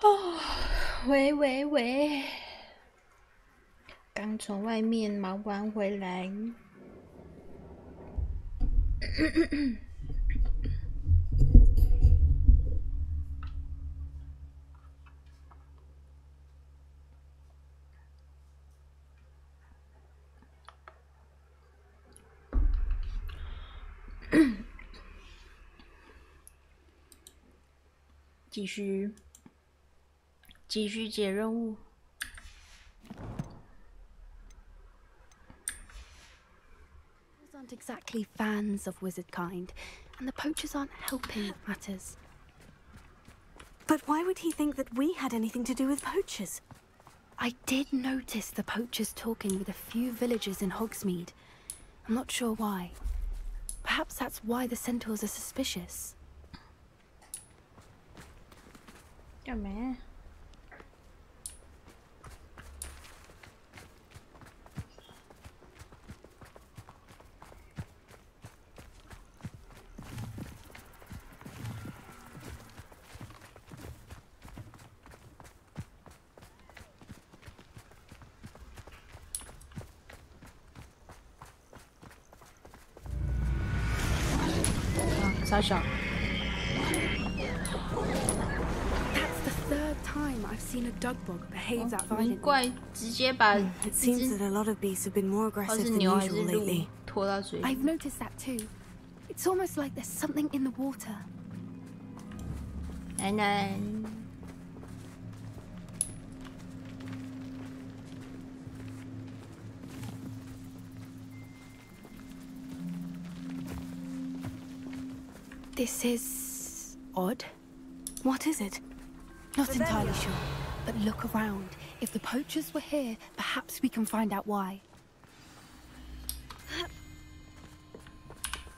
哦，喂，刚从外面忙完回来。继续解任务。Aren't exactly fans of wizard kind, and the poachers aren't helping matters. But why would he think that we had anything to do with poachers? I did notice the poachers talking with a few villagers in Hogsmeade. I'm not sure why. Perhaps that's why the centaurs are suspicious. 干嘛？傻小。 I've seen a dugbog behave that violently. 怪直接把 It seems that a lot of beasts have been more aggressive than usual lately. 拖到水里。 I've noticed that too. It's almost like there's something in the water. 奶奶。This is odd. What is it? Not entirely sure, but look around. If the poachers were here, perhaps we can find out why.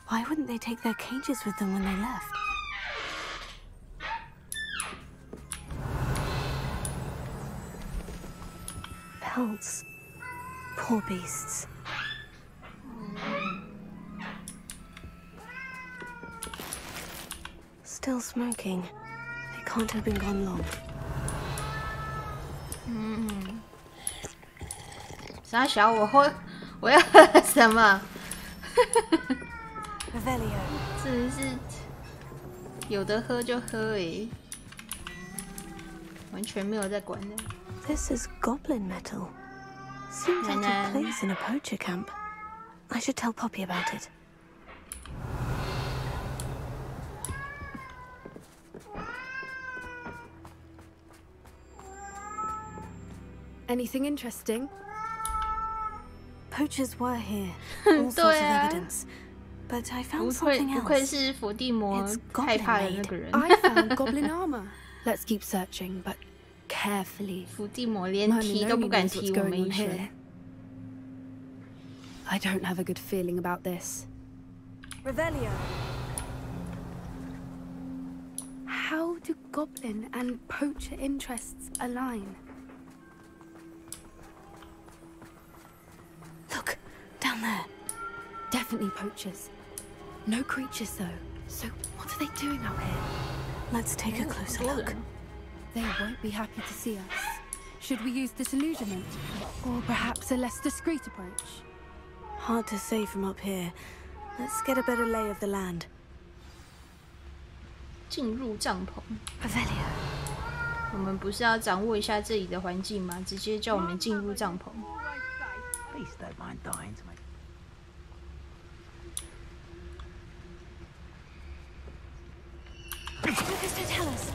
Why wouldn't they take their cages with them when they left? Pelts. Poor beasts. Still smoking. Can't have been gone long. 傻小，我要喝什么？真是有的喝就喝诶，完全没有在管的。This is goblin metal. Seems like a place in a poacher camp. I should tell Poppy about it. Anything interesting? Poachers were here. All sorts of evidence. But I found something else. 不愧是伏地魔害怕的那个人。I found goblin armor. Let's keep searching, but carefully. 伏地魔连提都不敢提我们一声。I don't have a good feeling about this. Revelio. How do goblin and poacher interests align? Look, down there. Definitely poachers. No creatures though. So what are they doing out here? Let's take a closer look. They won't be happy to see us. Should we use disillusionment? Or perhaps a less discreet approach? Hard to say from up here. Let's get a better lay of the land. 进入帐篷。 Revelio. 我们不是要掌握一下这里的环境吗？直接叫我们进入帐篷。 Please don't mind dying to me. Don't tell us.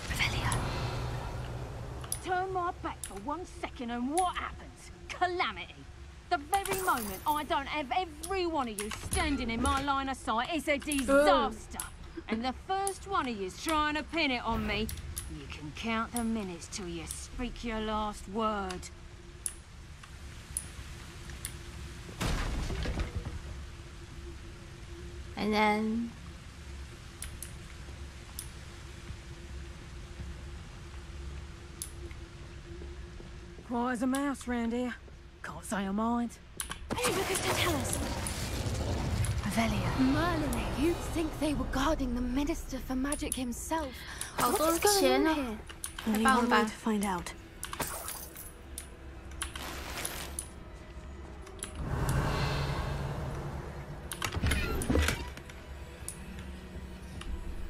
Revelio. Turn my back for 1 second and what happens? Calamity. The very moment I don't have every one of you standing in my line of sight, it's a disaster. and the first one of you's trying to pin it on me, you can count the minutes till you speak your last word. And then quiet as a mouse round here. Can't say I mind. Hey, Lucas, to tell us. Avelia. Merlin, you'd think they were guarding the Minister for Magic himself. 好 What 多 is going 钱 on 哦 here?！ Only 帮我 one 把 way to find out.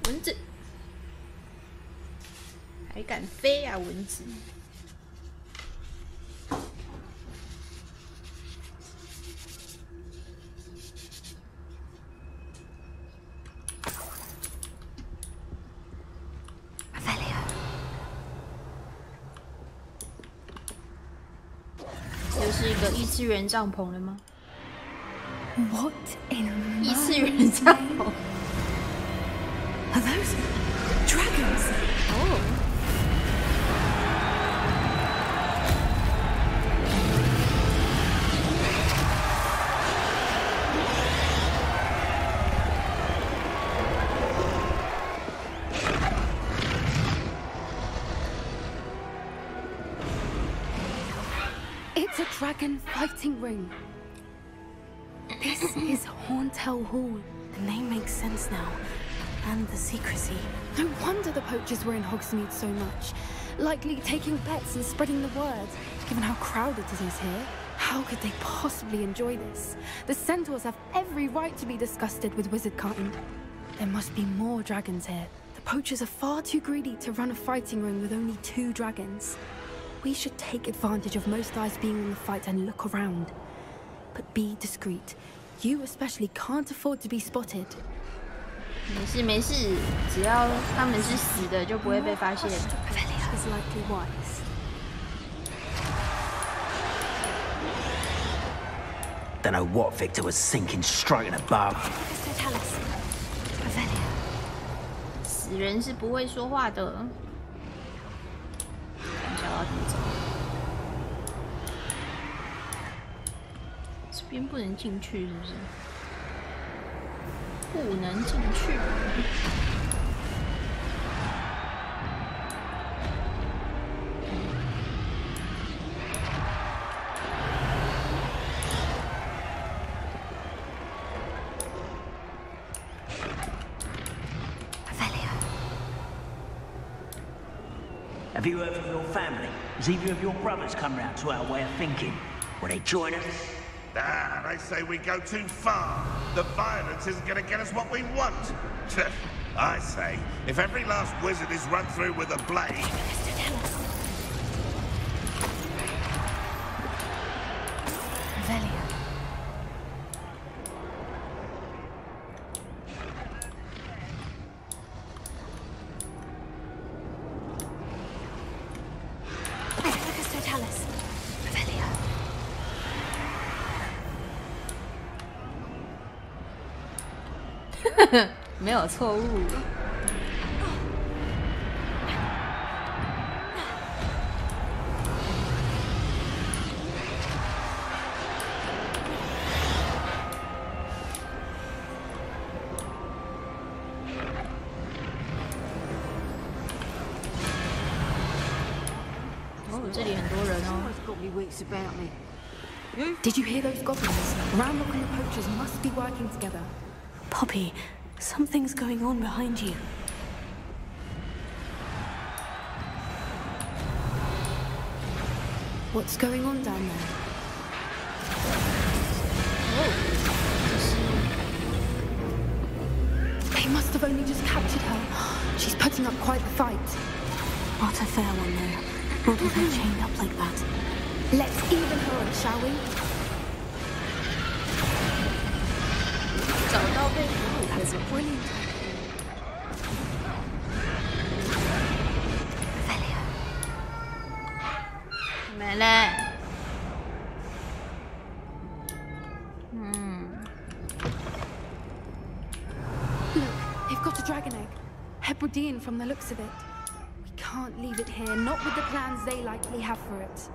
蚊子，还敢飞啊，蚊子！又是一个异次元帐篷了吗？ What in 异次元帐篷 are those dragons? 哦。It's a dragon fighting ring. This is Hauntel Hall. The name makes sense now. And the secrecy. No wonder the poachers were in Hogsmeade so much. Likely taking bets and spreading the word. Given how crowded it is here, how could they possibly enjoy this? The centaurs have every right to be disgusted with wizard kind. There must be more dragons here. The poachers are far too greedy to run a fighting ring with only 2 dragons. We should take advantage of most eyes being on the fight and look around. But be discreet. You especially can't afford to be spotted. 没事没事，只要他们是死的，就不会被发现。 Is likely wise. Don't know what Victor was thinking, striking a barb. Avelia. 死人是不会说话的。看一下我要怎么走。这边不能进去，是不是？不能进去。Have you heard from your family? Has either of your brothers come round to our way of thinking? Will they join us? Ah, they say we go too far. The violence isn't going to get us what we want. I say, if every last wizard is run through with a blade... Avelia. Avelia. 没有错误。哦，这里很多人哦。 Got me wits about me. Did you hear those goblins? Ramlock and the poachers must be working together. Poppy, something's going on behind you. What's going on down there? They must have only just captured her. She's putting up quite the fight. Not a fair one, though. Not with her chained up like that. Let's even her on, shall we? 找到被俘虏的 That's 人。 brilliant. Avelia. 没了。Look, they've got a dragon egg. Hebridean from the looks of it. We can't leave it here, not with the plans they likely have for it.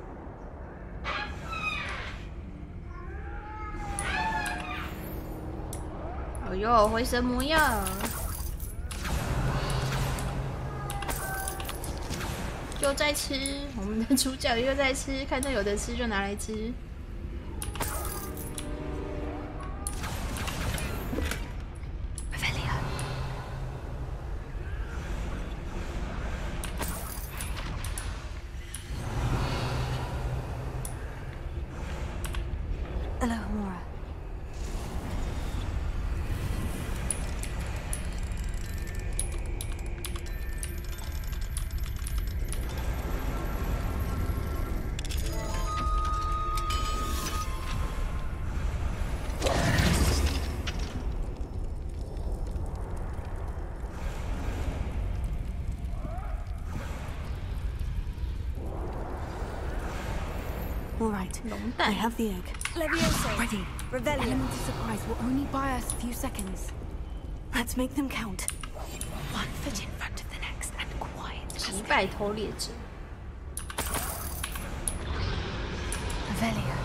哦哟，回神模样，又在吃，我们的主角又在吃，看到有的吃就拿来吃。All right, I have the egg. Levioso. Ready. Revelio. Element of surprise will only buy us a few seconds. Let's make them count. One foot in front of the next and quiet. 击败偷猎者。Revelio.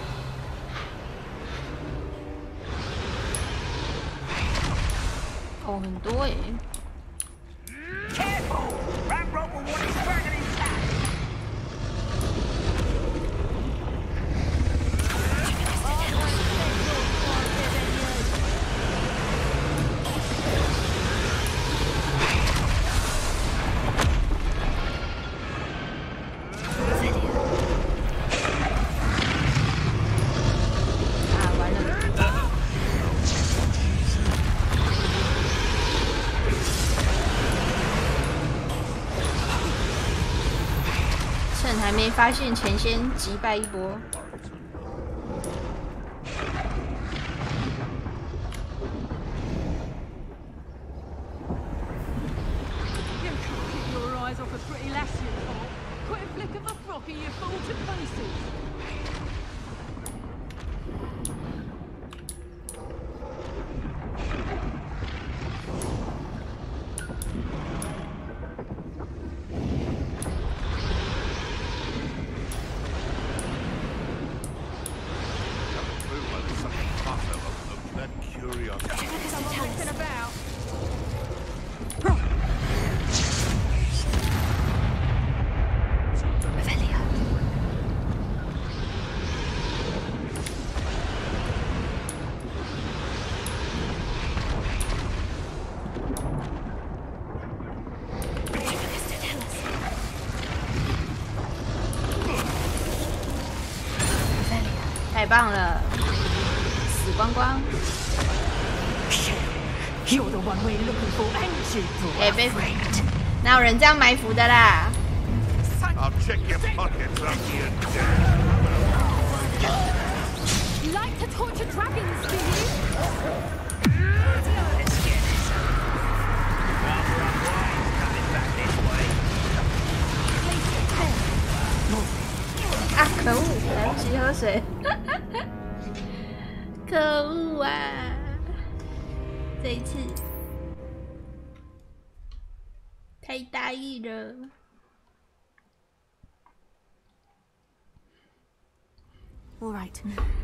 哦，很多哎。Careful! That rope will want its dragon intact!还没发现前，先击败一波。太棒了，死光光！哎，被哪有人这样埋伏的啦？ I'll check your pockets after you're dead. You like to torture dragons, do you? Let's get this up. Rather unwise coming back this way. 啊！可恶，来不及喝水。可恶啊！这一次太大意了。 All right,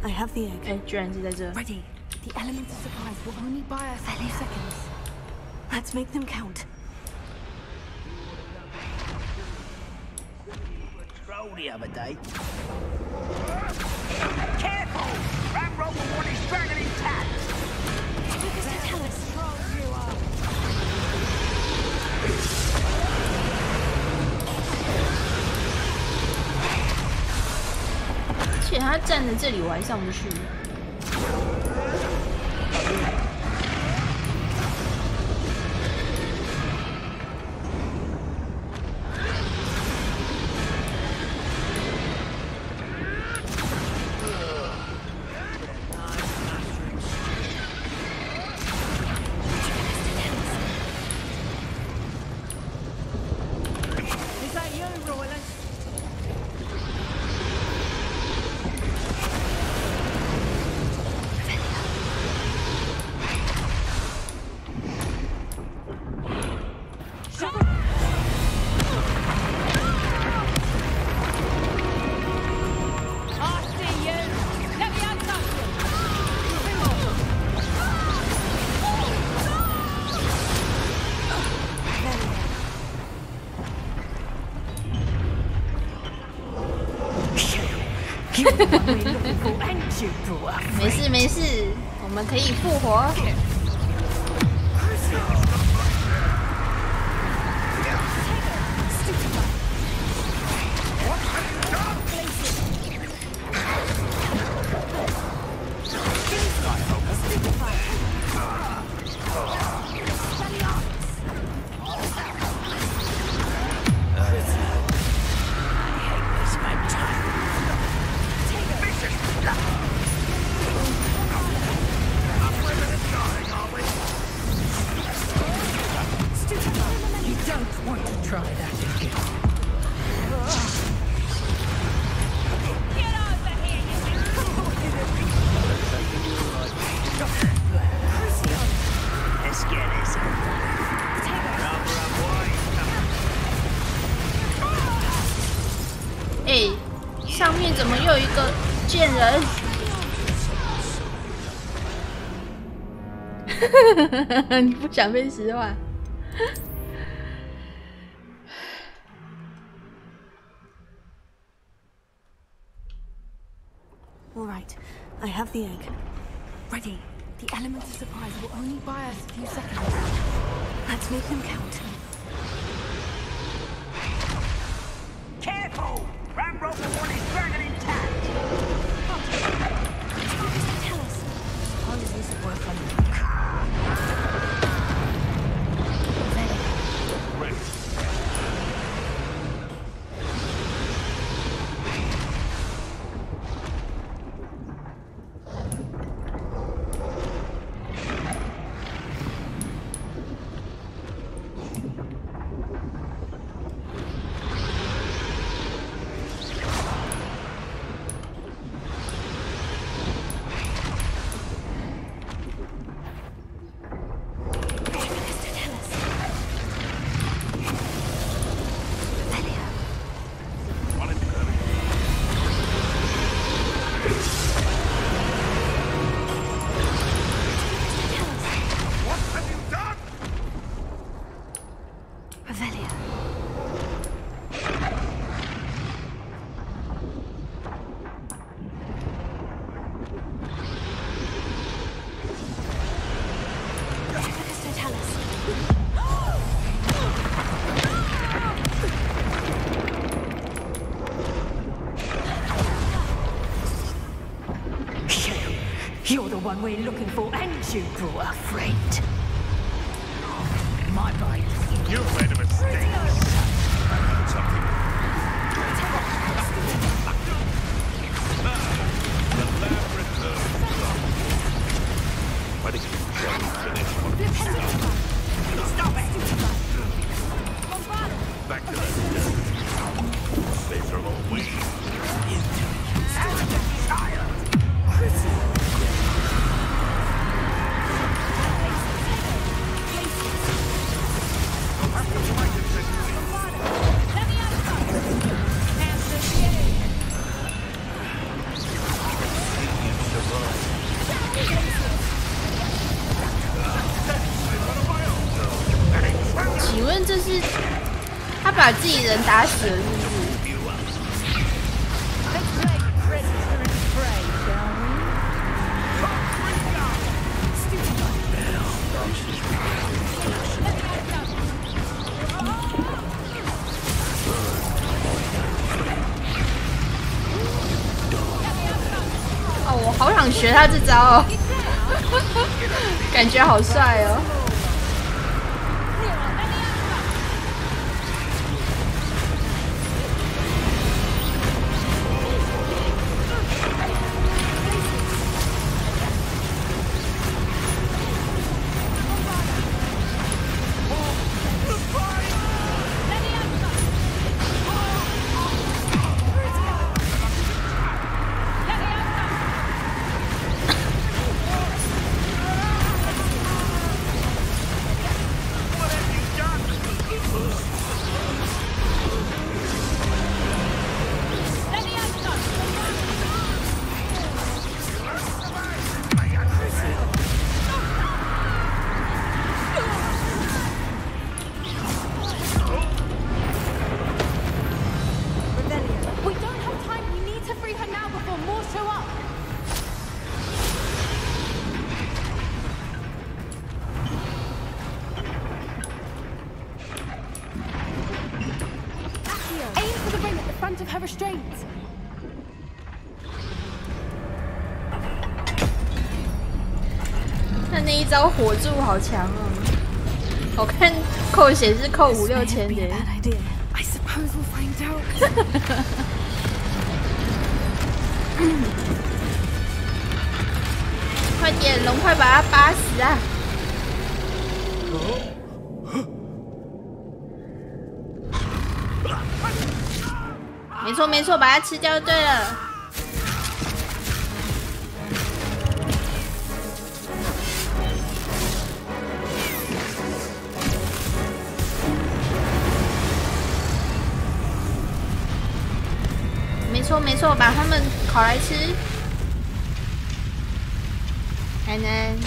I have the egg. 哎，居然是在这。 Ready. The element of surprise will only buy us a few seconds. Let's make them count. Troll the other day. Careful! That rope will want its dragon intact. Tell us how you are. 而且他站在这里，我还上不去。没事没事，我们可以复活。上面怎么又有一个贱人？你不想被使唤？ All right, I have the egg. Ready. The element of surprise will only buy us a few seconds. Let's make them count. Careful! Rambo one is burning intact! Tell us. How does this work on you? Ready. You're the one we're looking for, and you brought a friend. My bite. You've made a mistake. I heard something. The lab returns. Why did you finish what you started? Stop it! Back to that. Laser away.他把自己人打死了，是不是？哦，我好想学他这招哦，感觉好帅哦。restraint. 他那一招火柱好强哦！我看扣血是扣5、6千的。I suppose we'll find out. 快点，龙快把他扒死啊！没错没错，把它吃掉就对了。没错没错，把它们烤来吃。还能。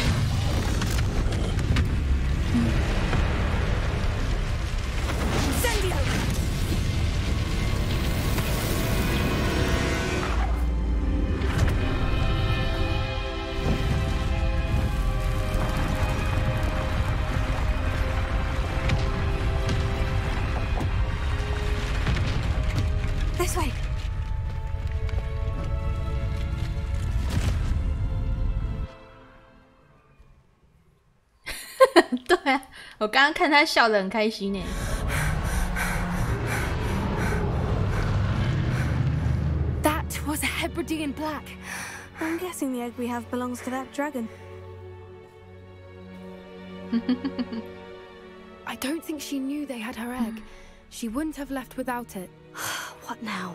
This way. 对啊，我刚刚看他笑得很开心呢。That was a Hebridean black. I'm guessing the egg we have belongs to that dragon. I don't think she knew they had her egg. She wouldn't have left without it. What now?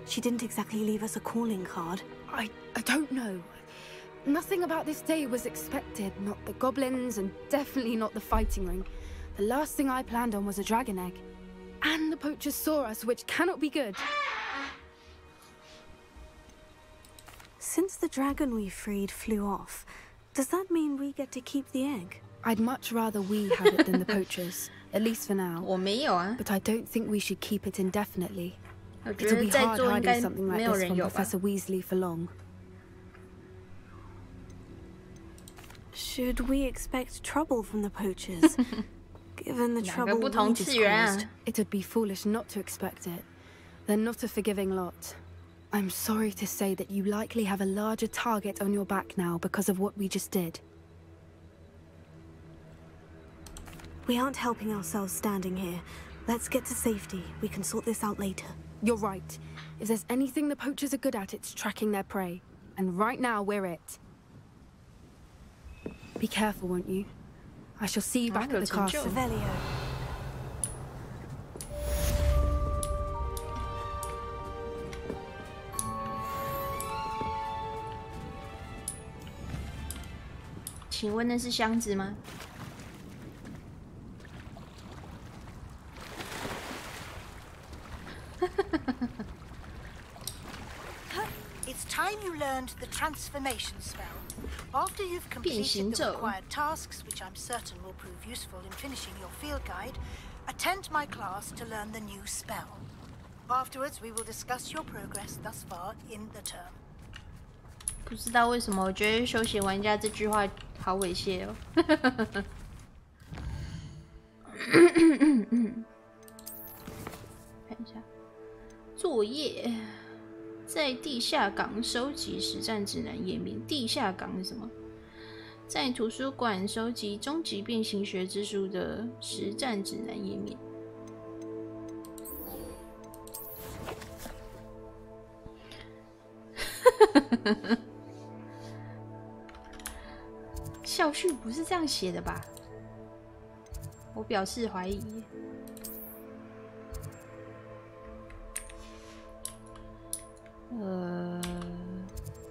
She didn't exactly leave us a calling card. I don't know. Nothing about this day was expected. Not the goblins, and definitely not the fighting ring. The last thing I planned on was a dragon egg. And the poachers saw us, which cannot be good. Since the dragon we freed flew off, does that mean we get to keep the egg? I'd much rather we had it than the poachers, at least for now. 我没有啊， But I don't think we should keep it indefinitely. 我觉 It'll 得 be 在 hard 座应 hiding 该 something 没 like 有 this 人 from 有吧？ Professor Weasley for long. Should we expect trouble from the poachers? Given the 两个 trouble 不 we 同 just 次元啊 caused.。 It would be foolish not to expect it. They're not a forgiving lot. I'm sorry to say that you likely have a larger target on your back now because of what we just did. We aren't helping ourselves standing here. Let's get to safety. We can sort this out later. You're right. If there's anything the poachers are good at, it's tracking their prey. And right now, we're it. Be careful, won't you? I shall see you back at the castle. Revelio. 请问那是箱子吗？ It's time you learned the transformation spell. After you've completed 变形咒。 the required tasks, which I'm certain will prove useful in finishing your field guide, attend my class to learn the new spell. Afterwards, we will discuss your progress thus far in the term. 不知道为什么，我觉得休闲玩家这句话好猥亵哦。看一下作业，在地下港收集实战指南页面。地下港是什么？在图书馆收集终极变形学之书的实战指南页面。校序不是这样写的吧？我表示怀疑。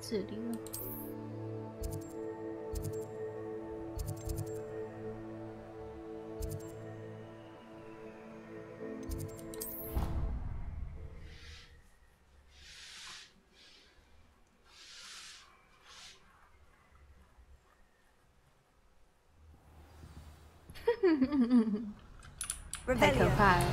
这里了。太可怕了！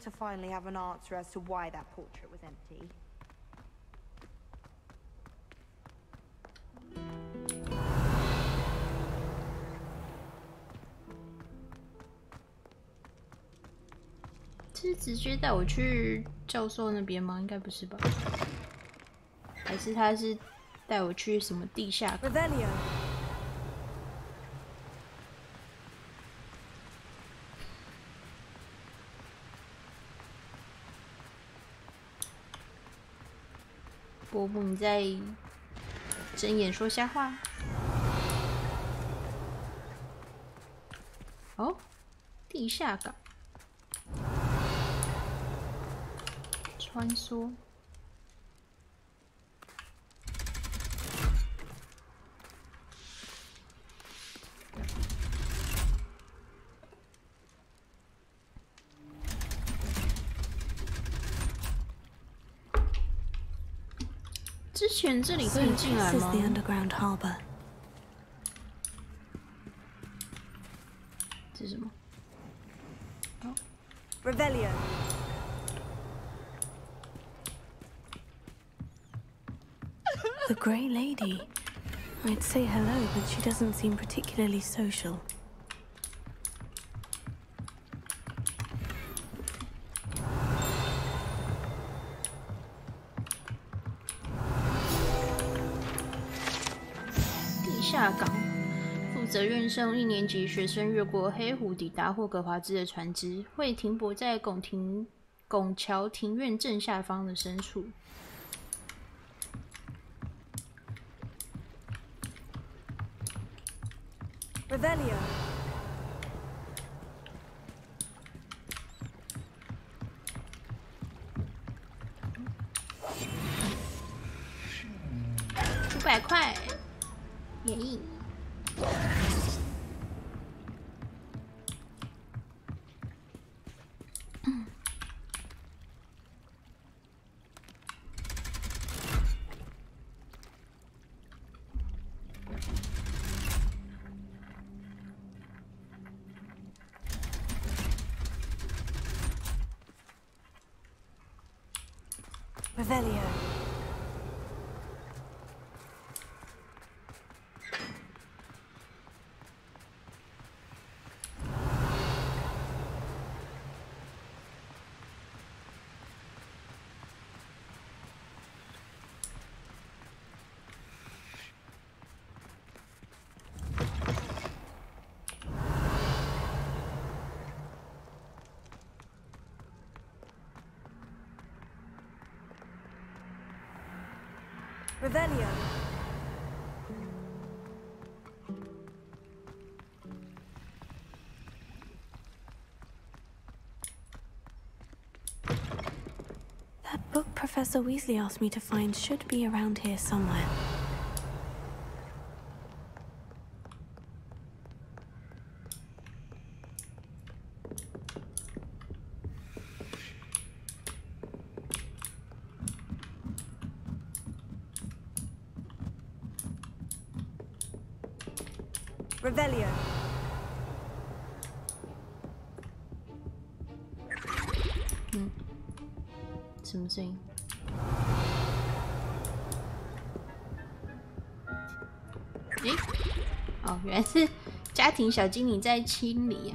to finally have an answer as to why that portrait was empty. 是直接带我去教授那边吗？应该不是吧？还是他是带我去什么地下？Revelio。波布，你在睁眼说瞎话？哦，地下港。 穿梭。之前这里可以进来吗？ This is the underground harbor. 这是什么？哦 Revelio. The Grey Lady. I'd say hello, but she doesn't seem particularly social.地下港负责运送1年级学生越过黑湖抵达霍格华兹的船只，会停泊在拱桥庭院正下方的深处。 Revelio. 500块，便宜。Revelio. Revelio. That book Professor Weasley asked me to find should be around here somewhere. Revelio. 什么声音？诶，哦，原来是家庭小精灵在清理啊。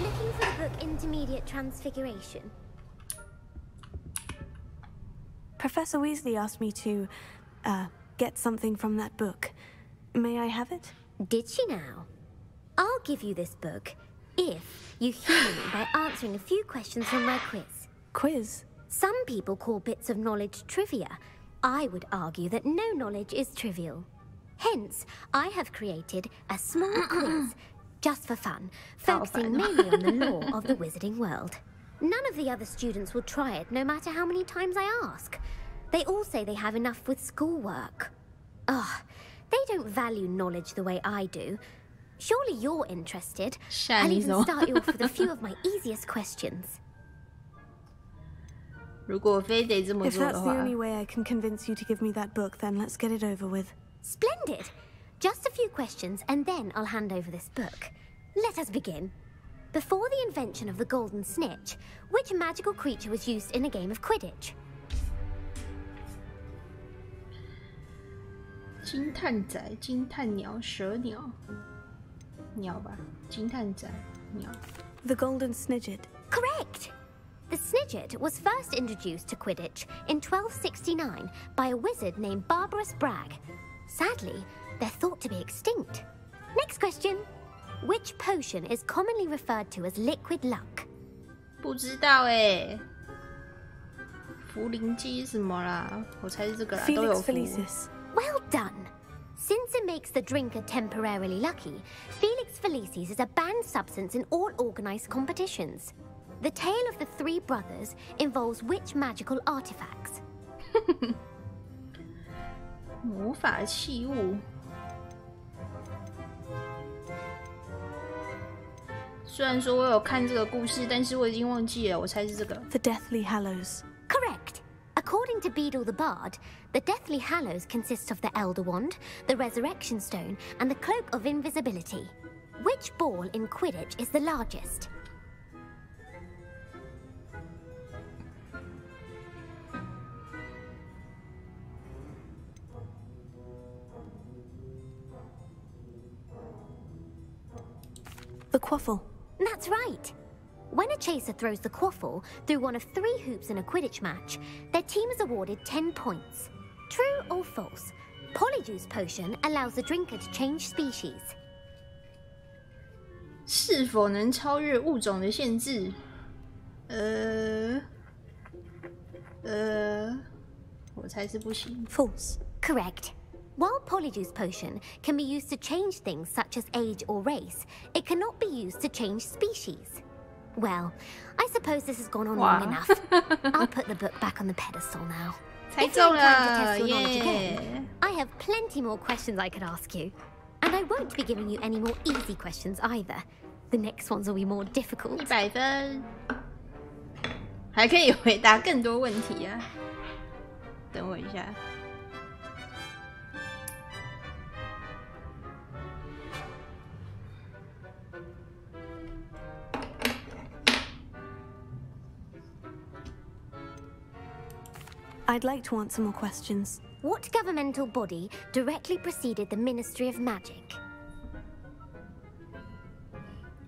Looking for the book Intermediate Transfiguration. Professor Weasley asked me to, get something from that book. May I have it? Did she now? I'll give you this book if you humour me by answering a few questions from my quiz. Quiz? Some people call bits of knowledge trivia. I would argue that no knowledge is trivial. Hence, I have created a small quiz, just for fun, focusing mainly on the lore of the wizarding world. None of the other students will try it, no matter how many times I ask. They all say they have enough with schoolwork. Ugh, they don't value knowledge the way I do. Surely you're interested. I'll even start you off with a few of my easiest questions. If that's the only way I can convince you to give me that book, then let's get it over with. Splendid! Just a few questions, and then I'll hand over this book. Let us begin. Before the invention of the golden snitch, which magical creature was used in a game of Quidditch? 金探仔、金探鸟、蛇鸟，鸟吧，金探仔，鸟。The golden snidget. Correct! The snidget was first introduced to Quidditch in 1269 by a wizard named Barbarous Bragg. Sadly, they're thought to be extinct. Next question. Which potion is commonly referred to as liquid luck? 不知道哎，茯苓鸡什么啦？我猜是这个啦，都有 Felix Felicis. Well done! Since it makes the drinker temporarily lucky, Felix Felicis is a banned substance in all organized competitions. The tale of the three brothers involves which magical artifacts? 魔法器物。虽然说我有看这个故事，但是我已经忘记了，我猜是这个。The Deathly Hallows. Correct. According to Beedle the Bard, the Deathly Hallows consists of the Elder Wand, the Resurrection Stone, and the Cloak of Invisibility. Which ball in Quidditch is the largest? The Quaffle. That's right. When a chaser throws the quaffle through one of 3 hoops in a Quidditch match, their team is awarded 10 points. True or false? Polyjuice Potion allows the drinker to change species. 是否能超越物种的限制？我猜是不行。False. Correct. While Polyjuice Potion can be used to change things such as age or race, it cannot be used to change species. Well, I suppose this has gone on long enough. I'll put the book back on the pedestal now. 猜 If 中 you're inclined to 了 test your knowledge 耶！ again, I have plenty more questions I could ask you. And I won't be giving you any more easy questions either. The next ones will be more difficult. 100分，还可以回答更多问题啊！等我一下。I'd like to answer more questions. What governmental body directly preceded the Ministry of Magic?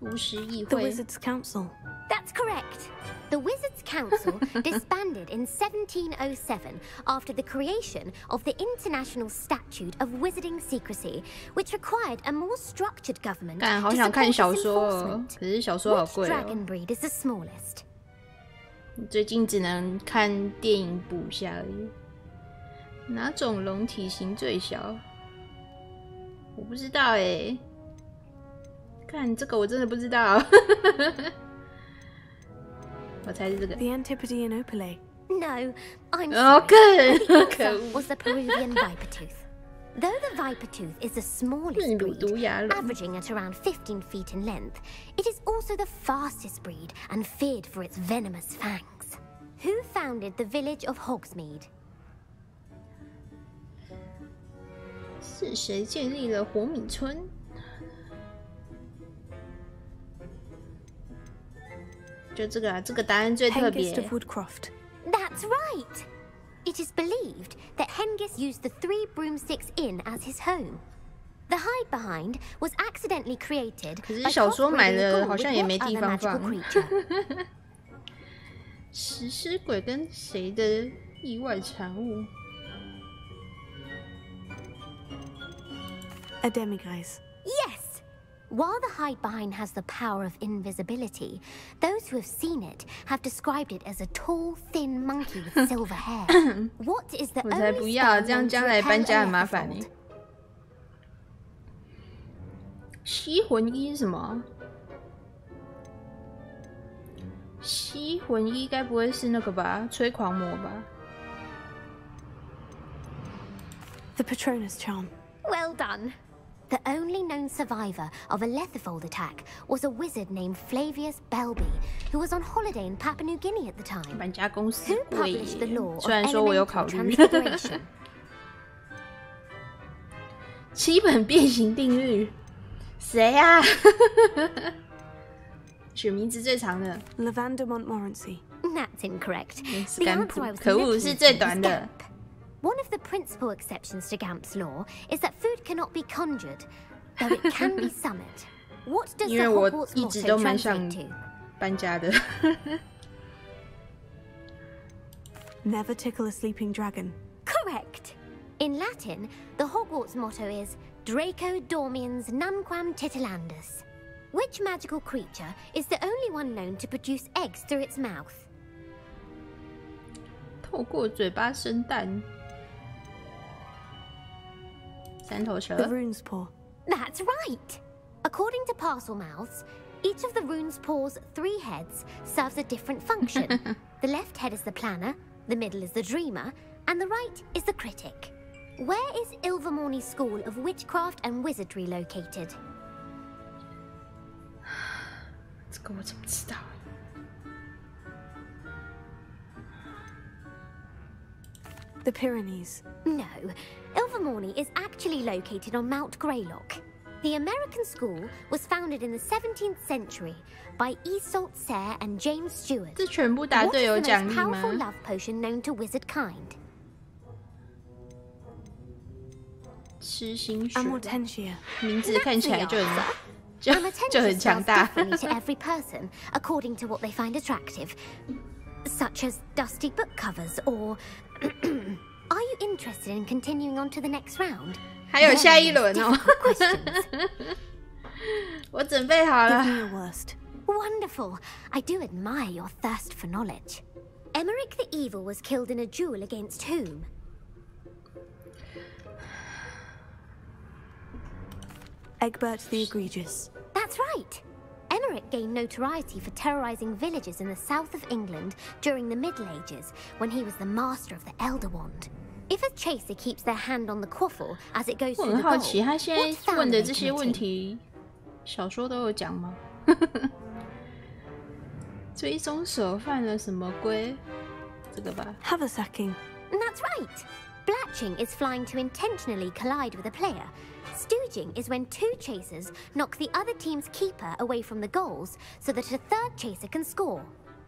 巫师议 The 会。 Wizards' Council. That's correct. The Wizards' Council disbanded in 1707 after the creation of the International Statute of Wizarding Secrecy, which required a more structured government 干，好 to 想看 support 小 its 说哦， enforcement. 可是小说好 Which 贵哦。 dragon breed is the smallest? 最近只能看电影补一下而已。哪种龙体型最小？我不知道哎。看这个我真的不知道。我猜是这个。 The Antipodean Opale. No, I'm Oh, sorry. good. The answer Okay. was the Peruvian viper tooth. Though the viper tooth is the smallest breed, 毒牙龙。 averaging at around 15 feet in length, it is also the fastest breed and feared for its venomous fangs. Who founded the village of Hogsmeade? 是谁建立了火米村？就这个啊，这个答案最特别 Hengist。of Woodcroft. That's right! It is believed that Hengist used the 3 Broomsticks Inn as his home. The hide behind was accidentally created 可是 by 小说买 crossbreeding 了 a ghoul 好像 with 也 what 没地 other 方 magical 放。 creature? 食尸鬼跟谁的意外产物？ A demiguise. Yes! While the hide behind has the power of invisibility, those who have seen it have described it as a tall, thin monkey with silver hair. What is the 我才 only 不要， spell 这样 known to 将来搬 repel 家 a 很麻烦 leprechaun? 呢。吸魂衣是什么？吸魂衣该不会是那个吧？催狂魔吧？ The Patronus Charm. Well done. The only known survivor of a Lethifold attack was a wizard named Flavius Belby, who was on holiday in Papua New Guinea at the time. 搬家公司 Who 贵 published the 耶 law of 虽然说我有 elemental 考虑。 transfiguration? 基本变形定律，谁呀、啊？取名字最长的 Lavender Montmorency. That's incorrect. The Gamp. answer I was 可恶， looking 是 for 最 was 短的。 Gamp. One of the principal exceptions to Gamp's law is that food cannot be conjured, though it can be summoned. What does 因 the 为我 Hogwarts 一直 motto 都蛮想 translate to? 搬家的。Never tickle a sleeping dragon. Correct. In Latin, the Hogwarts motto is Draco Dormiens Nunquam Titilandus. Which magical creature is the only one known to produce eggs through its mouth? 透过嘴巴生蛋。三头蛇。 The rune's paw. That's right. According to parcel mouths, each of the rune's paw's 3 heads serves a different function. The left head is the planner, the middle is the dreamer, and the right is the critic. Where is Ilvermorny School of Witchcraft and Wizardry located? 这个我怎么知道？ The Pyrenees. No, Ilvermorny is actually located on Mount Greylock. The American school was founded in the 17th century by Isolde Sayre and James Stewart. 这全部答 What 对 is 有 the 奖 most 励 powerful 吗？ love potion known to wizard kind? 痴心学， Amortentia. 名字看起来就很 Amortentia 就很强 spells 大。 differently to every person according to what they find attractive, such as dusty book covers or. Are you interested in continuing on to the next round? 还有下一轮哦 Difficult questions. 我准备好 Give 了。 me your worst. Wonderful. I do admire your thirst for knowledge. Emmerich the Evil was killed in a duel against whom? Egbert the Egregious. That's right. Emmerich gained notoriety for terrorizing villages in the south of England during the Middle Ages, when he was the master of the Elder Wand. If a chaser keeps their hand on the quaffle as it goes 我 through 很 the 好 goal, 奇，他现 what 在 foul 问 are 的 they 这些问 committing? 题，小说都有讲吗？追踪手犯了什么规？这个吧。 Haversacking. That's right. Blatching is flying to intentionally collide with a player. Stooging is when 2 chasers knock the other team's keeper away from the goals so that a 3rd chaser can score.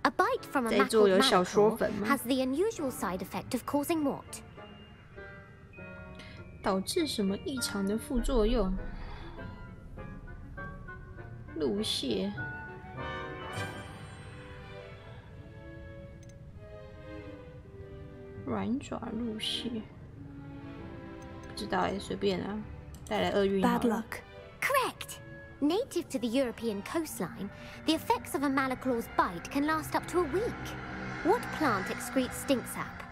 A bite from a 在座 mackled 有小说 malacor 粉吗？ has the unusual side effect of causing what? 导致什么异常的副作用？露泻。软爪露泻。不知道哎，随便啊，带来厄运好 Bad 了。 luck. Correct. Native to the European coastline, the effects of a malaclaw's bite can last up to a week. What plant excretes stink sap?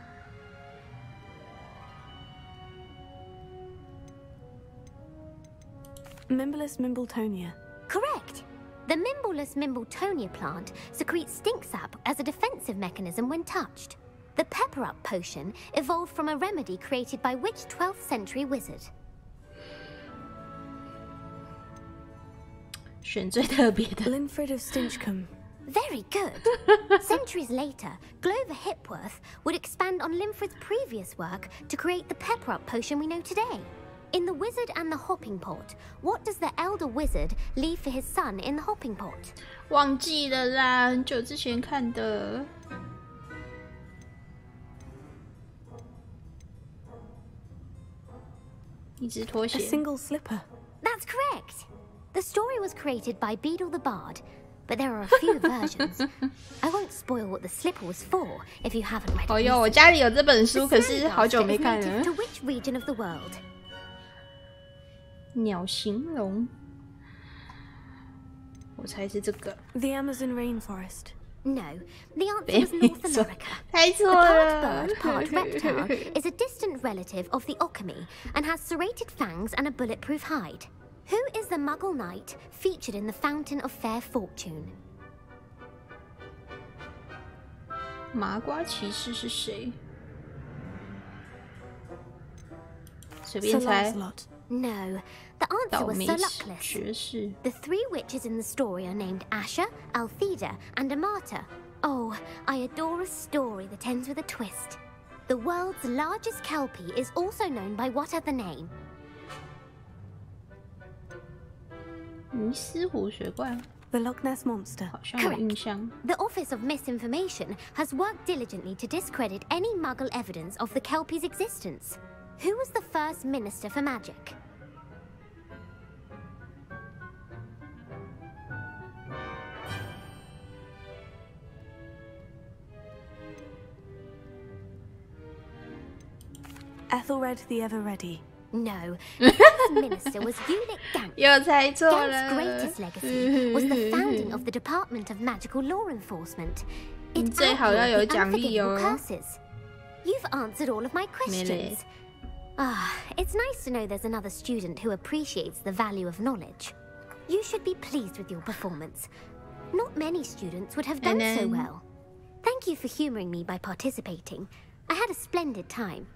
Mimbless Mimbletonia. Correct. The Mimbleless Mimbletonia plant secretes stink sap as a defensive mechanism when touched. The Pepper Up potion evolved from a remedy created by which 12th century wizard? 选最特别的。 Linfred of Stinchcombe. Very good. Centuries later, Glover Hipworth would expand on Linfred's previous work to create the Pepper Up potion we know today. In The Wizard and the Hopping Pot, what does the elder wizard leave for his son in the hopping pot? 忘记了啦，很久之前看的。一只拖 A 鞋。 single slipper. That's correct. The story was created by Beadle the Bard, but there are a few versions. I won't spoil what the slipper was for if you haven't read it. 哦哟，我家里有这本 The 书，可是 Snow 好久 Basket 没 is 看 native 了。 to which region of the world? 鸟形龙，我猜是这个。 The Amazon rainforest. No, the answer was North 错 America. 猜 The 错 part 了 bird, part reptile is a distant relative of the Occamy and has serrated fangs and a bulletproof hide. Who is the Muggle knight featured in the Fountain of Fair Fortune? 麻瓜骑士是谁？随便 Sir 猜。 Lancelot. No, the answer 倒 was 霉 Sir Luckless. 学士。 The 3 witches in the story are named Asher, Altheda, and Amata. Oh, I adore a story that ends with a twist. The world's largest kelpie is also known by what other name? 尼斯湖水怪 The Loch Ness Monster. 好像有印象。 The Office of Misinformation has worked diligently to discredit any Muggle evidence of the Kelpie's existence. Who was the first Minister for Magic? Ethelred the Ever-Ready. No, the first minister was Ulick Gant. 又猜错了。 Gant's greatest legacy was the founding of the Department of Magical Law Enforcement. It 最好要有 outlawed the 奖励 unforgivable 哦。 curses. You've answered all of my questions. Ah, it's nice to know there's another student who appreciates the value of knowledge. You should be pleased with your performance. Not many students would have done so well. Thank you for humoring me by participating. I had a splendid time.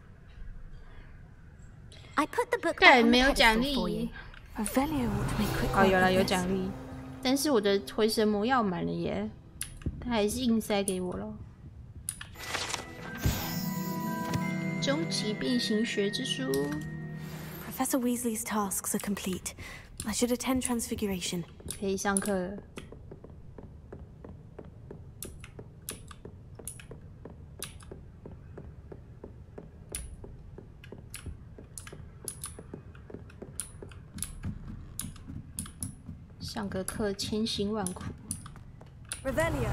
I put the book back on the pedestal for you. Revelio ought to make quick 哦， work 有 of 了，有 this. 奖励，但是我的回神魔药满了耶，他还是硬塞给我了。终极变形学之书， Professor Weasley's tasks are complete. I should attend Transfiguration. 可以上课了。上个课千辛万苦。 Revelio.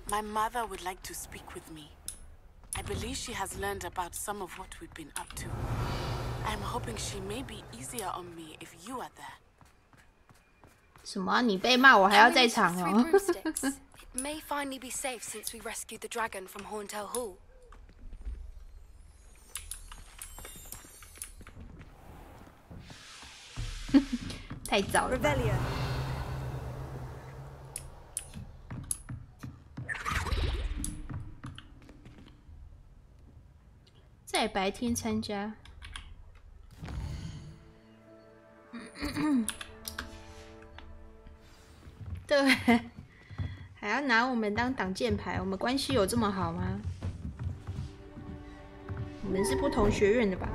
My mother would like to speak with me. I believe she has learned about some of what we've been up to. I'm hoping she may be easier on me if you are there. 什么？你被骂，我还要在场 Three 哦？ broomsticks. It may finally be safe since we rescued the dragon from Horntail Hall. 太早了吧。 Revelio. 在白天参加。对，还要拿我们当挡箭牌，我们关系有这么好吗？我们是不同学院的吧？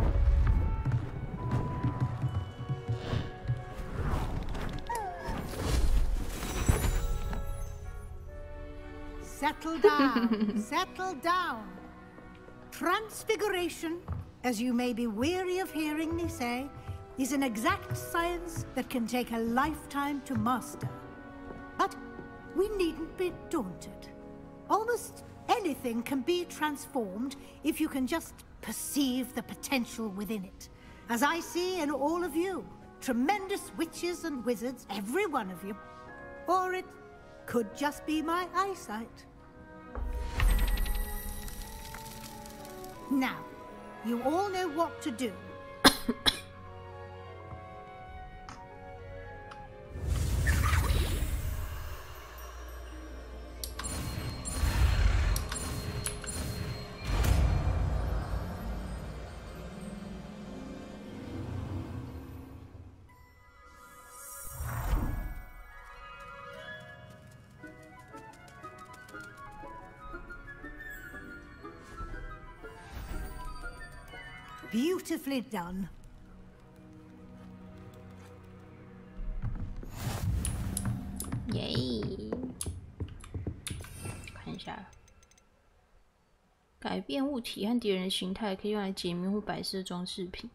Settle down, settle down. Transfiguration, as you may be weary of hearing me say, is an exact science that can take a lifetime to master. But we needn't be daunted. Almost anything can be transformed if you can just perceive the potential within it. As I see in all of you, tremendous witches and wizards, every one of you. Or it could just be my eyesight. Now, you all know what to do. Beautifully done. 耶！看一下，改变物体和敌人的形态，可以用来解谜或摆设装饰品。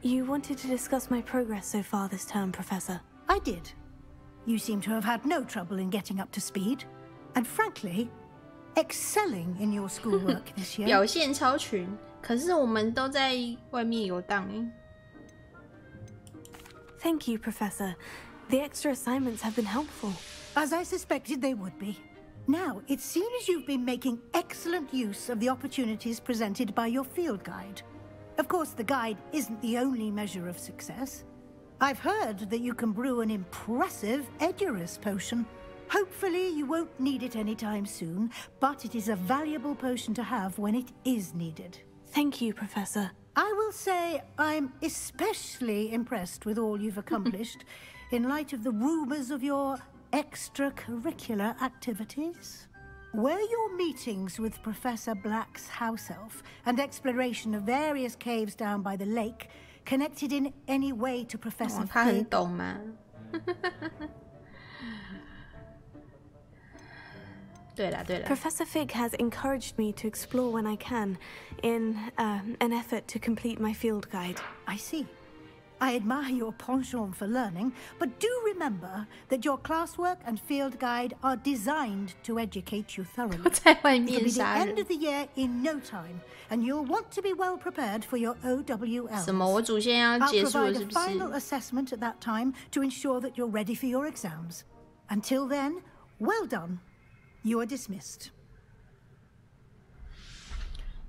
You wanted to discuss my progress so far this term, Professor. I did. You seem to have had no trouble in getting up to speed. And frankly, excelling in your schoolwork this year. 表现超群，可是我们都在外面游荡哎。 Thank you, Professor. The extra assignments have been helpful. As I suspected they would be. Now, it seems you've been making excellent use of the opportunities presented by your field guide. Of course, the guide isn't the only measure of success. I've heard that you can brew an impressive Edurus potion. Hopefully you won't need it anytime soon, but it is a valuable potion to have when it is needed. Thank you, Professor. I will say I'm especially impressed with all you've accomplished in light of the rumors of your extracurricular activities. Were your meetings with Professor Black's house elf and exploration of various caves down by the lake connected in any way to Professor Fig? 他很懂吗？对了。 Professor Fig has encouraged me to explore when I can, in an effort to complete my field guide. I see. I admire your penchant for learning, but do remember that your classwork and field guide are designed to educate you thoroughly. 在外 It'll 面 be the 杀 end 人 of the year in no time, and you'll want to be well prepared for your OWL. 什么？我祖先要 I'll 结束了 provide 是 a 不是？ final assessment at that time to ensure that you're ready for your exams. Until then, well done. You are dismissed.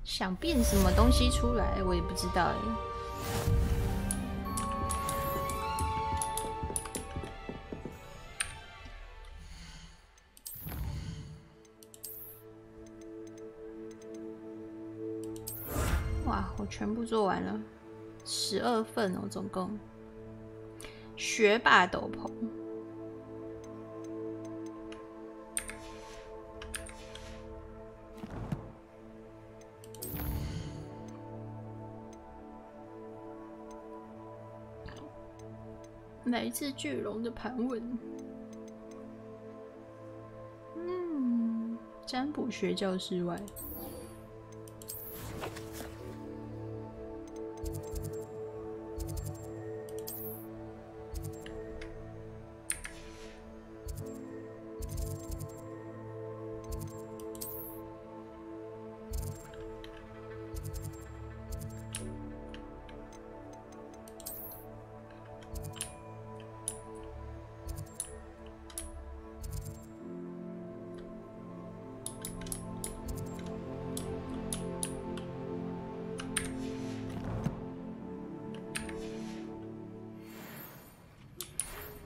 想变什么东西出来，我也不知道哎。哇，我全部做完了，12份哦，总共。学霸斗篷。 来自巨龙的盘问，占卜学教室外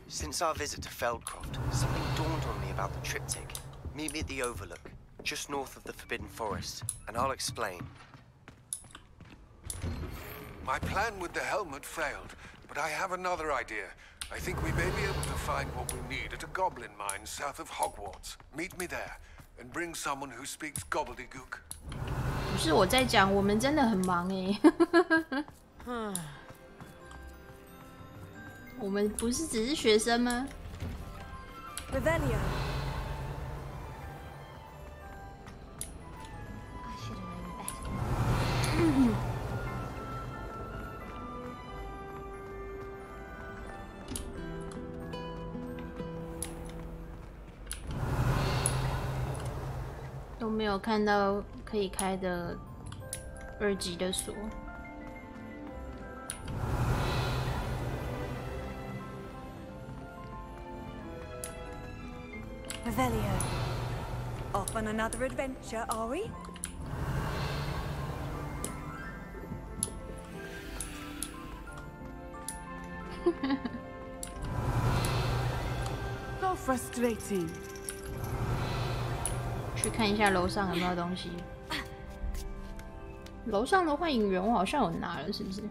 ，Since our visit to Feldcroft, something dawned on me about the triptych. Meet me at the Overlook, just north of the Forbidden Forest, and I'll explain. My plan with the helmet failed, but I have another idea. I think we may be able to find what we need at a goblin mine south of Hogwarts. Meet me there, and bring someone who speaks gobbledygook. 不是我在讲，我们真的很忙哎。我们不是只是学生吗 Revelio. 都没有看到可以开的2级的锁。 Revelio. Off on another adventure, are we? So frustrating. 去看一下楼上有没有东西。楼上的幻影猿我好像有拿了，是不是？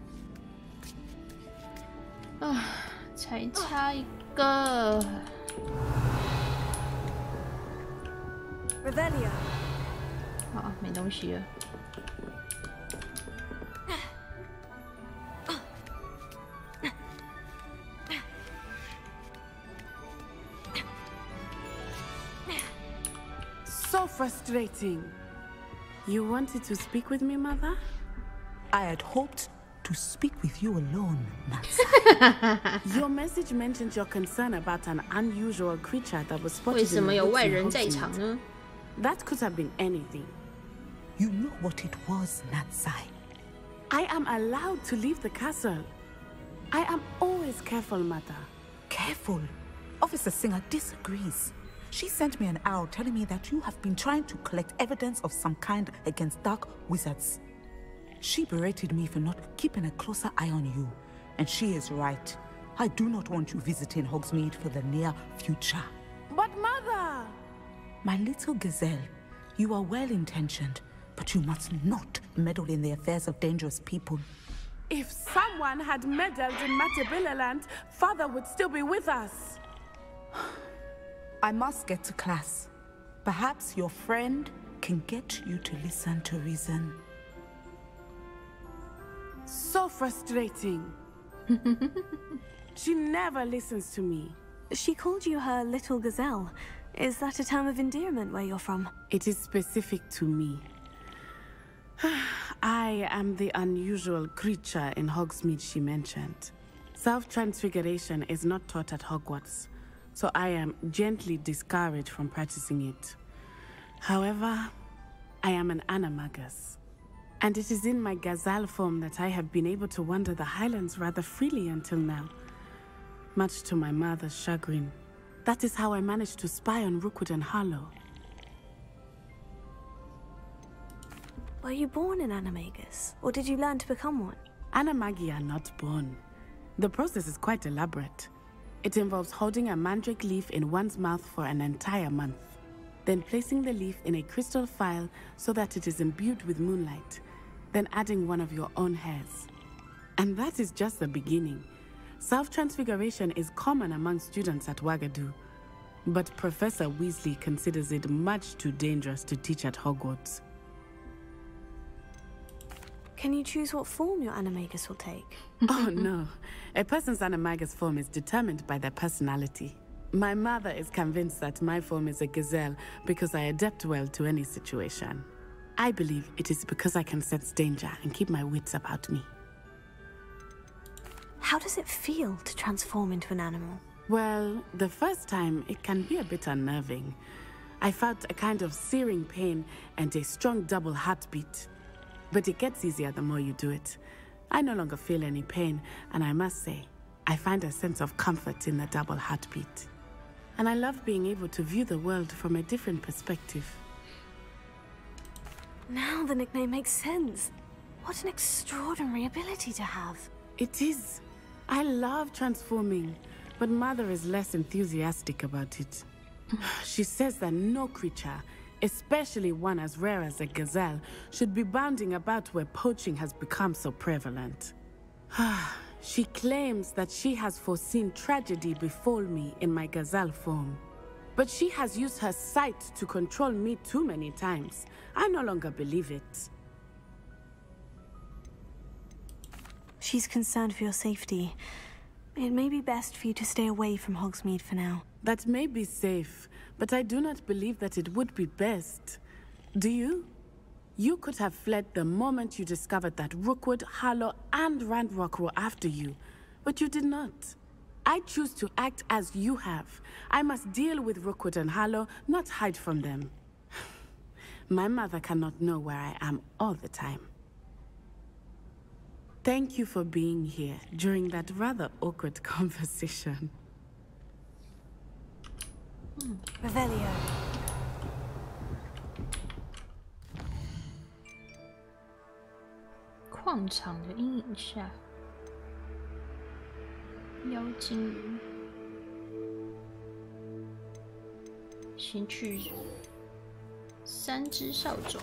啊，才差一个。 Revelio. 好，没东西了。So frustrating. You wanted to speak with me, Mother? I had hoped to speak with you alone, Natsa. Your message mentioned your concern about an unusual creature that was spotted 为什么有外人在 in 场呢？ That could have been anything. You know what it was, Natsai. I am allowed to leave the castle. I am always careful, Mother. Careful. Officer Singer disagrees. She sent me an owl telling me that you have been trying to collect evidence of some kind against dark wizards. She berated me for not keeping a closer eye on you. And she is right. I do not want you visiting Hogsmeade for the near future. But Mother! My little gazelle, you are well-intentioned, but you must not meddle in the affairs of dangerous people. If someone had meddled in Matabilaland, Father would still be with us. I must get to class. Perhaps your friend can get you to listen to reason. So frustrating. She never listens to me. She called you her little gazelle. Is that a term of endearment where you're from? It is specific to me. I am the unusual creature in Hogsmeade she mentioned. Self-transfiguration is not taught at Hogwarts, so I am gently discouraged from practicing it. However, I am an animagus, and it is in my gazelle form that I have been able to wander the Highlands rather freely until now, much to my mother's chagrin. That is how I managed to spy on Rookwood and Harlow. Were you born an animagus, or did you learn to become one? Animagi are not born. The process is quite elaborate. It involves holding a mandrake leaf in one's mouth for an entire month, then placing the leaf in a crystal phial so that it is imbued with moonlight, then adding one of your own hairs. And that is just the beginning. Self-transfiguration is common among students at Wagadu, but Professor Weasley considers it much too dangerous to teach at Hogwarts. Can you choose what form your animagus will take? Oh no. A person's animagus form is determined by their personality. My mother is convinced that my form is a gazelle because I adapt well to any situation. I believe it is because I can sense danger and keep my wits about me. How does it feel to transform into an animal? Well, the first time it can be a bit unnerving. I felt a kind of searing pain and a strong double heartbeat. But it gets easier the more you do it. I no longer feel any pain, and I must say, I find a sense of comfort in the double heartbeat. And I love being able to view the world from a different perspective. Now the nickname makes sense. What an extraordinary ability to have. It is. I love transforming, but Mother is less enthusiastic about it. She says that no creature, especially one as rare as a gazelle, should be bounding about where poaching has become so prevalent. She claims that she has foreseen tragedy befall me in my gazelle form. But she has used her sight to control me too many times. I no longer believe it. She's concerned for your safety. It may be best for you to stay away from Hogsmeade for now. That may be safe, but I do not believe that it would be best. Do you? You could have fled the moment you discovered that Rookwood, Harlow, and Ranrock were after you, but you did not. I choose to act as you have. I must deal with Rookwood and Harlow, not hide from them. My mother cannot know where I am all the time. Thank you for being here during that rather awkward conversation. Revelio.《矿场的阴影下》，妖精鱼，先去3只扫帚。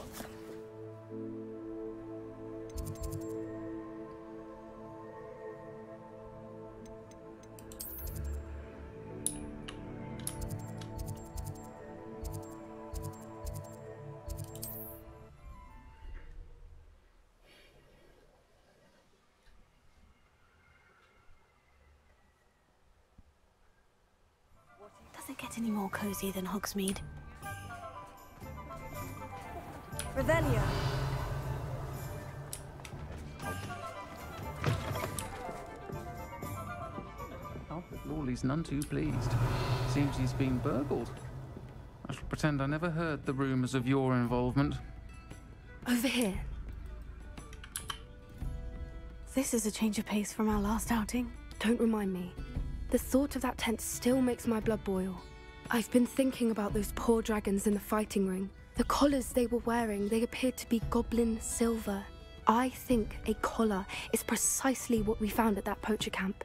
Does it get any more cozy than Hogsmeade? Revelio. Oh, Lawley's none too pleased. Seems he's been burgled. I shall pretend I never heard the rumours of your involvement. Over here. This is a change of pace from our last outing. Don't remind me. The thought of that tent still makes my blood boil. I've been thinking about those poor dragons in the fighting ring. The collars they were wearing, they appeared to be goblin silver. I think a collar is precisely what we found at that poacher camp.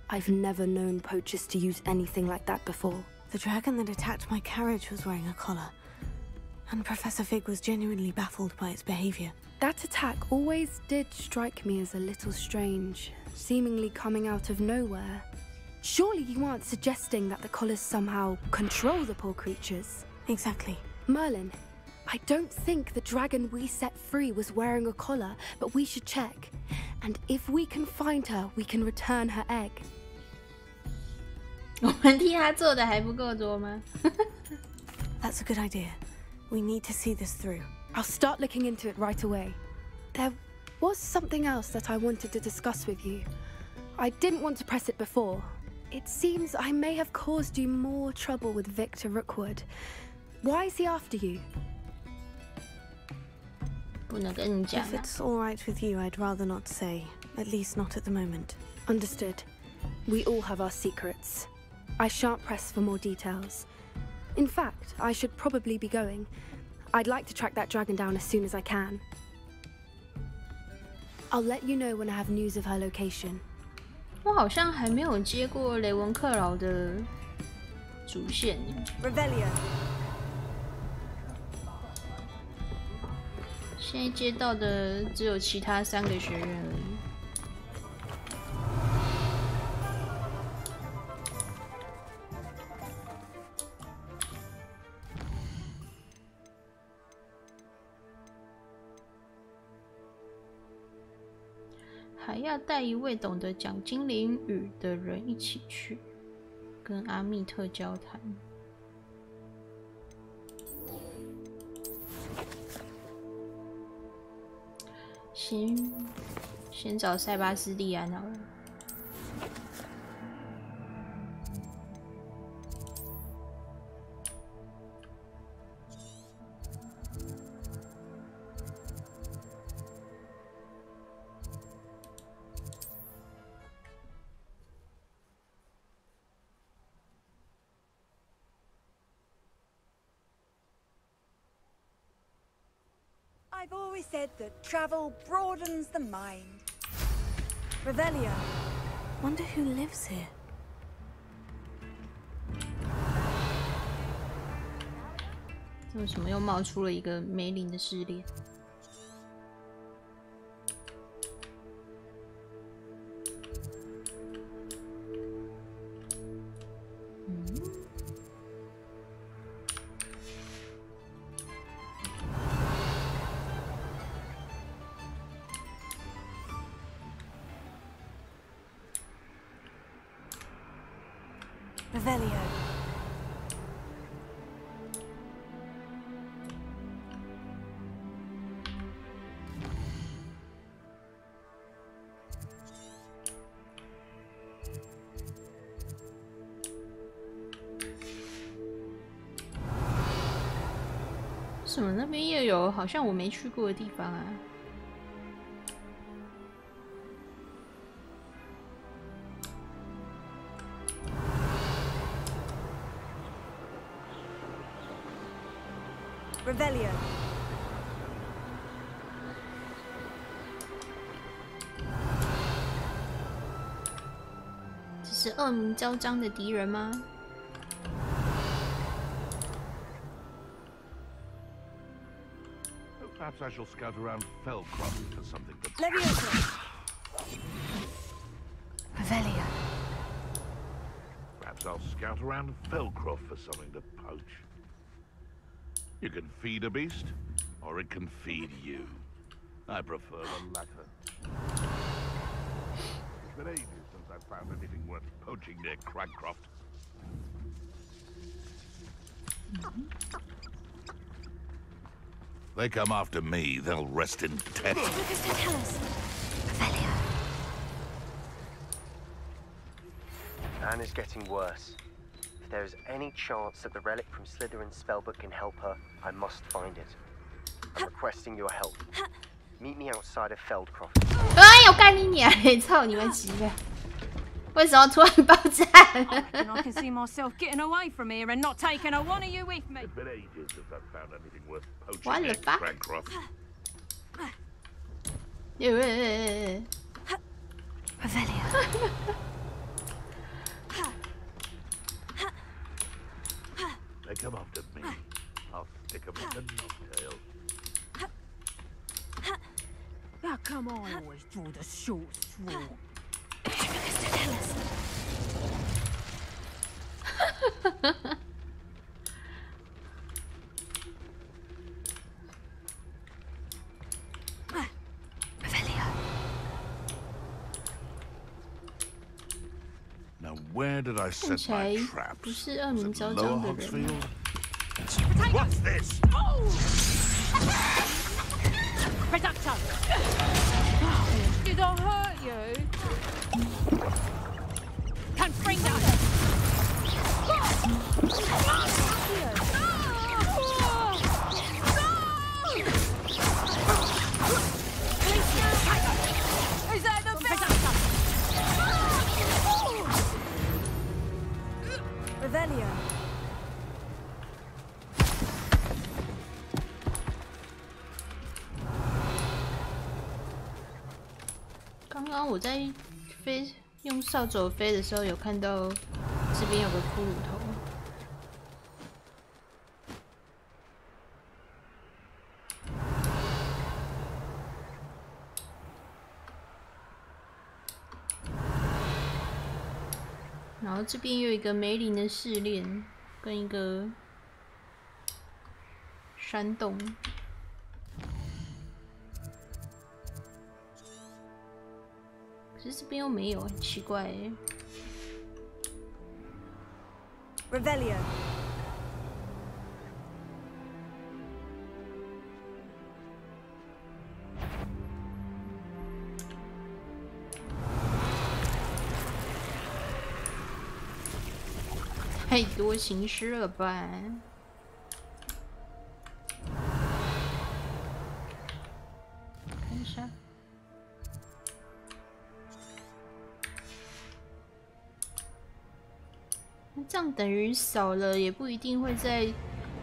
I've never known poachers to use anything like that before. The dragon that attacked my carriage was wearing a collar, and Professor Fig was genuinely baffled by its behavior. That attack always did strike me as a little strange, seemingly coming out of nowhere. Surely you aren't suggesting that the collars somehow control the poor creatures? Exactly. Merlin, I don't think the dragon we set free was wearing a collar, but we should check. And if we can find her, we can return her egg. 我们替他做的还不够多吗？ That's a good idea. We need to see this through. I'll start looking into it right away. There was something else that I wanted to discuss with you. I didn't want to press it before. It seems I may have caused you more trouble with Victor Rookwood. Why is he after you? 不能跟你讲。 If it's all right with you, I'd rather not say. At least not at the moment. Understood. We all have our secrets. I shan't press for more details. In fact, I should probably be going. I'd like to track that dragon down as soon as I can. I'll let you know when I have news of her location. 我好像还没有接过雷文克劳的主线。Revelio。现在接到的只有其他3个学院而已。还要带一位懂得讲精灵语的人一起去，跟阿密特交谈。先找塞巴斯蒂安好了。I've always said that travel broadens the mind. Revelio. Wonder who lives here. 为什么又冒出了一个梅林的试炼？Revelio. 什么？那边也有好像我没去过的地方啊。Revelio. 这是恶名昭彰的敌人吗？ Perhaps I shall scout around Feldcroft for something to... Leviosa. Revelio. Perhaps I'll scout around Feldcroft for something to poach. You can feed a beast, or it can feed you. I prefer the latter. It's been ages since I've found anything worth poaching near Cragcroft. They come after me, they'll rest in death. Lucas, don't tell us. Revelio. Anne is getting worse. If there is any chance that the relic from Slytherin's spellbook can help her, I must find it. I'm requesting your help. Meet me outside of Feldcroft. 哎呦，干你娘！操你们几个！为什么突然爆炸了 I can see myself getting away from here and not taking a one of you with me. It's been ages since I've found anything worth poaching What near the fuck? Cragcroft. Revelio. pick 'em up to me. I'll stick 'em in the knocktail. How come I always draw the short straw? Now where did I set my traps? 不是恶名昭 Lower 彰的人。 Hogsfield? What's this? Reducto! Did I hurt you? Confringo! Is that the best? Revelio. 刚刚我在用扫帚飞的时候，有看到这边有个骷髅头。然后这边有一个梅林的试炼，跟一个山洞。可是这边又没有，很奇怪哎。Revelio. 太多形式了吧？看一下。这样等于扫了，也不一定会在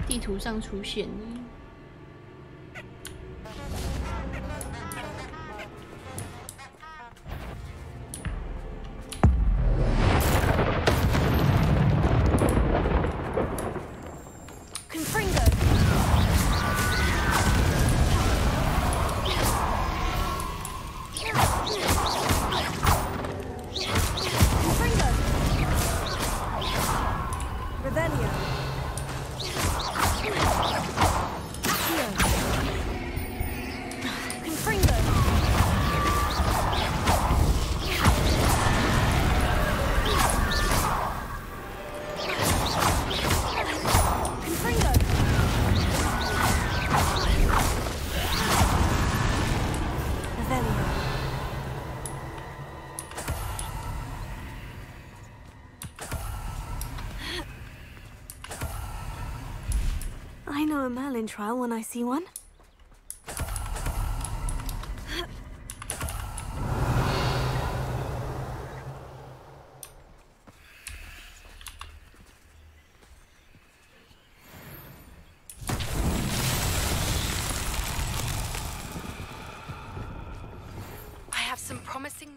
地图上出现呢。I know a Merlin trial when I see one. I have some promising...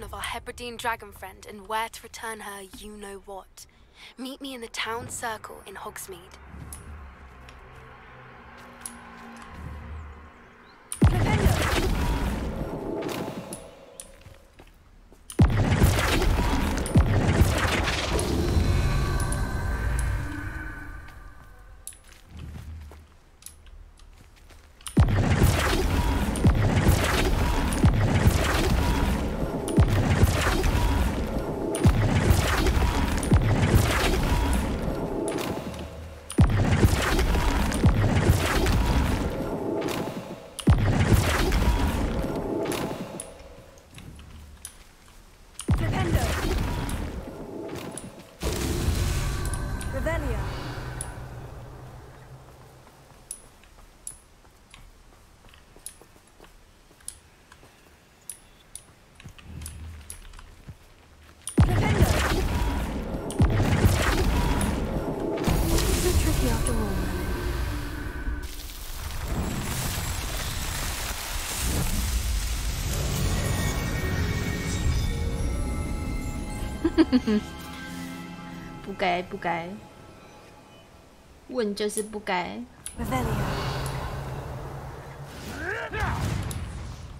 of our Hebridean dragon friend and where to return her you-know-what. Meet me in the town circle in Hogsmeade. 不该不该，问就是不该。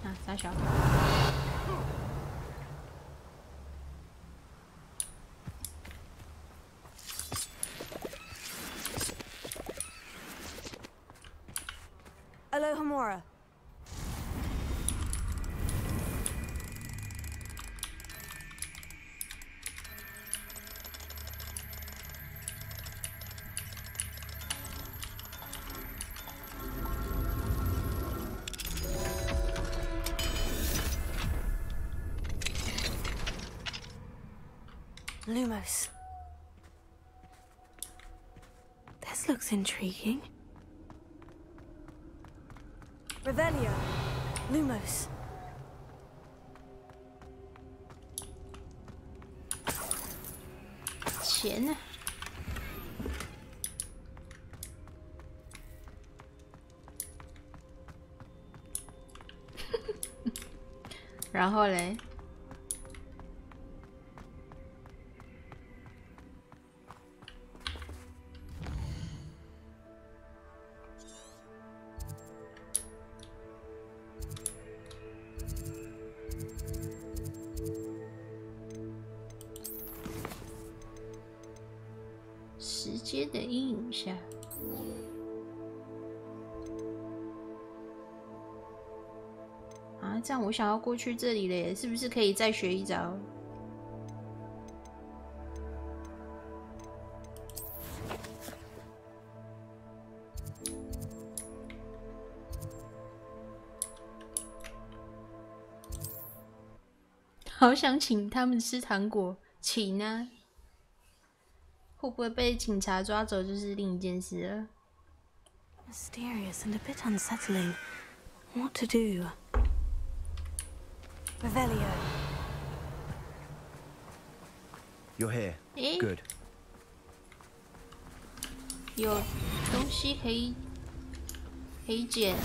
啊，傻小。Alohomora. Lumos. This looks intriguing. Revelio. Lumos. 钱呢？然后嘞？时间的阴影下，啊，这样我想要过去这里了耶，是不是可以再学一招？好想请他们吃糖果，请啊！会不会被警察抓走就是另一件事了。Mysterious and a bit unsettling. What to do? Revelio. You're here. Good. 有东西可以捡。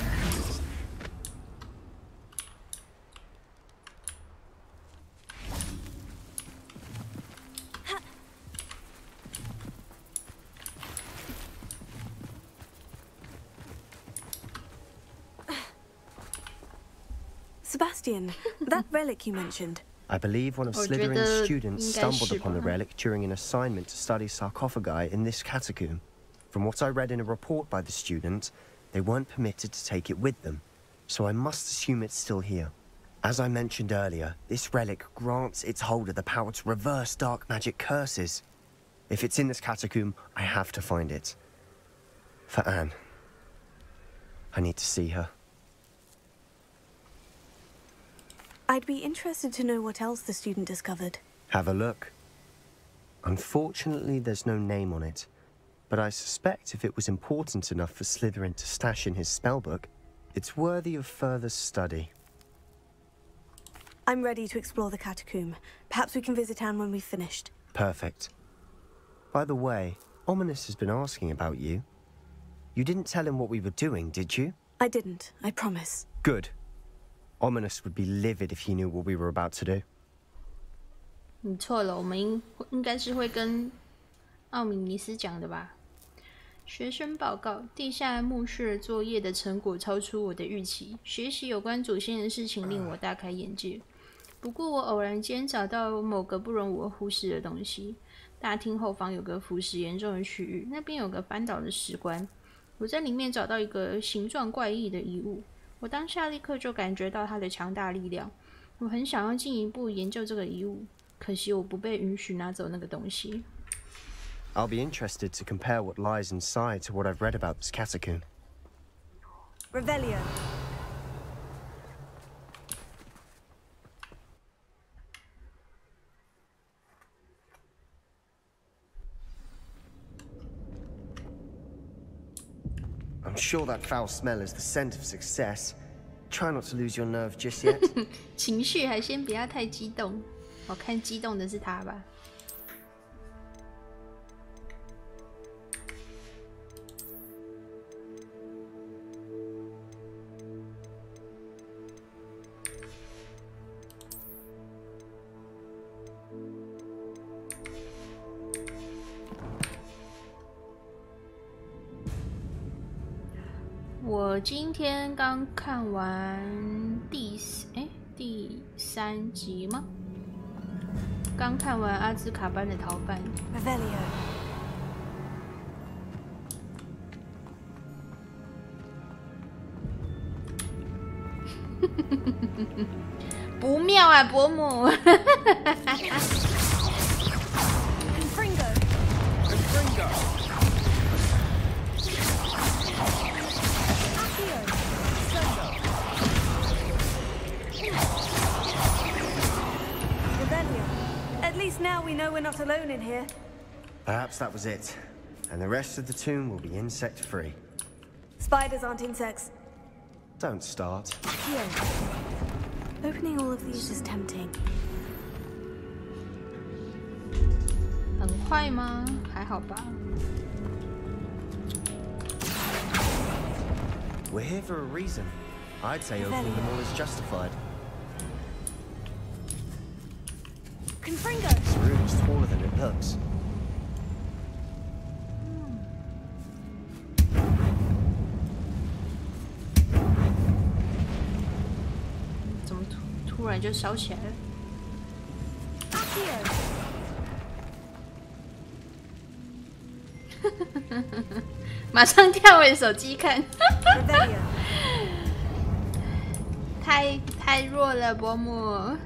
Sebastian, that relic you mentioned. I believe one of Slytherin's students stumbled upon the relic during an assignment to study sarcophagi in this catacomb. From what I read in a report by the student, they weren't permitted to take it with them, so I must assume it's still here. As I mentioned earlier, this relic grants its holder the power to reverse dark magic curses. If it's in this catacomb, I have to find it. For Anne. I need to see her. I'd be interested to know what else the student discovered. Have a look. Unfortunately, there's no name on it, but I suspect if it was important enough for Slytherin to stash in his spellbook, it's worthy of further study. I'm ready to explore the catacomb. Perhaps we can visit Anne when we've finished. Perfect. By the way, Ominous has been asking about you. You didn't tell him what we were doing, did you? I didn't, I promise. Good. Ominous would be livid if he knew what we were about to do. 你错了，我们应该是会跟奥米尼斯讲的吧？学生报告：地下墓穴作业的成果超出我的预期。学习有关祖先的事情令我大开眼界。不过我偶然间找到某个不容我忽视的东西。大厅后方有个腐蚀严重的区域，那边有个翻倒的石棺。我在里面找到一个形状怪异的遗物。我当下立刻就感觉到它的强大力量。我很想要进一步研究这个遗物，可惜我不被允许拿走那个东西。I'll be interested to compare what lies inside to what I've read about this catacomb. Revelio. I'm sure that foul smell is the scent of success. Try not to lose your nerve just yet. 情绪还先不要太激动，我看激动的是他吧。我今天刚看完第3集吗？刚看完阿兹卡班的逃犯。不妙啊，伯母！At least now we know we're not alone in here. Perhaps that was it. And the rest of the tomb will be insect-free. Spiders aren't insects. Don't start. Here. Opening all of these is tempting. 很快吗？还好吧。We're here for a reason. I'd say opening them all is justified. Confringo! This room is taller than it looks. 怎么突然就烧起来了？马上跳回手机看，太弱了，伯母。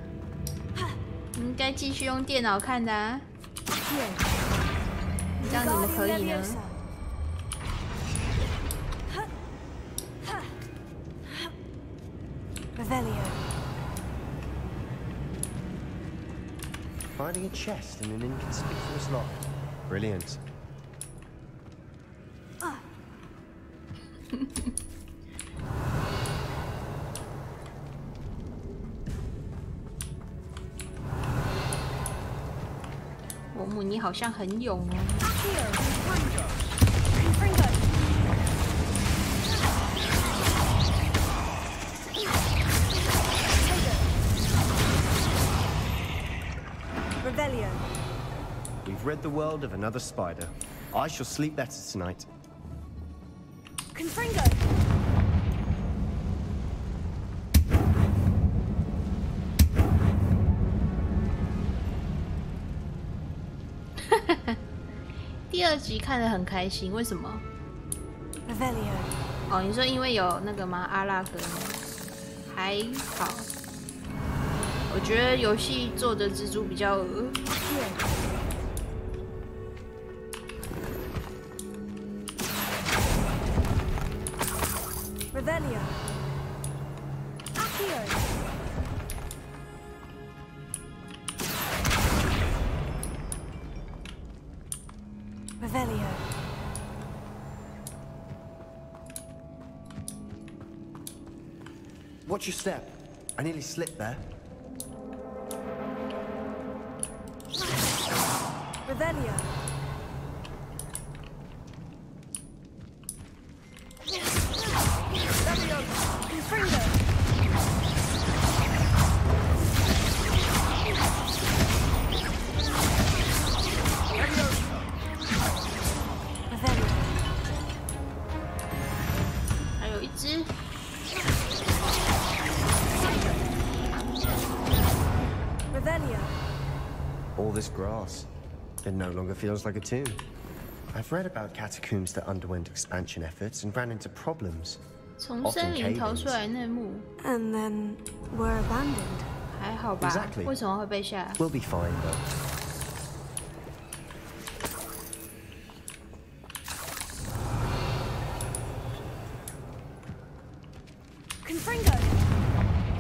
你应该继续用电脑看的啊，这样怎么可以呢？ Finding a chest in an inconspicuous lock. Brilliant. 伯母，你好像很勇哦。 We've rid the world of another spider. I shall sleep better tonight. Confringo! 第2集看得很开心，为什么？哦，你说因为有那个吗？阿拉格吗？还好，我觉得游戏做的蜘蛛比较恶。 Revelio. Accio. Revelio. Watch your step. I nearly slipped there. Revelio. Confringo. Revelio. 还有一只。 Revelio. All this grass. It no longer feels like a tomb. I've read about catacombs that underwent expansion efforts and ran into problems. 从森林逃出来那幕 And then were abandoned. 还好吧？ Exactly. 为什么会被下？ We'll be fine though. Confringo.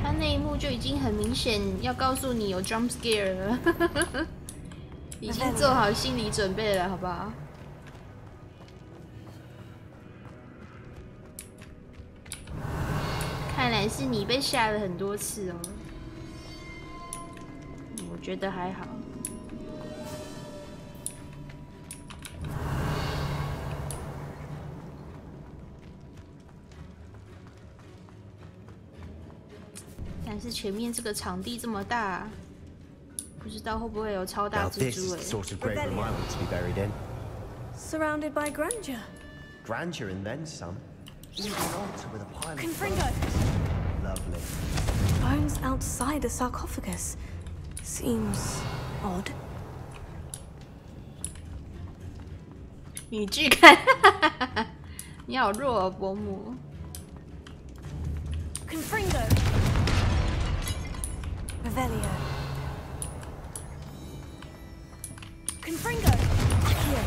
他那一幕就已经很明显要告诉你有 jump scare 了，已经做好心理准备了，好不好？ 看来是你被吓了很多次哦，我觉得还好。但是前面这个场地这么大，不知道会不会有超大 Now 蜘 this 蛛 is 哎 the。sort of grave room I want to be buried in. Surrounded by grandeur. Grandeur and then some. Even an altar with a pile of Confringo. Lovely. Bones outside a sarcophagus. Seems odd. 你拒看，你好弱哦，伯母。Confringo. Revelio. Confringo. Accio.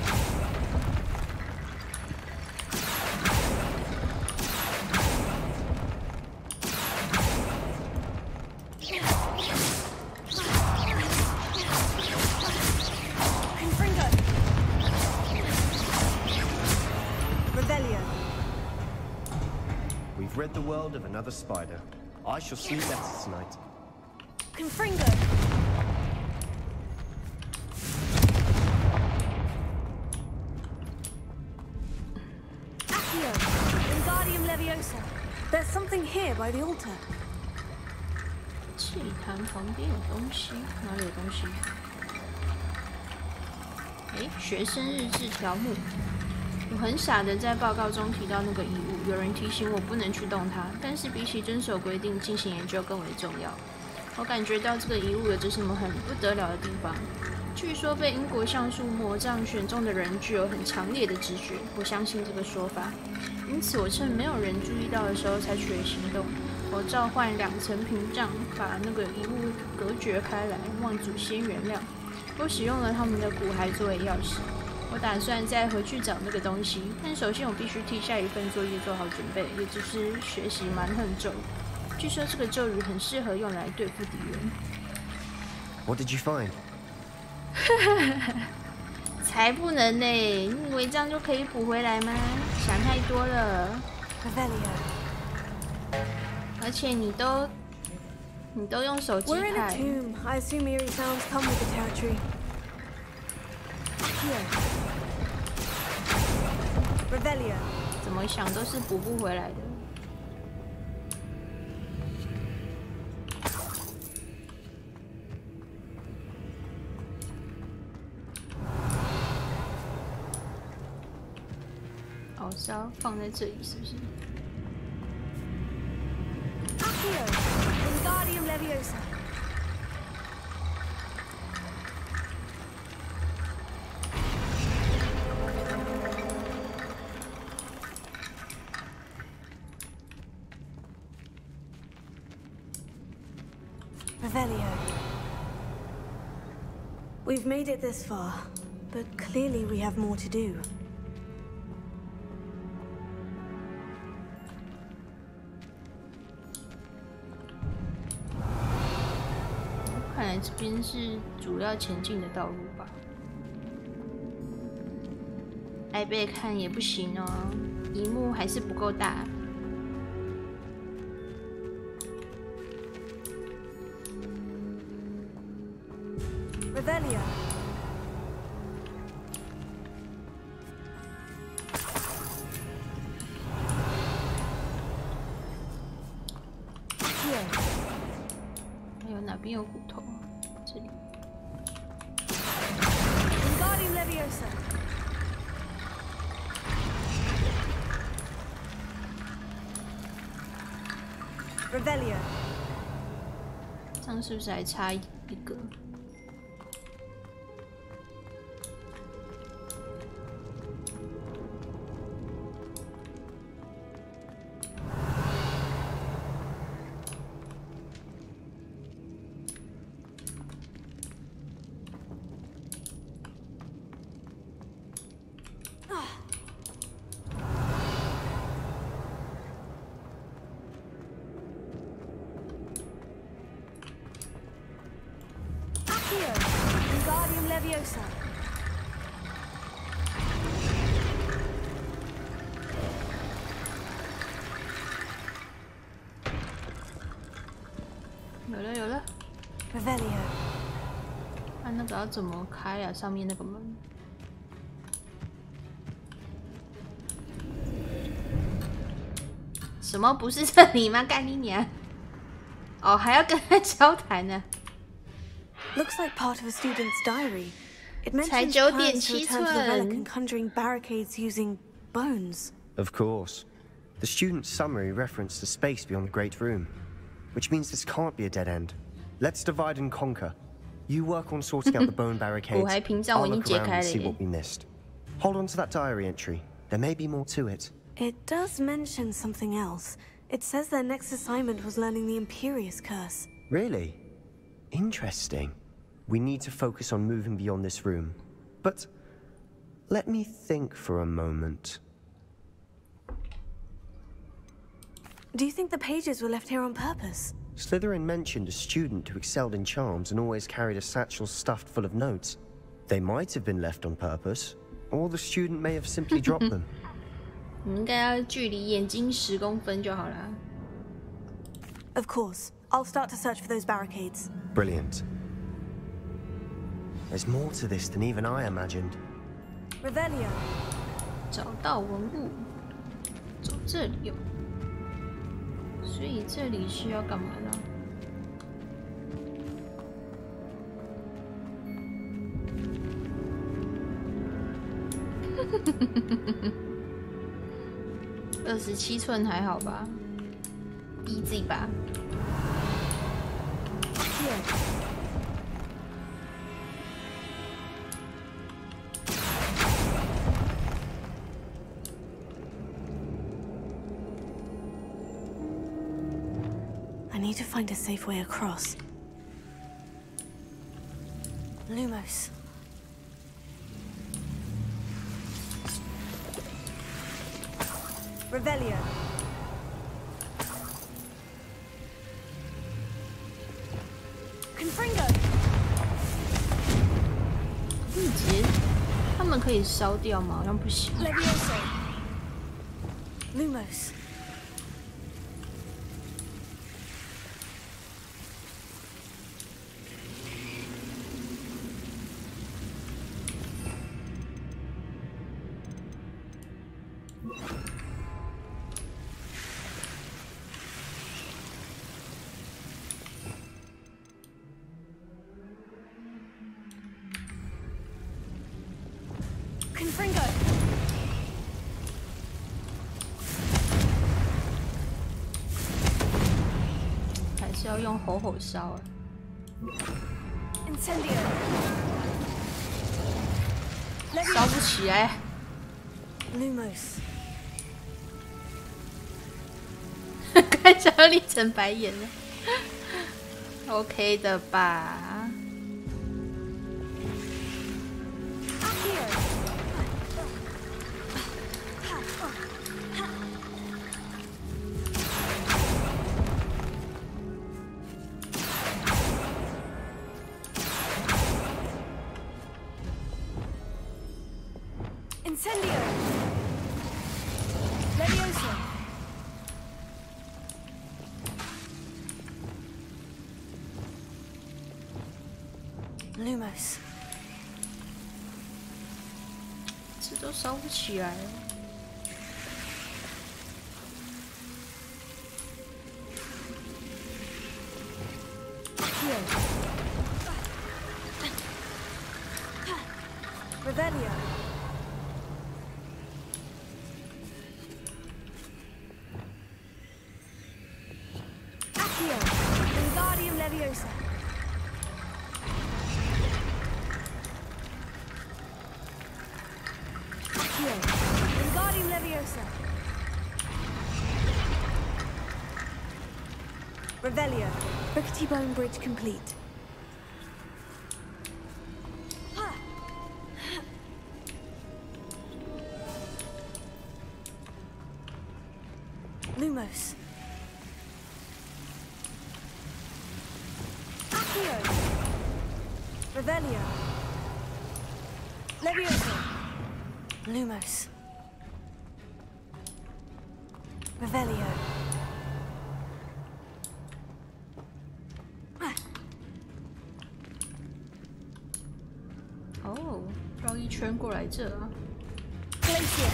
Confringo. Revelio. We've rid the world of another spider. I shall sleep better tonight. Confringo. Accio. Wingardium Leviosa. There's something here by the altar. 祭坛旁边有东西，哪里有东西？哎，学生日志条目。我很傻的在报告中提到那个遗物，有人提醒我不能去动它，但是比起遵守规定进行研究更为重要。我感觉到这个遗物有着什么很不得了的地方。据说被英国橡树魔杖选中的人具有很强烈的直觉，我相信这个说法。因此，我趁没有人注意到的时候采取了行动。我召唤2层屏障，把那个遗物隔绝开来，望祖先原谅。我使用了他们的骨骸作为钥匙。我打算再回去找那个东西，但首先我必须替下一份作业做好准备，也就是学习蛮横咒。据说这个咒语很适合用来对付敌人。What did you find? 才不能呢！你以为这样就可以补回来吗？想太多了。而且你都用手机 We're in a 看。 tomb. I assume eerie sounds come with the territory. Accio. Revelio. 怎么想都是补不回来的。哦，是要放在这里是不是？ Accio. Wingardium Leviosa. Revelio. We've made it this far, but clearly we have more to do. 看来这边是主要前进的道路吧。挨背看也不行哦，萤幕还是不够大。Revelio. Accio. 还有哪边有骨头？这里。 Wingardium Leviosa. Revelio. 这样是不是还差一个？Accio. Wingardium Leviosa.有了。 Revelio. 那那个要怎么开啊？上面那个门。什么不是这里吗？干你娘！哦，还要跟他交谈呢。 Looks like part of a student's diary. It mentions 才9点 plans to 7 return to the relic 寸。 and conjuring barricades using bones. Of course. The student's summary referenced a space beyond the Great Room, which means this can't be a dead end. Let's divide and conquer. You work on sorting out the bone barricades. I'll look around and see what we missed. Hold on to that diary entry. There may be more to it. It does mention something else. It says their next assignment was learning the Imperious Curse. Really? Interesting. We need to focus on moving beyond this room. But let me think for a moment. Do you think the pages were left here on purpose? Slytherin mentioned a student who excelled in charms and always carried a satchel stuffed full of notes. They might have been left on purpose, or the student may have simply dropped them. 你应该要距离眼睛10公分就好了。Of course. I'll start to search for those barricades. Brilliant. There's more to this than even I imagined. Revelio. 找到文物，走这里哦。所以这里是要干嘛的？ 27寸还好吧 ，easy 吧。I need to find a safe way across. Lumos. Revelio. Confringo. 日节，他们可以烧掉吗？好像不行。Levioso. Lumos. Confringo. 还是要用吼吼烧啊。Incendio. 烧不起来。Lumos. 看起来立成白眼了。OK 的吧？ Incendio. Levioso. Lumos. 这都烧不起来了。 Revelio. Accio. Wingardium Leviosa. Accio. Wingardium Leviosa. Revelio. Rickety Bone Bridge complete. Lumos. Accio. Revelio. Levioso. Lumos. Revelio.哦，绕一圈过来这啊。 Glacier.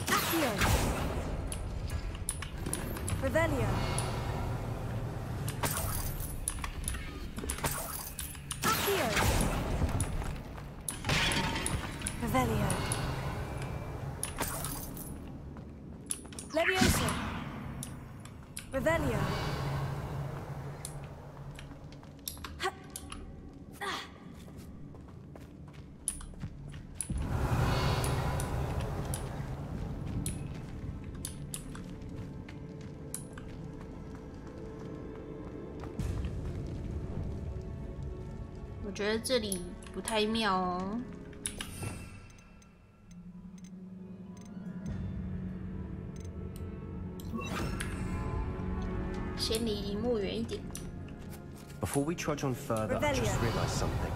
Accio. Revelio. Accio. Revelio. 觉得这里不太妙哦。先离荧幕远一点。 Before we trudge on further, I just realized something.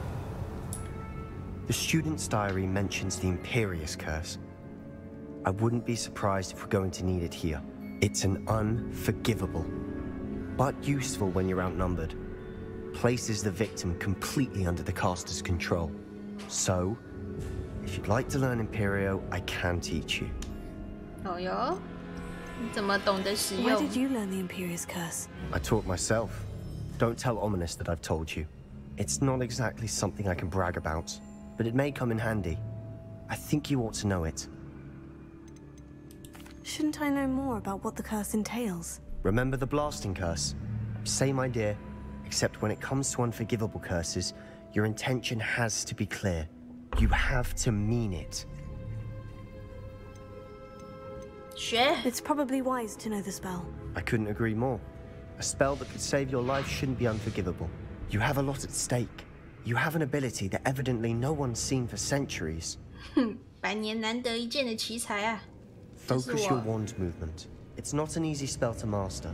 The student's diary mentions the Imperious Curse. I wouldn't be surprised if we're going to need it here. It's an unforgivable, but useful when you're outnumbered. Places the victim completely under the caster's control. So, if you'd like to learn Imperio, I can teach you. 哦哟，你怎么懂得使用 Where did you learn the Imperious Curse? I taught myself. Don't tell Ominous that I've told you. It's not exactly something I can brag about, but it may come in handy. I think you ought to know it. Shouldn't I know more about what the curse entails? Remember the blasting curse? Same idea, except when it comes to unforgivable curses, your intention has to be clear. You have to mean it. Sure. It's probably wise to know the spell. I couldn't agree more. A spell that could save your life shouldn't be unforgivable. You have a lot at stake. You have an ability that evidently no one's seen for centuries. 百年难得一见的奇才啊！ Focus your wand movement. It's not an easy spell to master.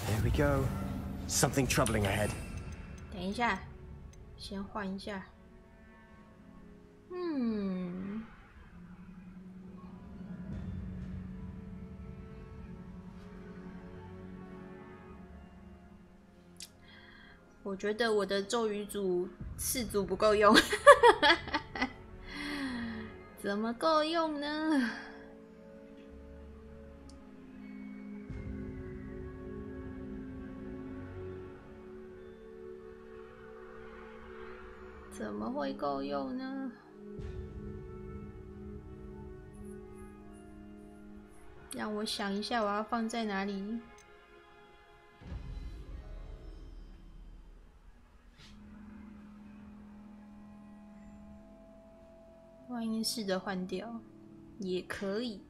There we go. Something troubling ahead. 等一下，先换一下。我觉得我的咒语组4组不够用，怎么够用呢？怎么会够用呢？让我想一下，我要放在哪里？万一试着换掉，也可以。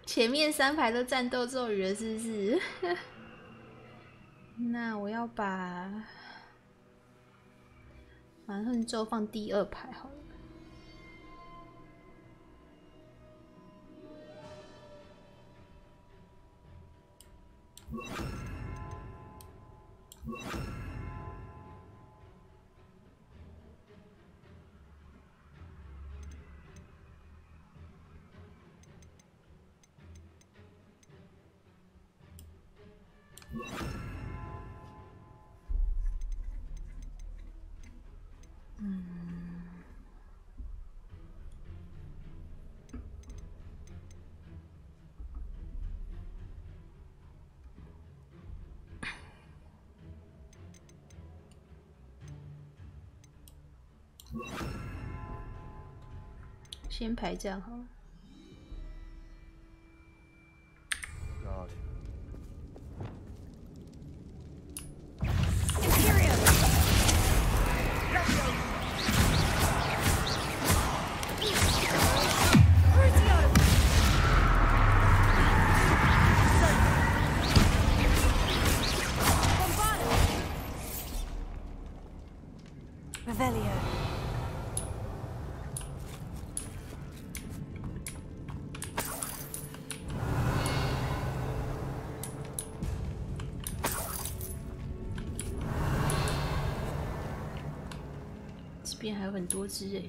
前面3排都战斗咒语了，是不是？那我要把蛮横咒放第2排好了。先排这样好了。这边还有很多只哎。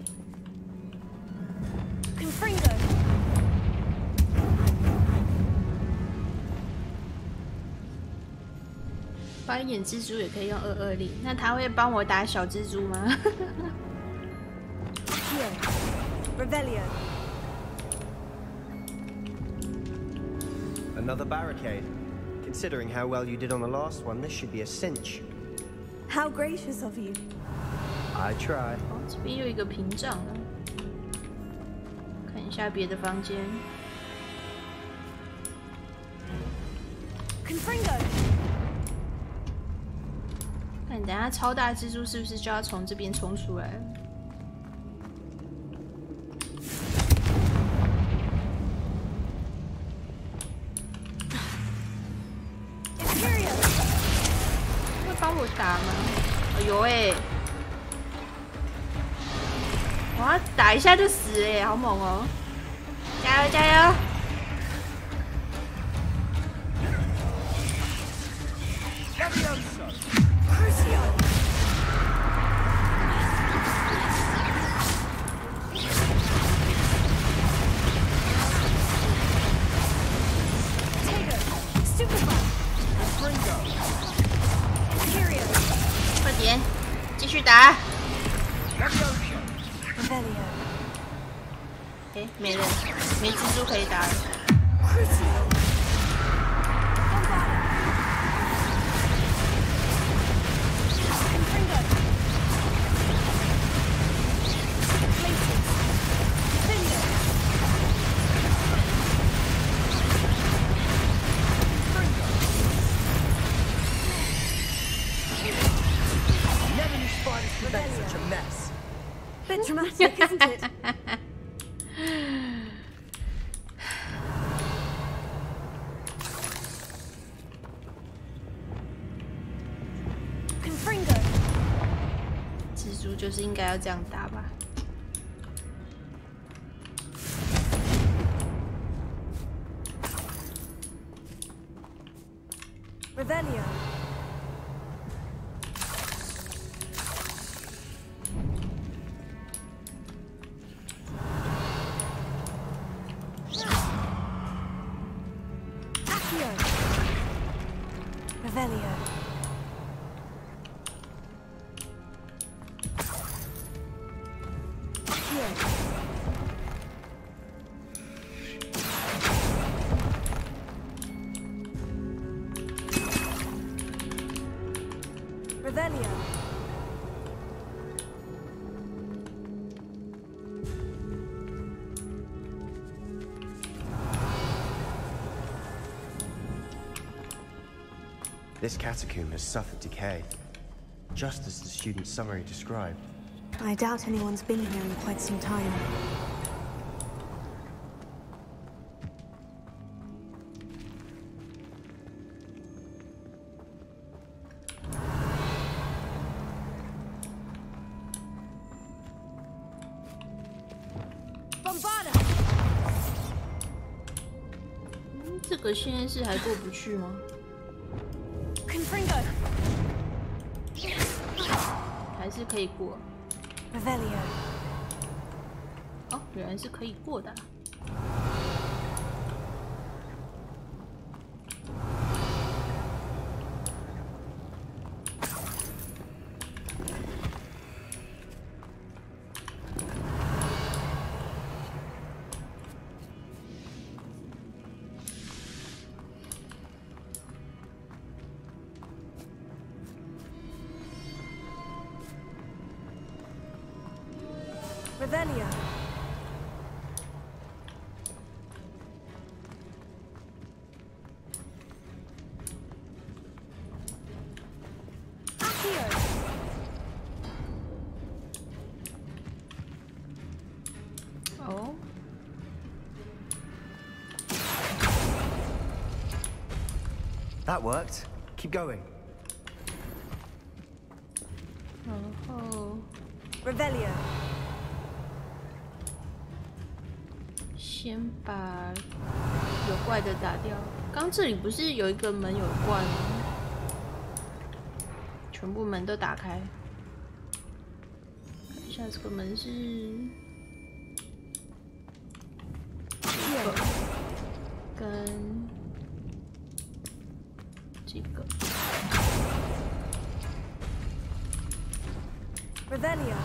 发一点蜘蛛也可以用220，那他会帮我打小蜘蛛吗Revelio. Another barricade. Considering how well you did on the last one, this should be a cinch. How gracious of you. I try. 哦，这边又一个屏障了。看一下别的房间。Confringo. 看，等下超大蜘蛛是不是就要从这边冲出来了？会帮我打吗？哎呦喂！我要打一下就死哎，好猛哦！加油加油！ 快点，继续打！哎，没人，没蜘蛛可以打了。Bit dramatic, isn't it? Confringo. 蜘蛛就是应该要这样打吧。 Revelio. Revelio. Revelio. This catacomb has suffered decay, just as the student's summary described. I doubt anyone's been here in quite some time. Bombarda. 这个现在是还过不去吗？ Confringo. 还是可以过。Revelio. 哦，原来是可以过的。Revelio. Accio. Oh. That worked. Keep going. Oh. Revelio. 先把有怪的打掉。刚这里不是有一个门有怪吗？全部门都打开。看一下这个门是这个跟这个。Revelio。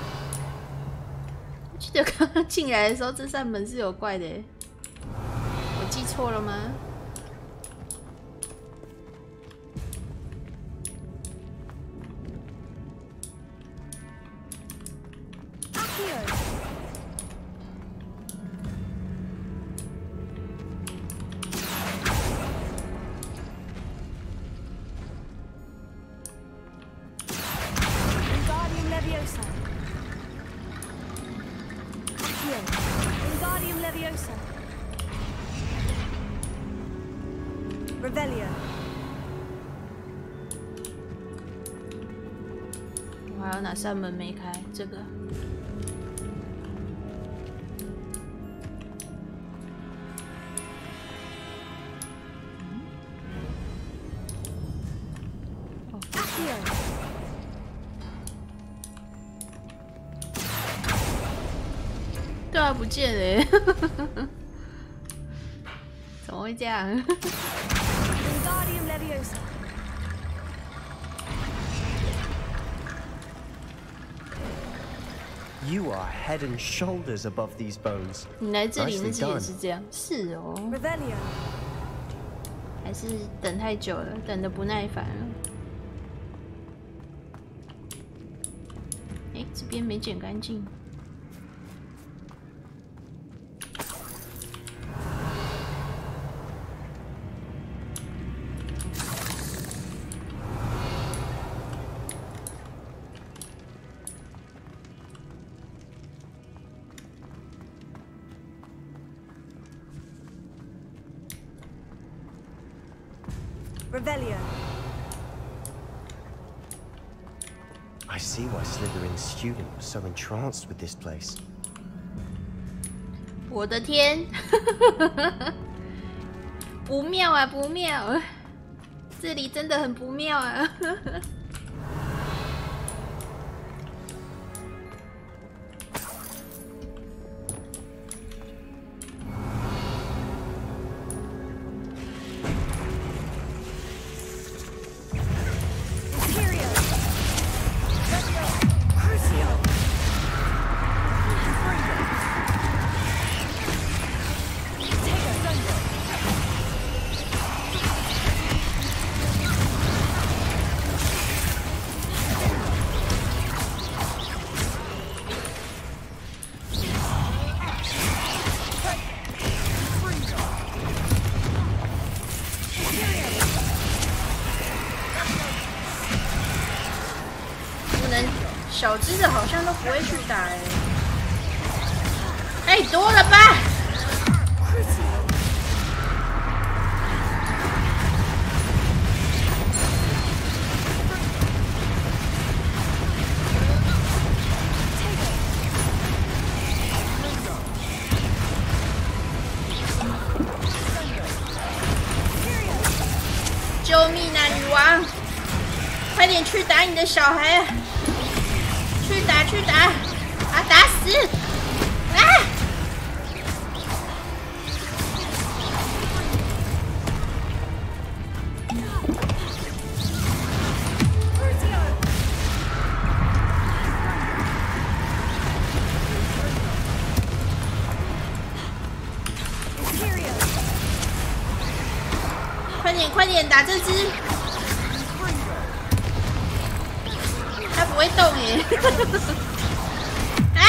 我记得刚刚进来的时候，这扇门是有怪的，我记错了吗？ 我还有哪扇门没开？这个。对啊，不见了，怎么会这样？ You are head and shoulders above these bones. 你来这里那次也是这样，是哦。还是等太久了，等得不耐烦了。哎，这边没剪干净。 Revelio. I see why Slytherin's student was so entranced with this place. 我的天，不妙啊，不妙！这里真的很不妙啊！小只的好像都不会去打哎，太多了吧？救命啊，女王！快点去打你的小孩啊！ 去打，把他打死！啊！快点打这只！它不会动耶！啊！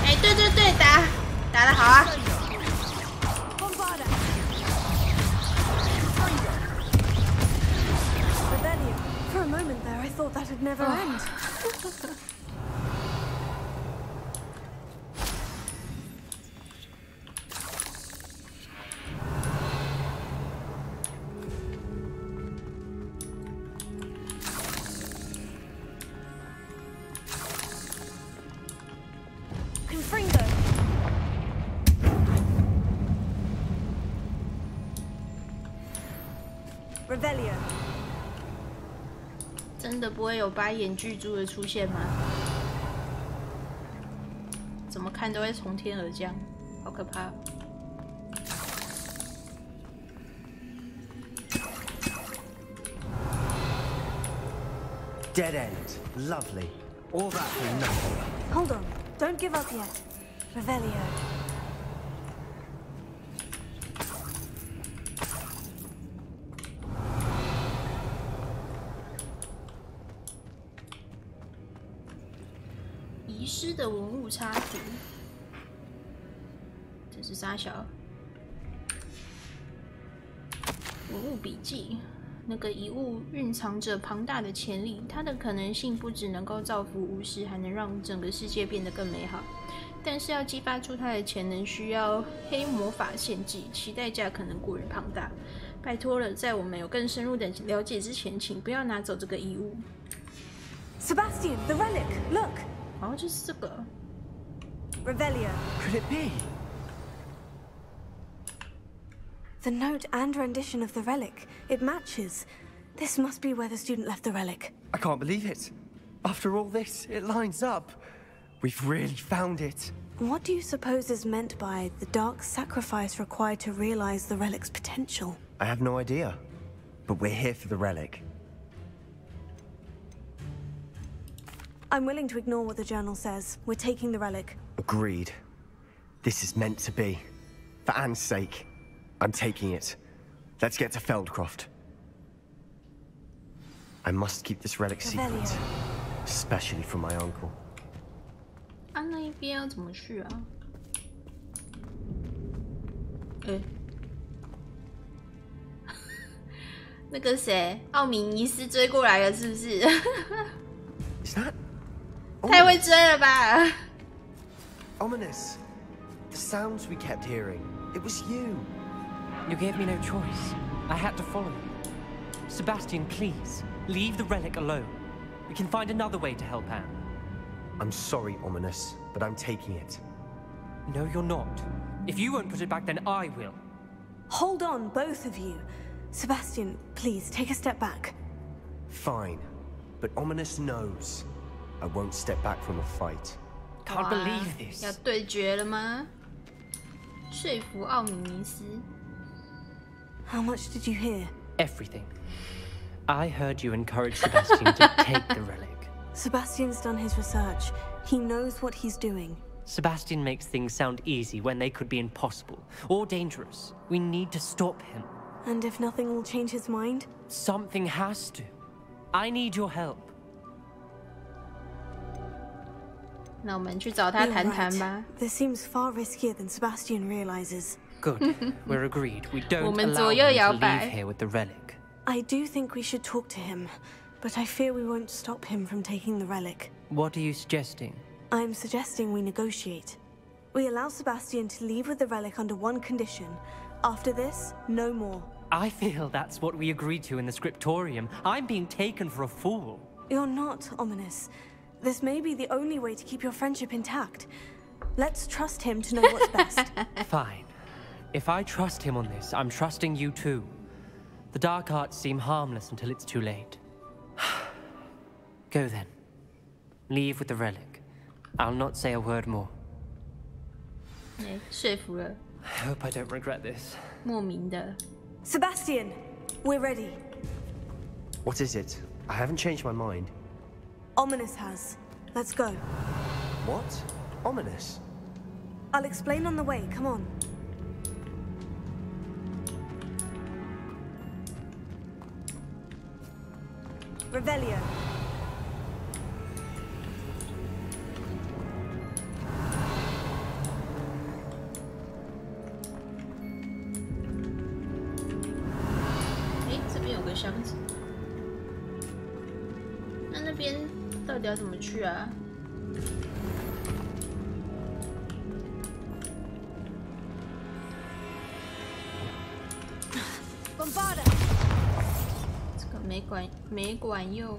哎，对，打得好啊！ For a moment there, I thought that'd never end. Confringo. Revelio. 真的不会有八眼巨猪的出现吗？怎么看都会从天而降，好可怕！ Dead end. Lovely. All that for nothing. Hold on. Don't give up yet. Revelio. 遗失的文物插图，这是啥小？文物笔记。那个遗物蕴藏着庞大的潜力，它的可能性不只能够造福巫师，还能让整个世界变得更美好。但是要激发出它的潜能，需要黑魔法献祭，其代价可能过于庞大。拜托了，在我们有更深入的了解之前，请不要拿走这个遗物。Sebastian, the relic. Look. 哦，就是这个。Revelio. Could it be? The note and rendition of the relic. It matches. This must be where the student left the relic. I can't believe it. After all this, it lines up. We've really found it. What do you suppose is meant by the dark sacrifice required to realize the relic's potential? I have no idea. But we're here for the relic. I'm willing to ignore what the journal says. We're taking the relic. Agreed. This is meant to be. For Anne's sake. I'm taking it. Let's get to Feldcroft. I must keep this relic secret. Especially from my uncle. 啊，那一边要怎么去啊？那个谁，奥米尼斯追过来了，是不是？ Is that? 太会追了吧 Ominous. The sounds we kept hearing. It was you. You gave me no choice. I had to follow you. Sebastian, please, leave the relic alone. We can find another way to help Anne. I'm sorry, Ominous, but I'm taking it. No, you're not. If you won't put it back, then I will. Hold on, both of you. Sebastian, please, take a step back. Fine. But Ominous knows. I won't step back from a fight. Can't believe this. 要对决了吗？说服奥米尼斯。 How much did you hear? Everything. I heard you encourage Sebastian to take the relic. Sebastian's done his research. He knows what he's doing. Sebastian makes things sound easy when they could be impossible or dangerous. We need to stop him. And if nothing will change his mind? Something has to. I need your help. 那我们去找他谈谈吧。 This seems far riskier than Sebastian realizes. Good. We're agreed. We don't 我们 allow 左右 him 摇 to 摆。 leave here with the relic. I do think we should talk to him, but I fear we won't stop him from taking the relic. What are you suggesting? I'm suggesting we negotiate. We allow Sebastian to leave with the relic under one condition. After this, no more. I feel that's what we agreed to in the scriptorium. I'm being taken for a fool. You're not, Ominous. This may be the only way to keep your friendship intact. Let's trust him to know what's best. Fine. If I trust him on this, I'm trusting you too. The dark arts seem harmless until it's too late. Go then. Leave with the relic. I'll not say a word more. 说服了。 I hope I don't regret this. 莫名的。 Sebastian, we're ready. What is it? I haven't changed my mind. Ominous has. Let's go. What? Ominous? I'll explain on the way. Come on. Revelio. Eh, 这边有个箱子。那边到底要怎么去啊？ Bombarda. 这个没管用。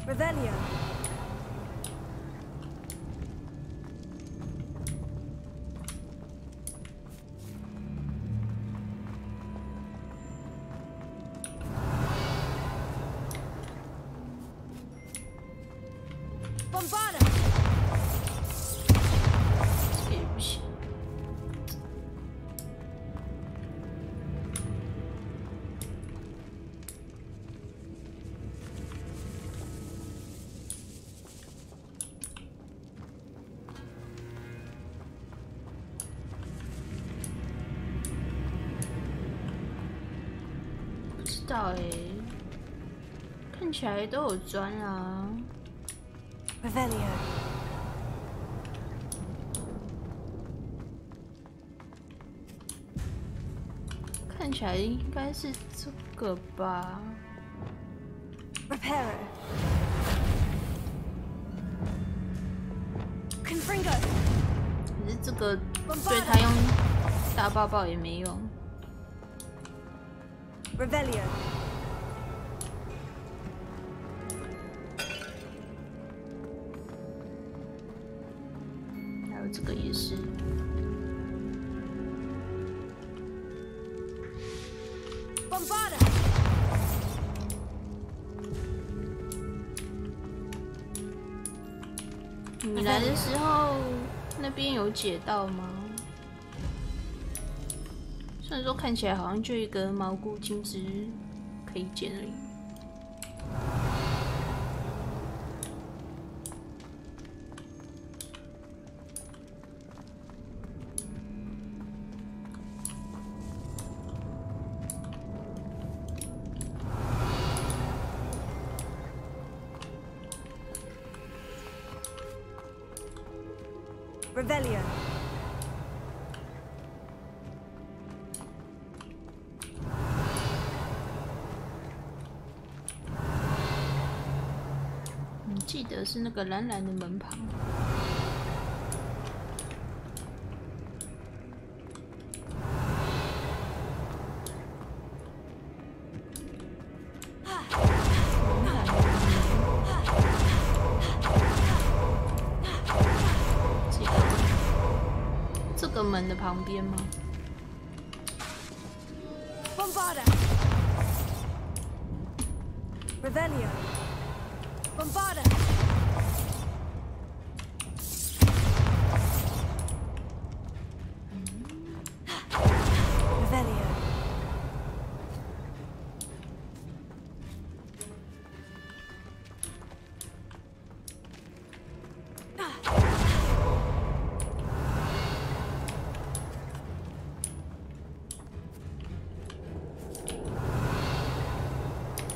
Revelio. Bombarda. 这个也不行。 Revelio. 道哎，看起来都有砖啊。Revelio。看起来应该是这个吧。Reparo。Confringo。可是这个对他用大爆爆也没用。Revelio。还有这个也是。你来的时候，那边有解到吗？虽然说看起来好像就一个毛菇金枝可以捡而已。Revelio。记得是那个蓝蓝的门旁。这个门的旁边吗 Bombarda。Revelio。Bombarda。Revelio。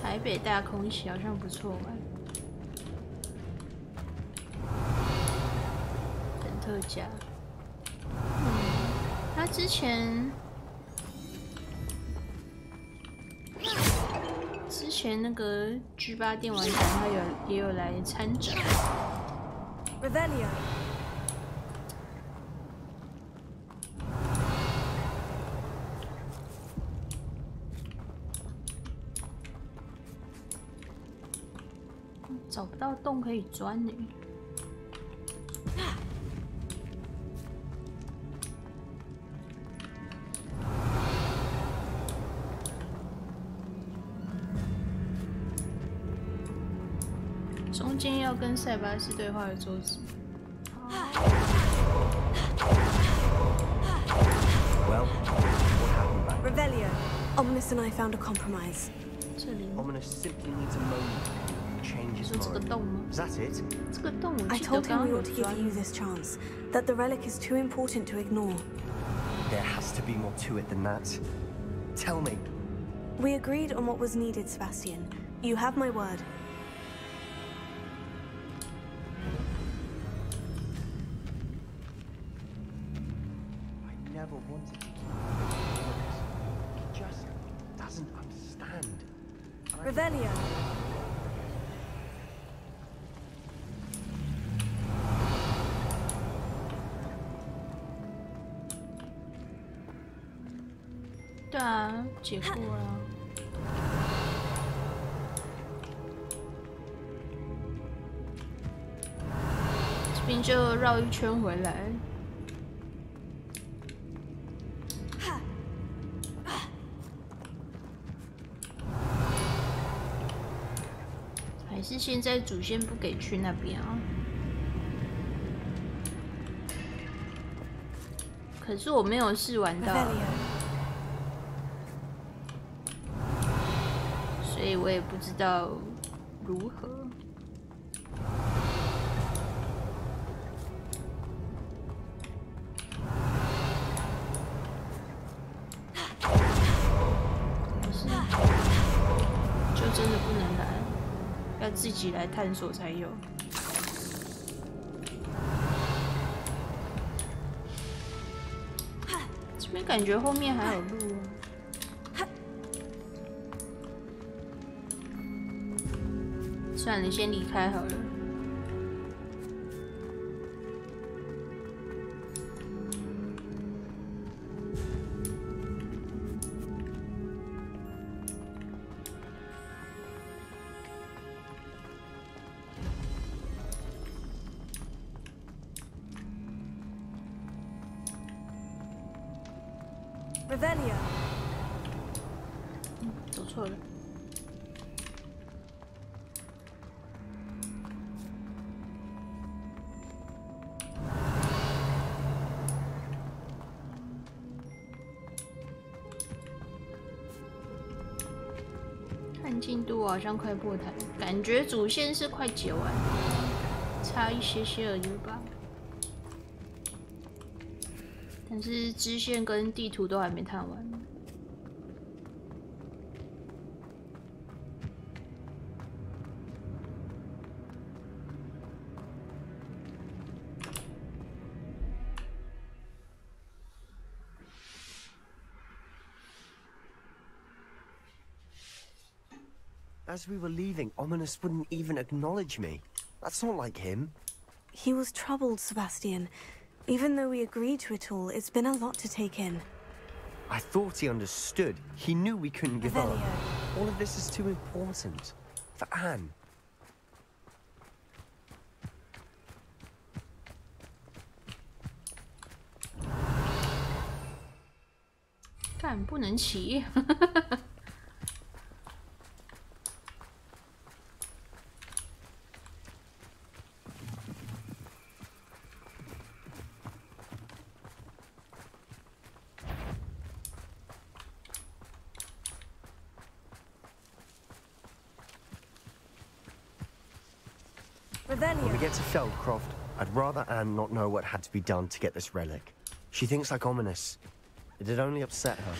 台北大空袭好像不错玩。特价，他之前那个 G8 电玩展，他也有来参展。Revelio。找不到洞可以钻呢。中间要跟塞巴斯对话的桌子。Well, what happened back there? Revelio. Ominous and I found a compromise. Ominous simply needs a moment to change his mind. Is that it? I told him we ought to give you this chance. That the relic is too important to ignore. There has to be more to it than that. Tell me. We agreed on what was needed, Sebastian. You have my word. Never wanted to keep him. He just doesn't understand. Revelio. "对啊，解过了。这边就绕一圈回来。还是现在主线不给去那边啊？可是我没有试玩到，所以我也不知道如何。要自己来探索才有。这边感觉后面还有路啊。算了，先离开好了。Revelio。走错了。看进度好像快破台，感觉主线是快解完，差一些些而已吧。但是支线跟地图都还没探完。As we were leaving, Ominous wouldn't even acknowledge me. That's not like him. He was troubled, Sebastian. Even though we agreed to it all, it's been a lot to take in. I thought he understood. He knew we couldn't give up. All of this is too important. For Anne. 干，不能骑。When we get to Feldcroft, I'd rather Anne not know what had to be done to get this relic. She thinks like Ominous. It'd only upset her.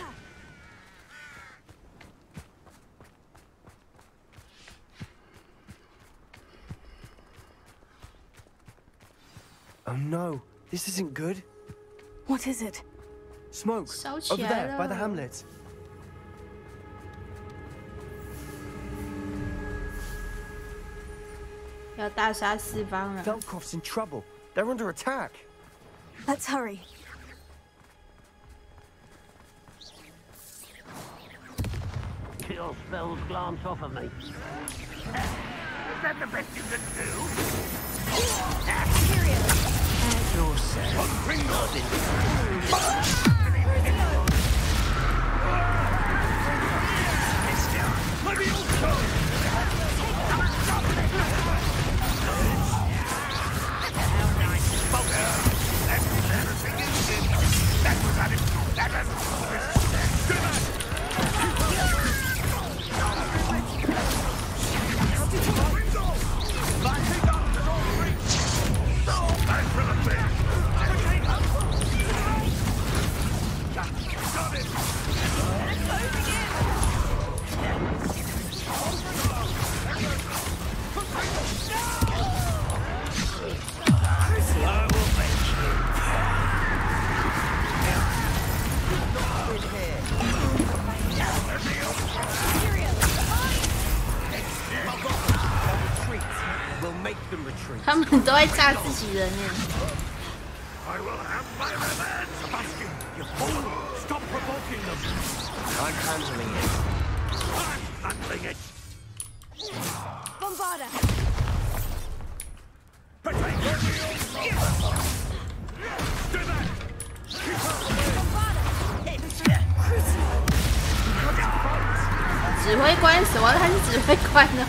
Oh no, this isn't good. What is it? Smoke. Over there, by the hamlet. Feldcroft's in trouble. They're under attack. Let's hurry. Your spells glance off of me. Is that the best you can do? At your retreat. 他们都在炸自己人耶。 I will have my revenge! Sebastian, you fool! Stop provoking them! I'm handling it. I'm handling it! Bombarda! Protect your shield! Do that! Bombarda! 指挥官什么？他是指挥官呢？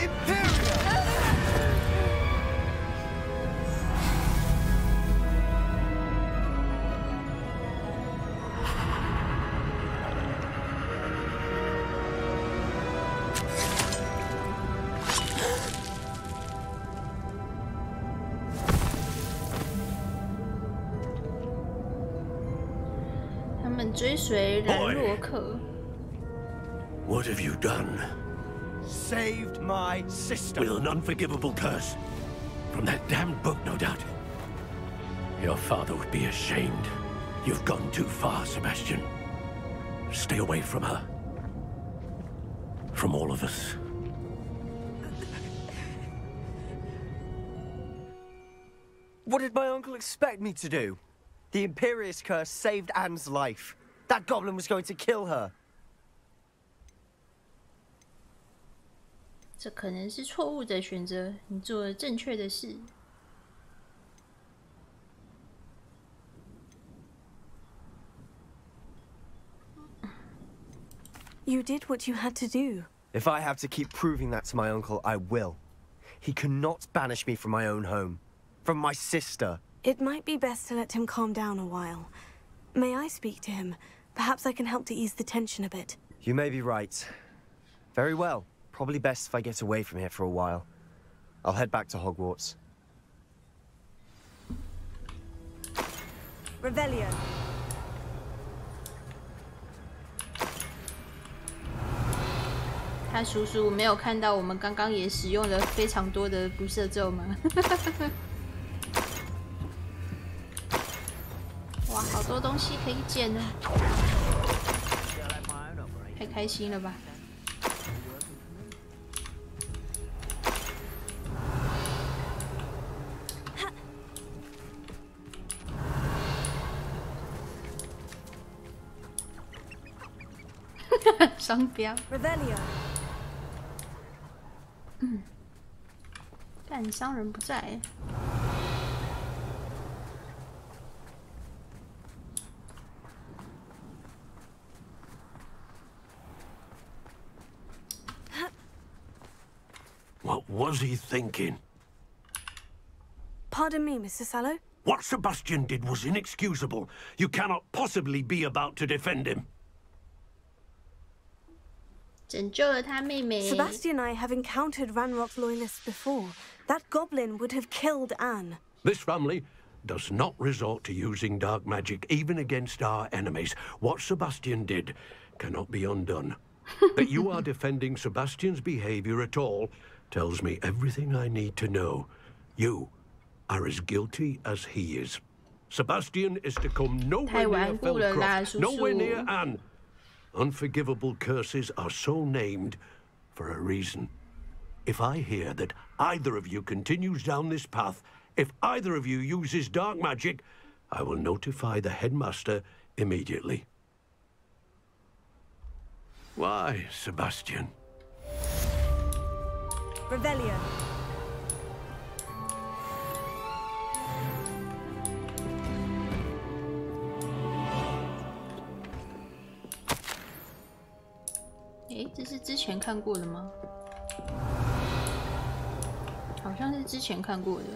Imperial! 追随兰洛克。What have you done? Saved my sister. With an unforgivable curse. From that damned book, no doubt. Your father would be ashamed. You've gone too far, Sebastian. Stay away from her. From all of us. What did my uncle expect me to do? The Imperious curse saved Anne's life. That goblin was going to kill her. 这可能是错误的选择，你做了正确的事。You did what you had to do. If I have to keep proving that to my uncle, I will. He cannot banish me from my own home. From my sister. It might be best to let him calm down a while. May I speak to him? Perhaps I can help to ease the tension a bit. You may be right. Very well. Probably best if I get away from here for a while. I'll head back to Hogwarts. Revelio. 他叔叔没有看到我们刚刚也使用了非常多的不赦咒吗？哇，好多东西可以捡呢！太开心了吧！商标。Revelio。但商人不在。What was he thinking? Pardon me, Mr. Sallow. What Sebastian did was inexcusable. You cannot possibly be about to defend him. 拯救了他妹妹。 Sebastian and I have encountered Ranrock's loyalists before. That goblin would have killed Anne. This family does not resort to using dark magic even against our enemies. What Sebastian did cannot be undone. That you are defending Sebastian's behavior at all tells me everything I need to know. You are as guilty as he is. Sebastian is to come nowhere near Feldcroft, nowhere near Anne. Unforgivable curses are so named for a reason. If I hear that either of you continues down this path, if either of you uses dark magic, I will notify the headmaster immediately. Why, Sebastian? Revelio.诶，这是之前看过的吗？好像是之前看过的。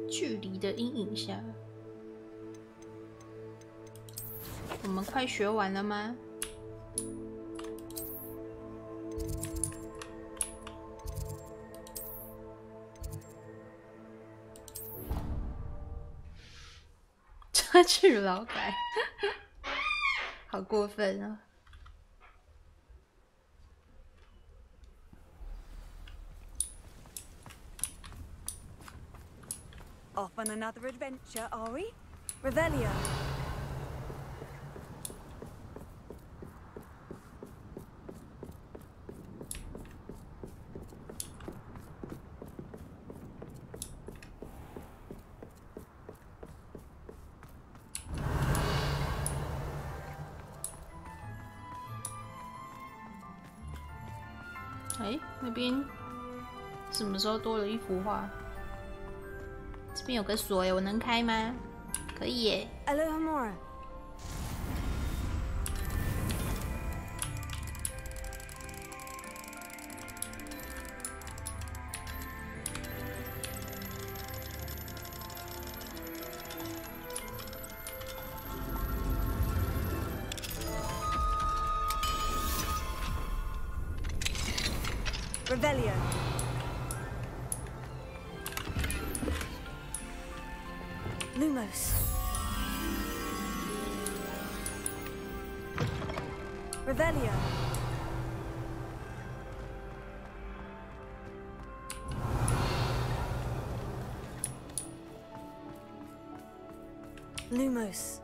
距离的阴影下，我们快学完了吗？抓去劳改，好过分啊！ Off on another adventure, are we? Revelio.哎，那边什么时候多了一幅画？ 这边有个锁耶，我能开吗？可以耶。Alohomora. Revelio. Lumos. Revelio. Lumos.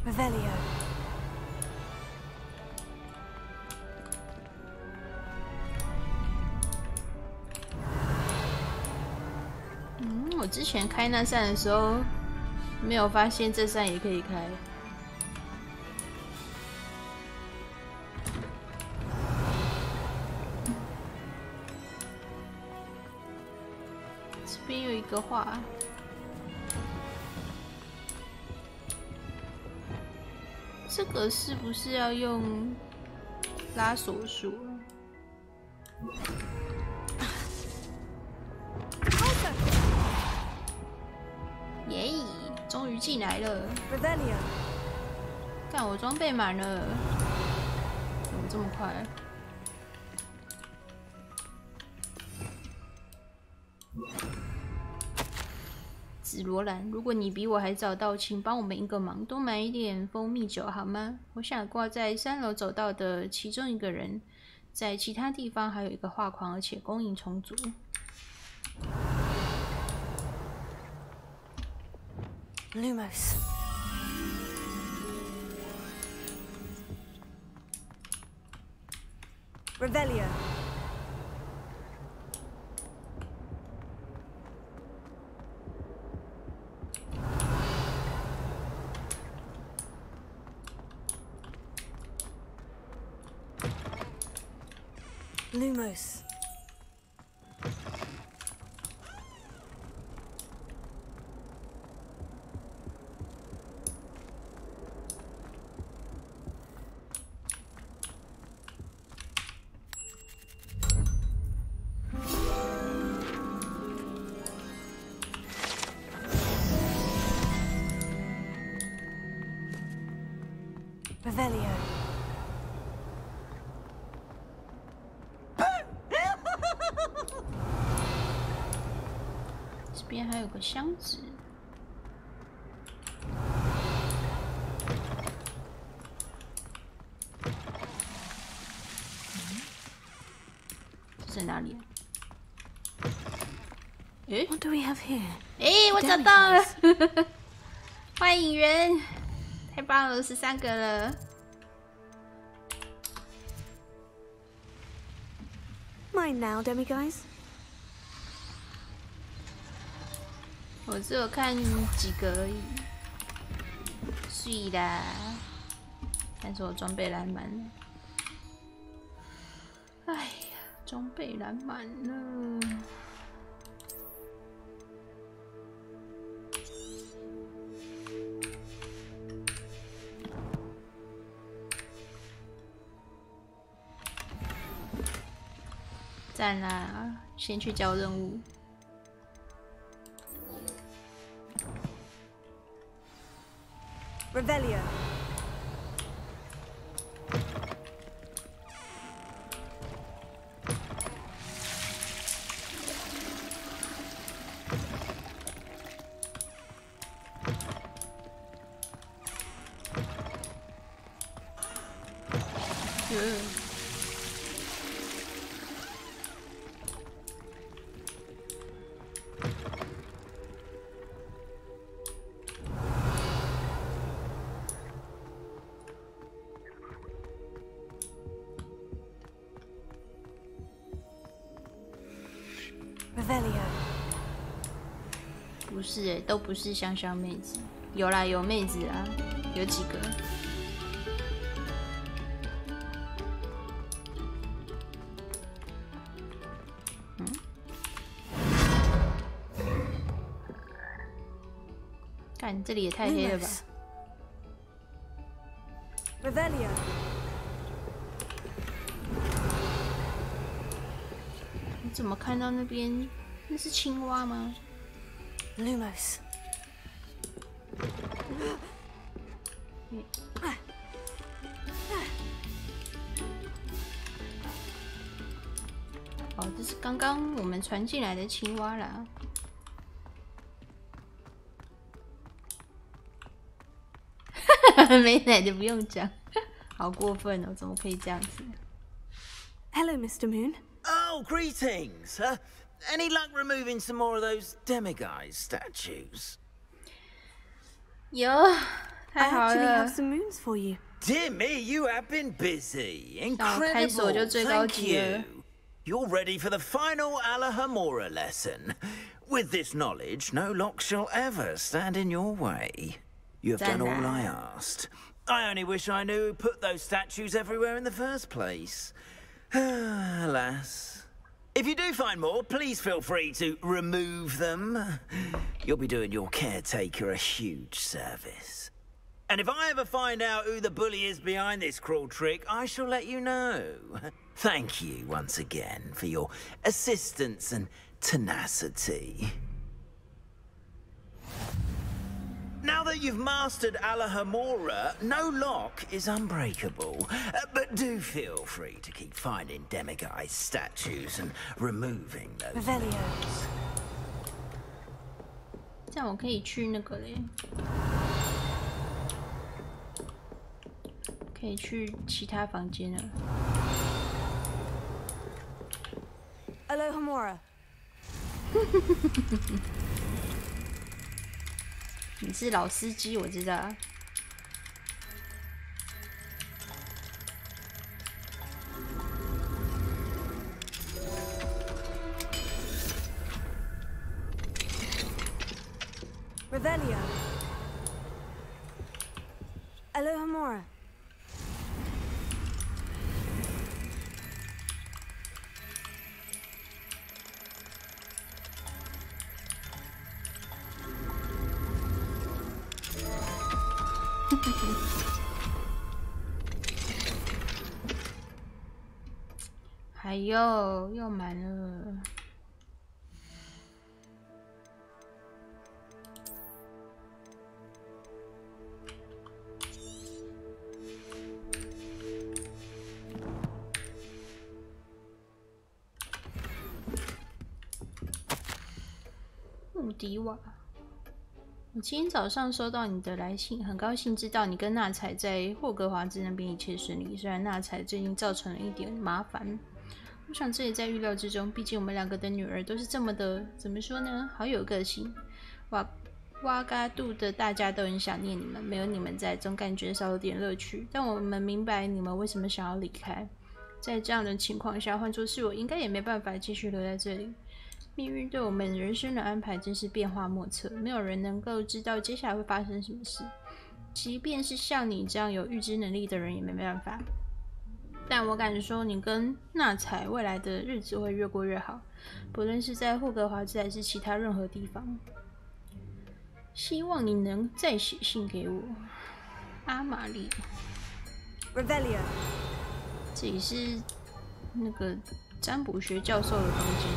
Revelio. 我之前开那扇的时候，没有发现这扇也可以开。这边有一个画。 这个是不是要用拉锁术？耶！终于进来了。看我装备满了，怎么这么快？紫罗兰，如果你比我还早到，请帮我们一个忙，多买一点蜂蜜酒好吗？我想挂在3楼走道的其中一个人，在其他地方还有一个画框，而且供应充足。Lumos. Revelio. Lumos. Revelio. 这边还有个箱子，这在哪里？诶 What do we have here? 诶，我找到了！欢迎人，太棒了，13个了。 Mine now, demiguise. 我只有看几个而已，是啦。但是我装备栏满，哎呀，装备栏满了。赞啦！先去交任务。 Revelio. Revelio. 不是哎，都不是香香妹子。有啦，有妹子啦，有几个。干，这里也太黑了吧！ Revelio. 你怎么看到那边？那是青蛙吗 Lumos. 哦，这是刚刚我们传进来的青蛙啦。没奶的不用讲，好过分哦！怎么可以这样子 Hello, Mr. Moon. Oh, greetings. Any luck removing some more of those demiguise statues? 有， I 太好 actually 了 have。some moons for you. Dear me, you have been busy. 开手就 Incredible. 最高 Thank 级了。 you. You're ready for the final Alahamora lesson. With this knowledge, no lock shall ever stand in your way. You have done all I asked. I only wish I knew who put those statues everywhere in the first place. Alas. If you do find more, please feel free to remove them. You'll be doing your caretaker a huge service. And if I ever find out who the bully is behind this cruel trick, I shall let you know. Thank you once again for your assistance and tenacity. Now that you've mastered Alahamora, no lock is unbreakable. But do feel free to keep finding demiguise statues and removing those. Revelios. 这样我可以去那个嘞，可以去其他房间了。Alohomora. 你是老司机，我知道。Revelio. Alohomora.还有，又满了。穆迪瓦，我今天早上收到你的来信，很高兴知道你跟纳采在霍格华兹那边一切顺利。虽然纳采最近造成了一点麻烦。我想这也在预料之中，毕竟我们两个的女儿都是这么的，怎么说呢？好有个性。哇嘎杜的大家都很想念你们，没有你们在，总感觉少了点乐趣。但我们明白你们为什么想要离开。在这样的情况下，换作是我，应该也没办法继续留在这里。命运对我们人生的安排真是变化莫测，没有人能够知道接下来会发生什么事。即便是像你这样有预知能力的人，也没办法。但我敢说，你跟纳采未来的日子会越过越好，不论是在霍格华兹还是其他任何地方。希望你能再写信给我，阿玛丽。Revelio. 这里是那个占卜学教授的房间。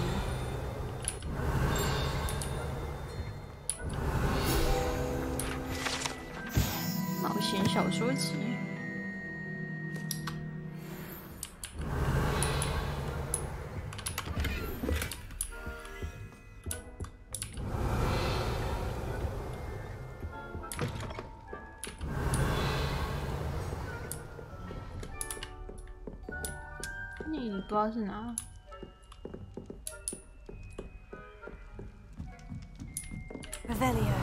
冒险小说集。那里不知道是哪。Revelio.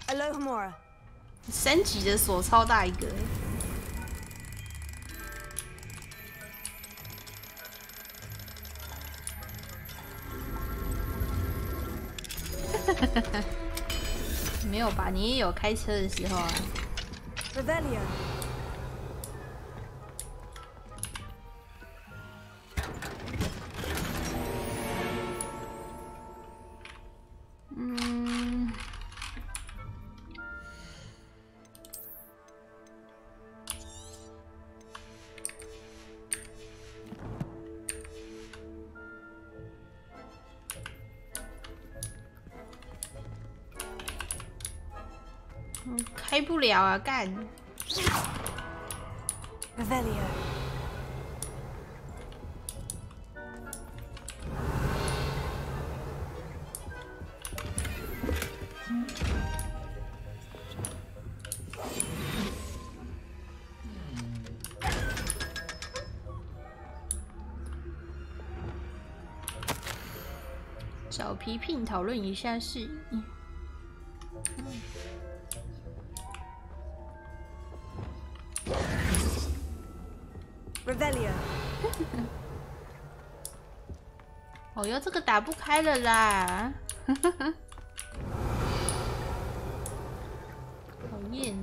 Alohomora. 3级的锁超大一个。没有吧？你也有开车的时候啊。Revelio. 开不了啊，干。Revelio. 找皮聘讨论一下事宜。Revelio. 哦哟，这个打不开了啦！讨厌。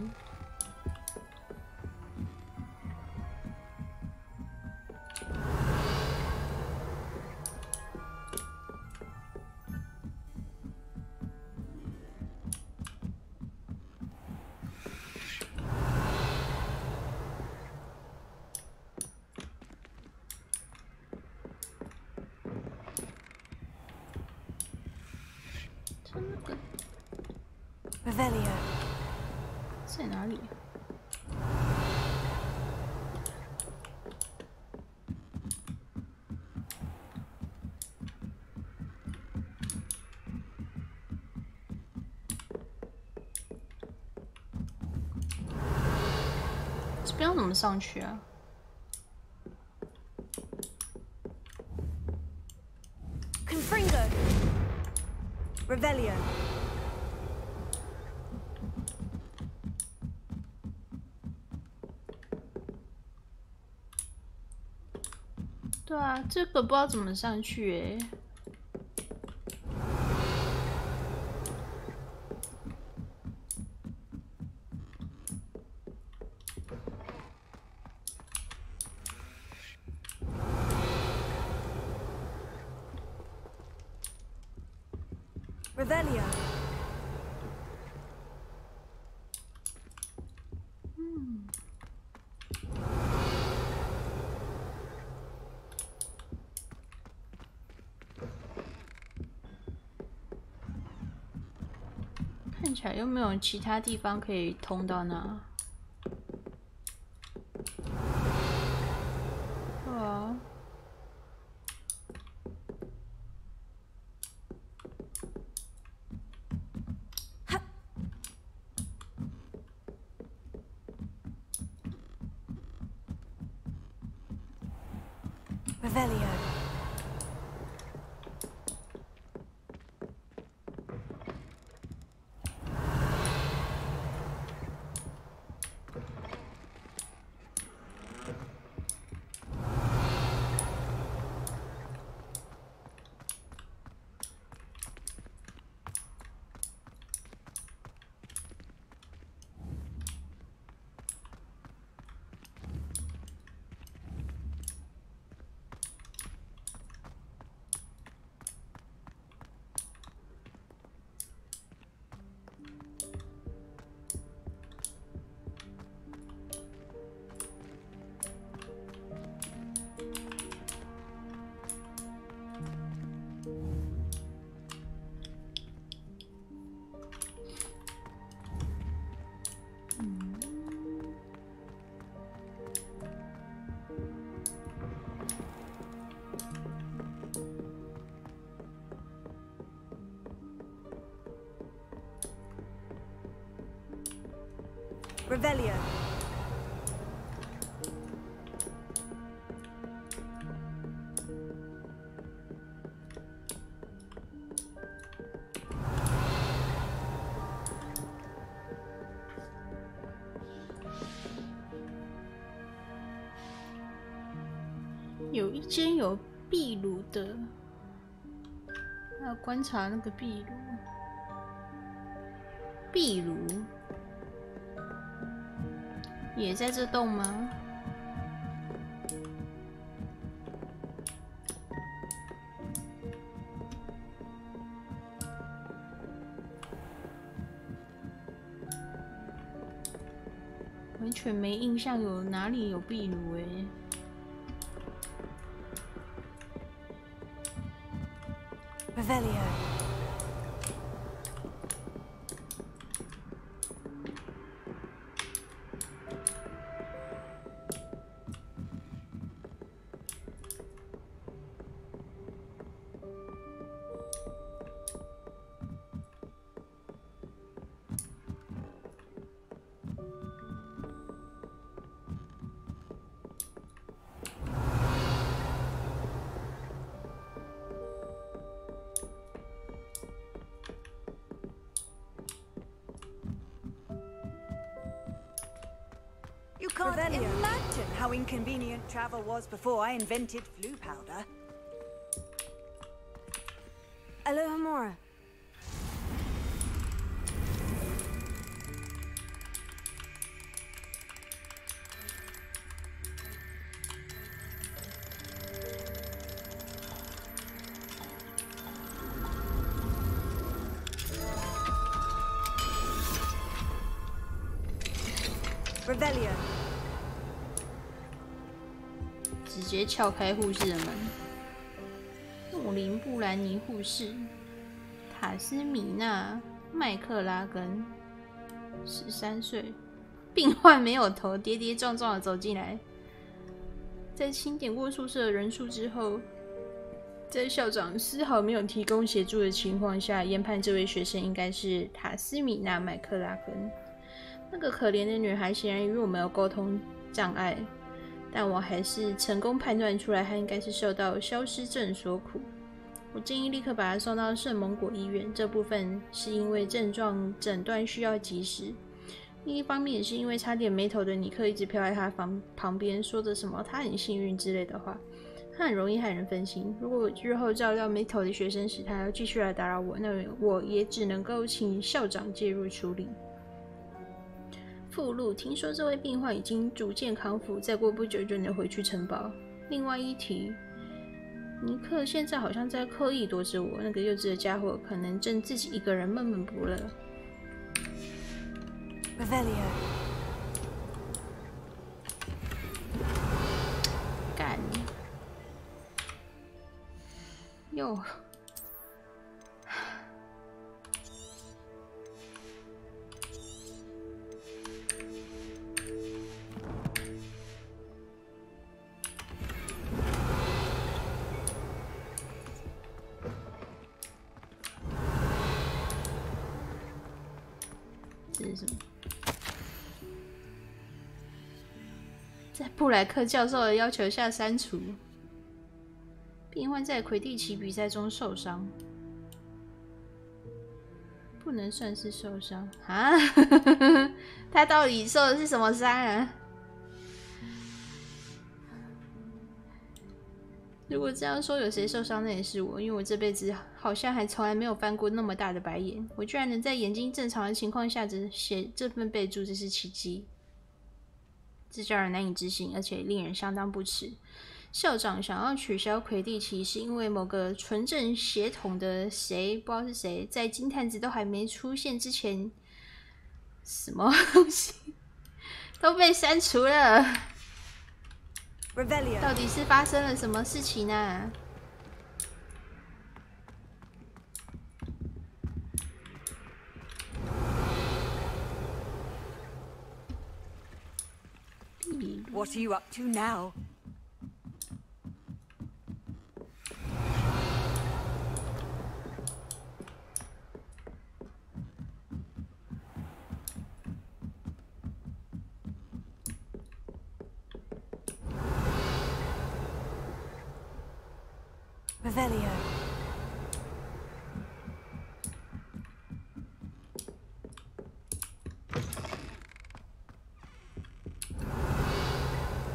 Revelio. 在哪里？这边要怎么上去啊？ Confringo. Revelio. 对啊，这个不知道怎么上去哎。Revelio. 看起来又没有其他地方可以通到那。对啊。Revelio. Revelio. 有一间有壁炉的，要观察那个壁炉。壁炉也在这栋吗？完全没印象有哪里有壁炉哎。Revelio. You can't imagine how inconvenient travel was before I invented flu powder. Alohomora. Revelio. 直接撬开护士的门。诺林布兰妮护士，塔斯米娜麦克拉根，13岁，病患没有头，跌跌撞撞的走进来。在清点过宿舍的人数之后，在校长丝毫没有提供协助的情况下，研判这位学生应该是塔斯米娜麦克拉根。那个可怜的女孩显然与我们有沟通障碍，但我还是成功判断出来她应该是受到消失症所苦。我建议立刻把她送到圣蒙果医院，这部分是因为症状诊断需要及时，另一方面也是因为差点没头的尼克一直飘在她旁边，说着什么她很幸运之类的话，她很容易害人分心。如果日后照料没头的学生时她要继续来打扰我，那我也只能够请校长介入处理。附录：听说这位病患已经逐渐康复，再过不久就能回去城堡。另外一提，尼克现在好像在刻意躲着我，那个幼稚的家伙可能正自己一个人闷闷不乐。Revelio. 干哟！这是什么？在布莱克教授的要求下删除。病患在魁地奇比赛中受伤，不能算是受伤啊？他到底受的是什么伤啊？如果这样说有谁受伤，那也是我，因为我这辈子好像还从来没有翻过那么大的白眼。我居然能在眼睛正常的情况下只写这份备注，这是奇迹。这叫人难以置信，而且令人相当不耻。校长想要取消魁地奇，是因为某个纯正血统的谁，不知道是谁，在金探子都还没出现之前，什么东西都被删除了。到底是发生了什么事情啊？What are you up to now? Revelio.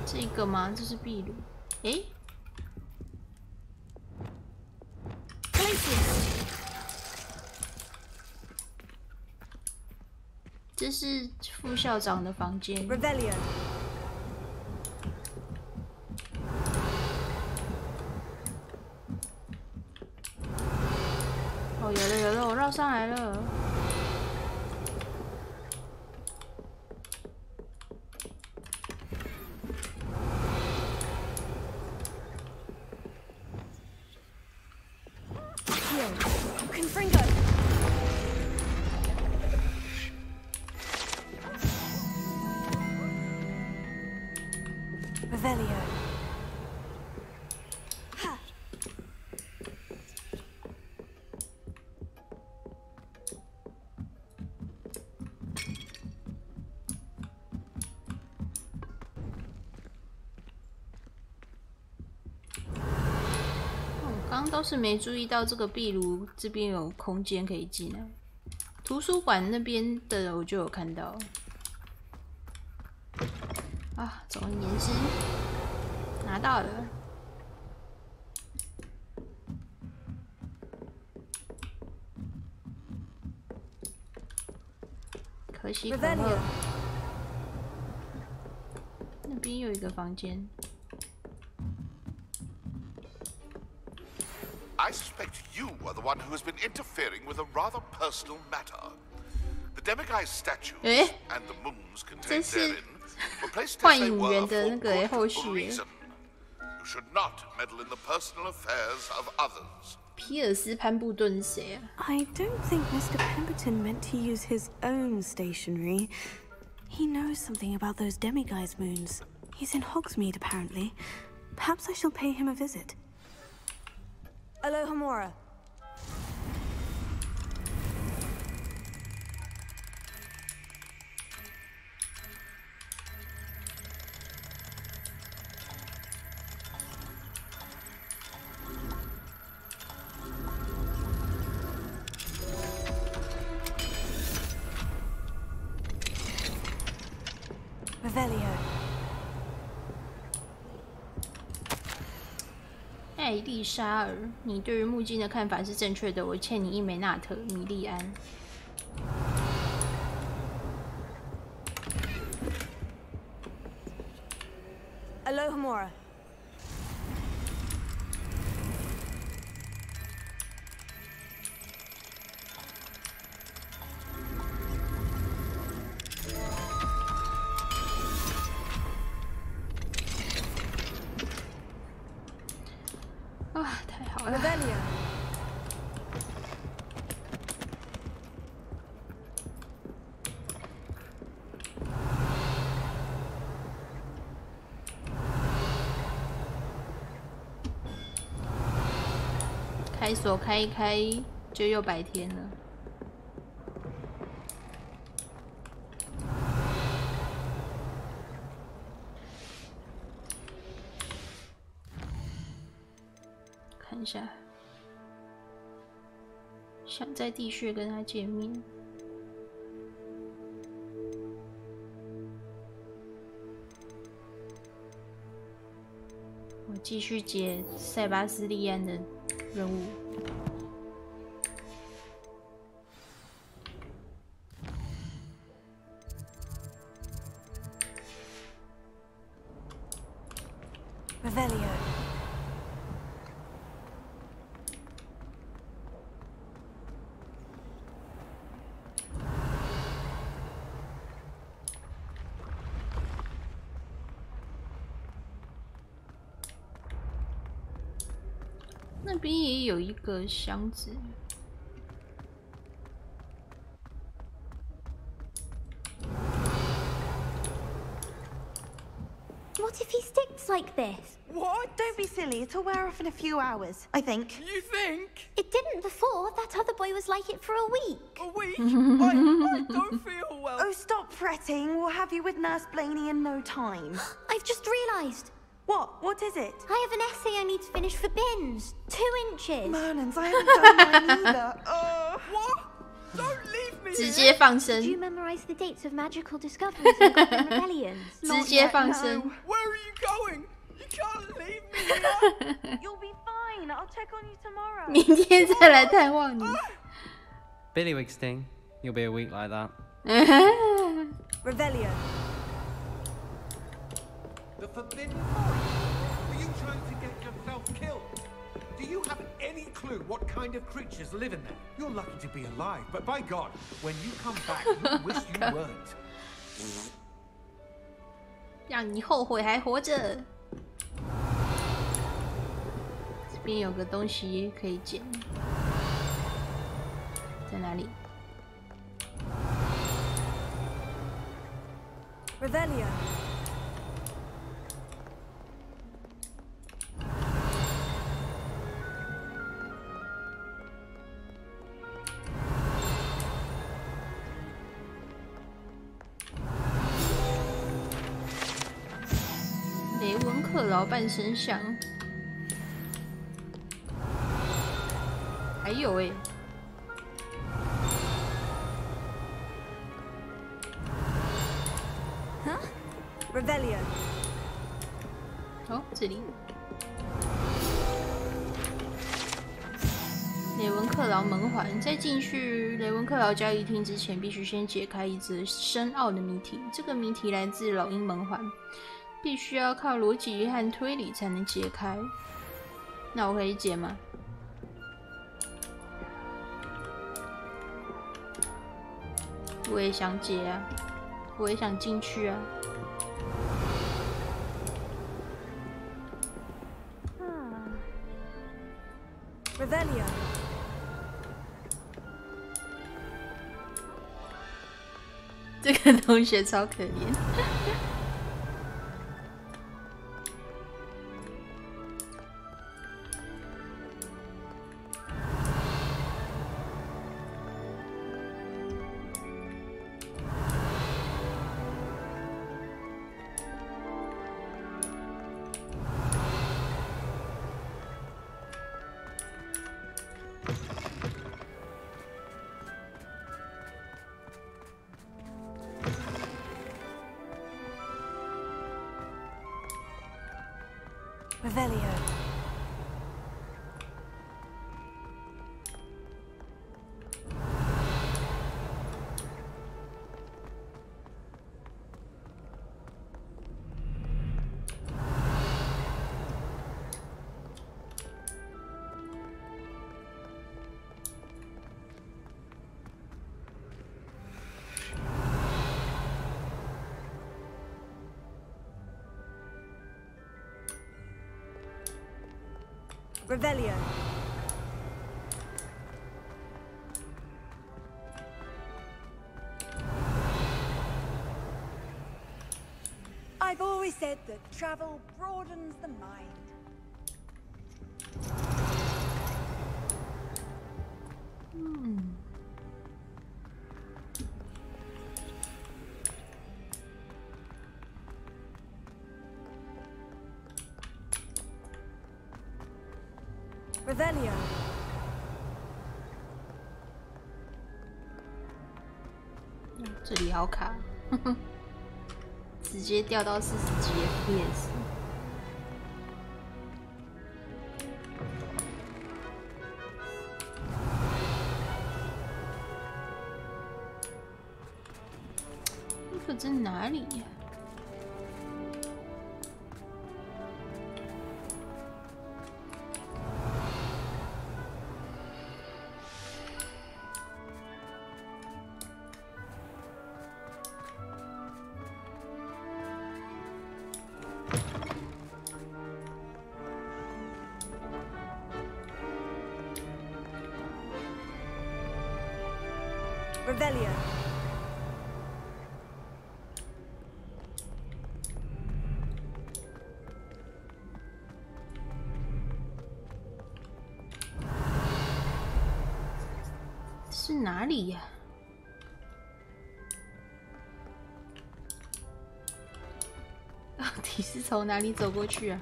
这个吗？这是秘鲁。诶？这是副校长的房间。Revelio. 哦，有了，我绕上来了。Revelio. 刚刚倒是没注意到这个壁炉这边有空间可以进来，图书馆那边的我就有看到。啊，总而言之，拿到了。可喜可贺。那边有一个房间。 I suspect you are the one who has been interfering with a rather personal matter. The demiguise statues and the moons contained therein were placed as they were for good reason. You should not meddle in the personal affairs of others. 皮尔斯潘布顿是谁啊 I don't think Mr. Pemberton meant to use his own stationery. He knows something about those demiguise moons. He's in Hogsmeade, apparently. Perhaps I shall pay him a visit. Alohomora. Revelio. 艾丽莎尔，你对于木镜的看法是正确的。我欠你一枚纳特米利安。Alohomora. Revelio. 开锁开一开，就又白天了。看一下，想在地穴跟他见面。我继续接塞巴斯利安的任务。Revelio. 那边也有一个箱子。What if he sticks like this? What? Don't be silly. It'll wear off in a few hours, I think. You think? It didn't before. That other boy was like it for a week. A week? I don't feel well. Oh, stop fretting. We'll have you with Nurse Blaney in no time. I've just realised. What? What is it? I have an essay I need to finish for bins. 2 inches. Mernans, I haven't done mine either. What? Don't leave me 直接放生。 Did you memorize the dates of magical discoveries and goblin rebellions? 直接放生。 Where are you going? You can't leave me here. You'll be fine. I'll check on you tomorrow. 明天再来探望你。Billywig Sting, you'll be a week like that. Revelio. The Forbidden Forest? Are you trying to get yourself killed? Do you have any clue what kind of creatures live in there? You're lucky to be alive, but by God, when you come back, you'll wish you weren't. 让你后悔还活着。这边有个东西可以捡，在哪里 Revelio. 雷文克劳半身像，还有欸。 Revelio. Revelio。哦，这里。雷文克劳门环，在进去雷文克劳交易厅之前，必须先解开一则深奥的谜题。这个谜题来自老鹰门环，必须要靠逻辑和推理才能解开。那我可以解吗？我也想解啊，我也想进去啊。Revelio。这个同学超可怜。Revelio。Revelio。I've always said that travel broadens the mind. Revelio。这里好卡，直接掉到40几 FPS。这个在哪里呀？Revelio。是哪里呀？到底是从哪里走过去啊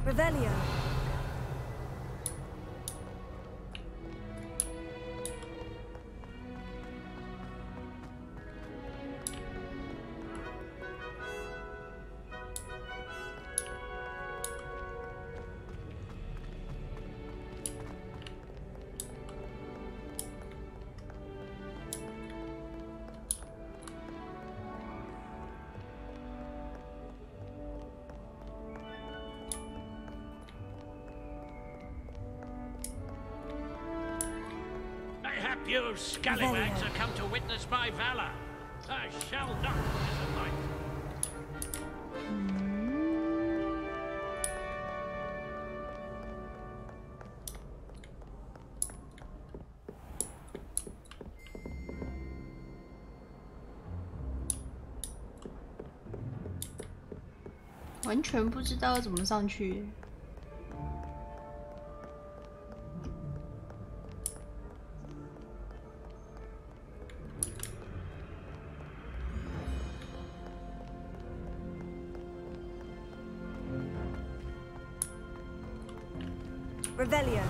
？Revelio。You scallywags have come to witness my valor. I shall not disappoint. 完全不知道怎么上去。Revelio.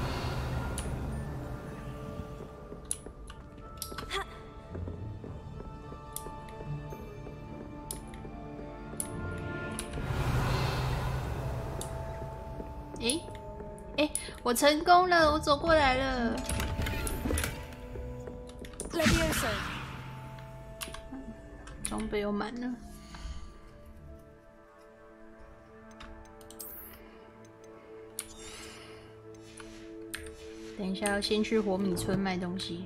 我成功了，我走过来了。Levioso. 装备又满了。等一下，要先去火米村卖东西。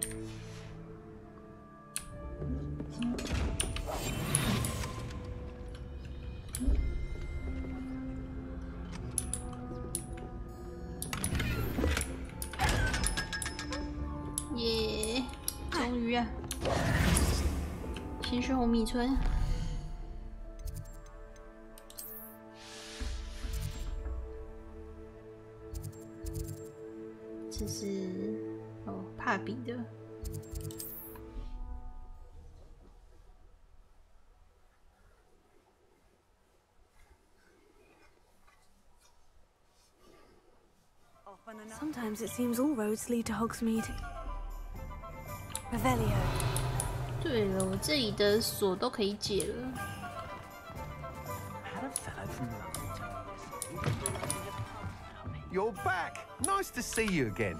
耶！终于啊，先去红米村。这是帕比的。Sometimes it seems all roads lead to Hogsmeade. Revelio. 对了，我这里的锁都可以解了。You're back. Nice to see you again.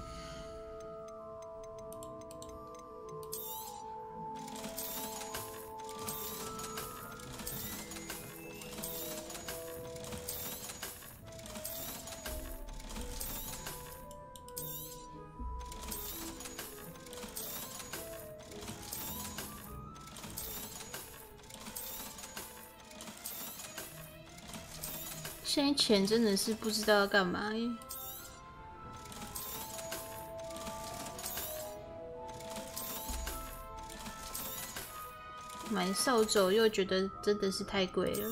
现在钱真的是不知道要干嘛耶。买扫帚又觉得真的是太贵了。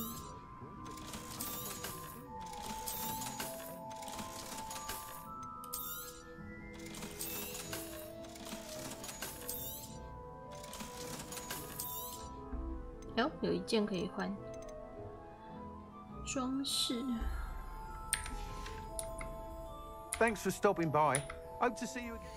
哦，有一件可以换。装饰。Thanks for stopping by. Hope to see you again.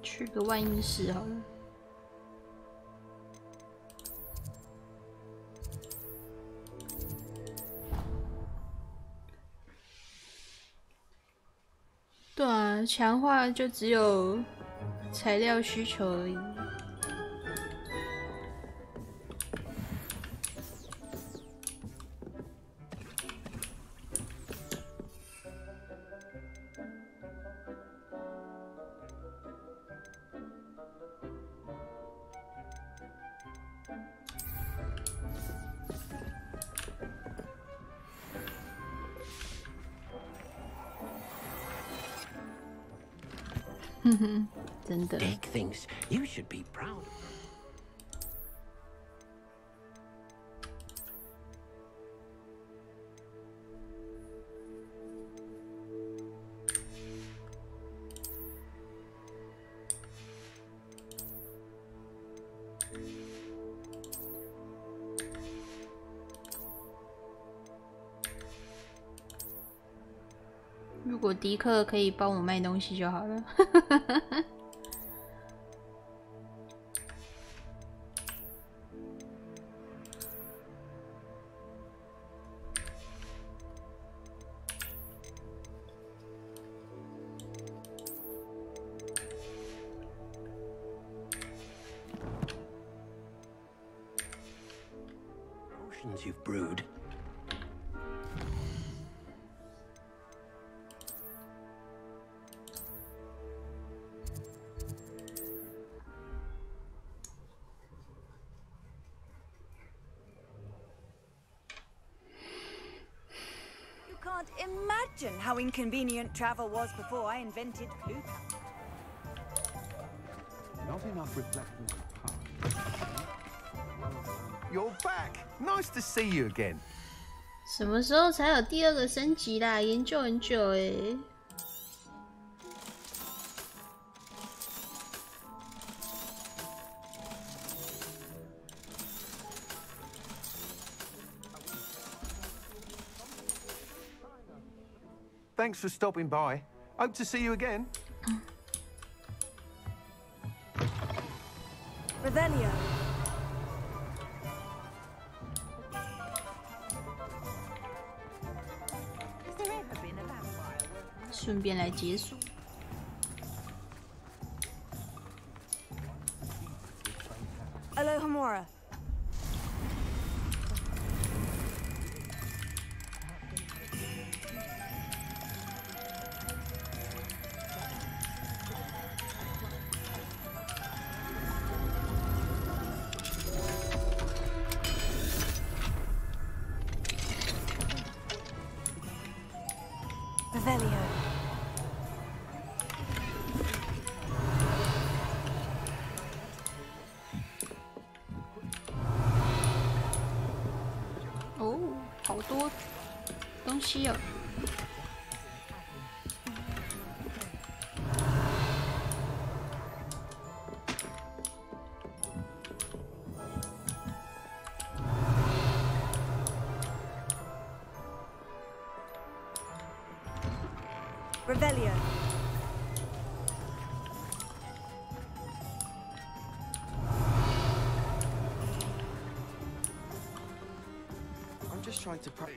去个万应室好了。对啊，强化就只有材料需求而已。真的。Dick thinks you should be proud. .如果迪克可以帮我卖东西就好了。Potions you've brewed. Imagine how inconvenient travel was before I invented clue count. Not enough reflecting on the past. You're back. Nice to see you again. 什么时候才有第2个升级啦？研究很久欸。Thanks for stopping by. Hope to see you again. Revelio. 顺便来解锁。Alohomora. Revelio. Oh, 好多东西哦。Revelio. I'm just trying to pray.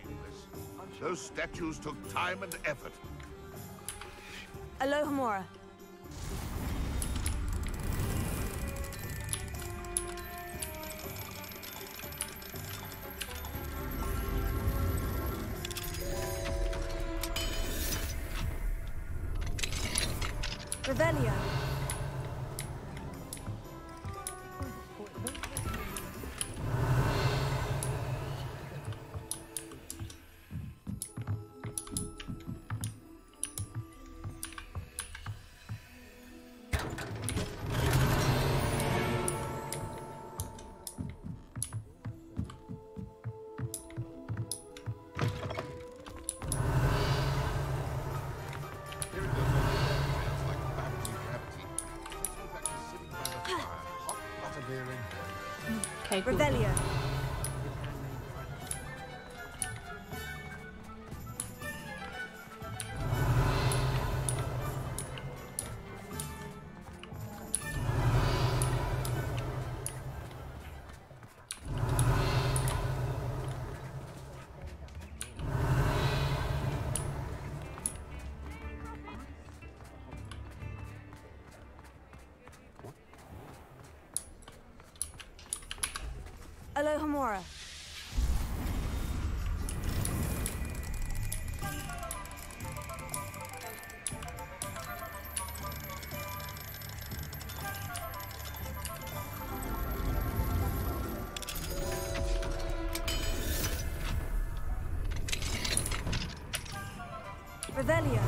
Those statues took time and effort. Alohomora. Revelio. Revelio. Alohomora. Revelio.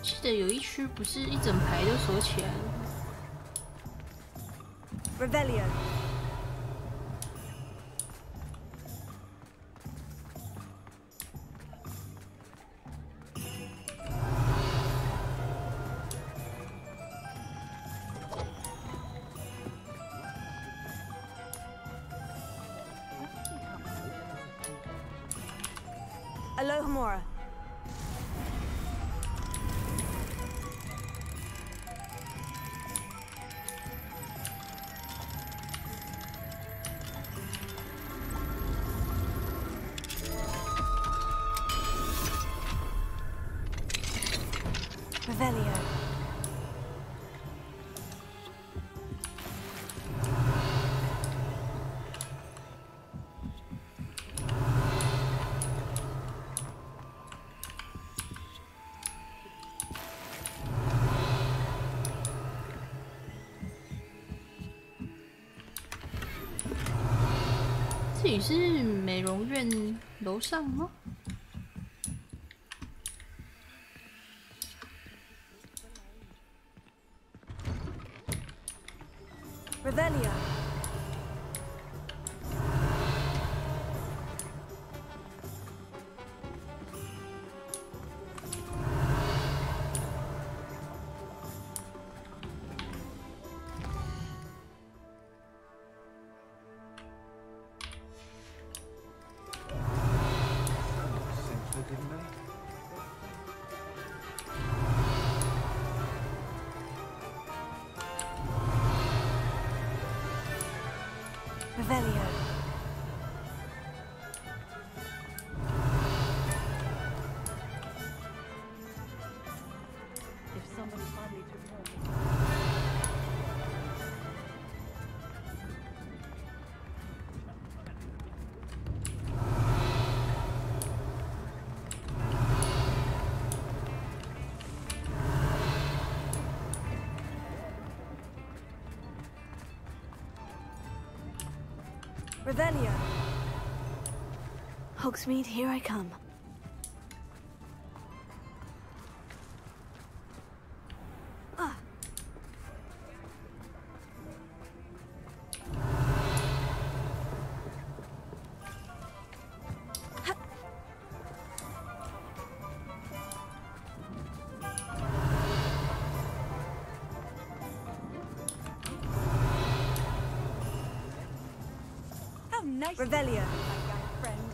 记得有一区不是一整排都锁起来了。Revelio. Alohomora. Revelio. 这里是美容院楼上吗？ Revelio. Revelio. If somebody finally took care of it. Revelio. Hogsmeade, here I come. Nice. Revelio, my young friend.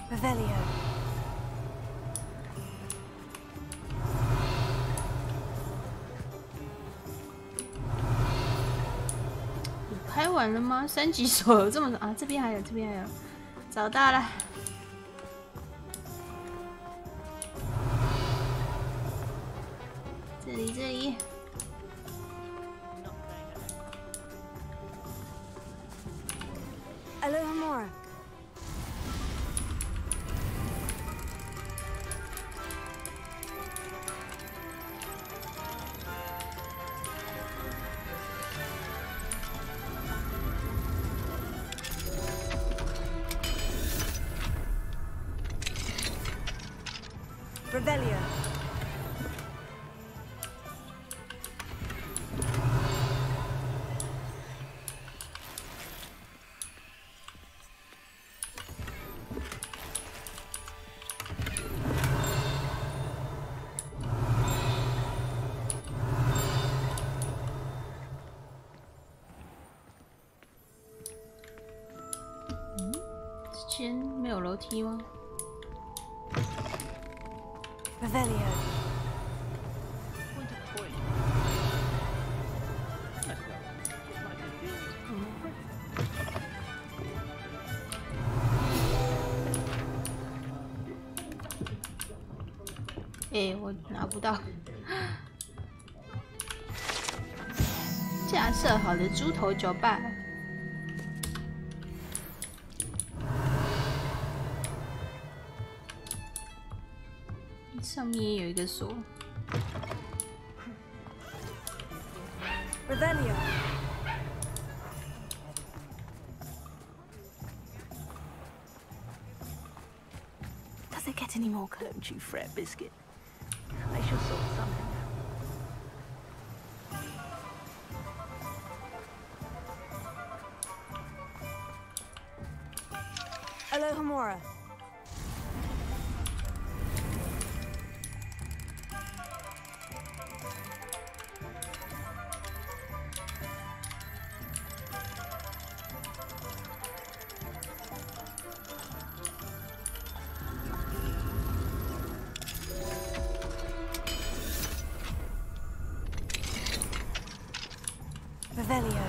Revelio. 拍完了吗？3级手有这么啊？这边还有，这边还有，找到了。这里，这里。 Alohomora. Revelio.之前没有楼梯吗？ Revelio.哎，我拿不到。架设好的猪头酒吧。 上面也有一个锁。Revelio. Does it get any more? Don't you fret, Biscuit. I shall sort something out. Alohomora. Revelio. 有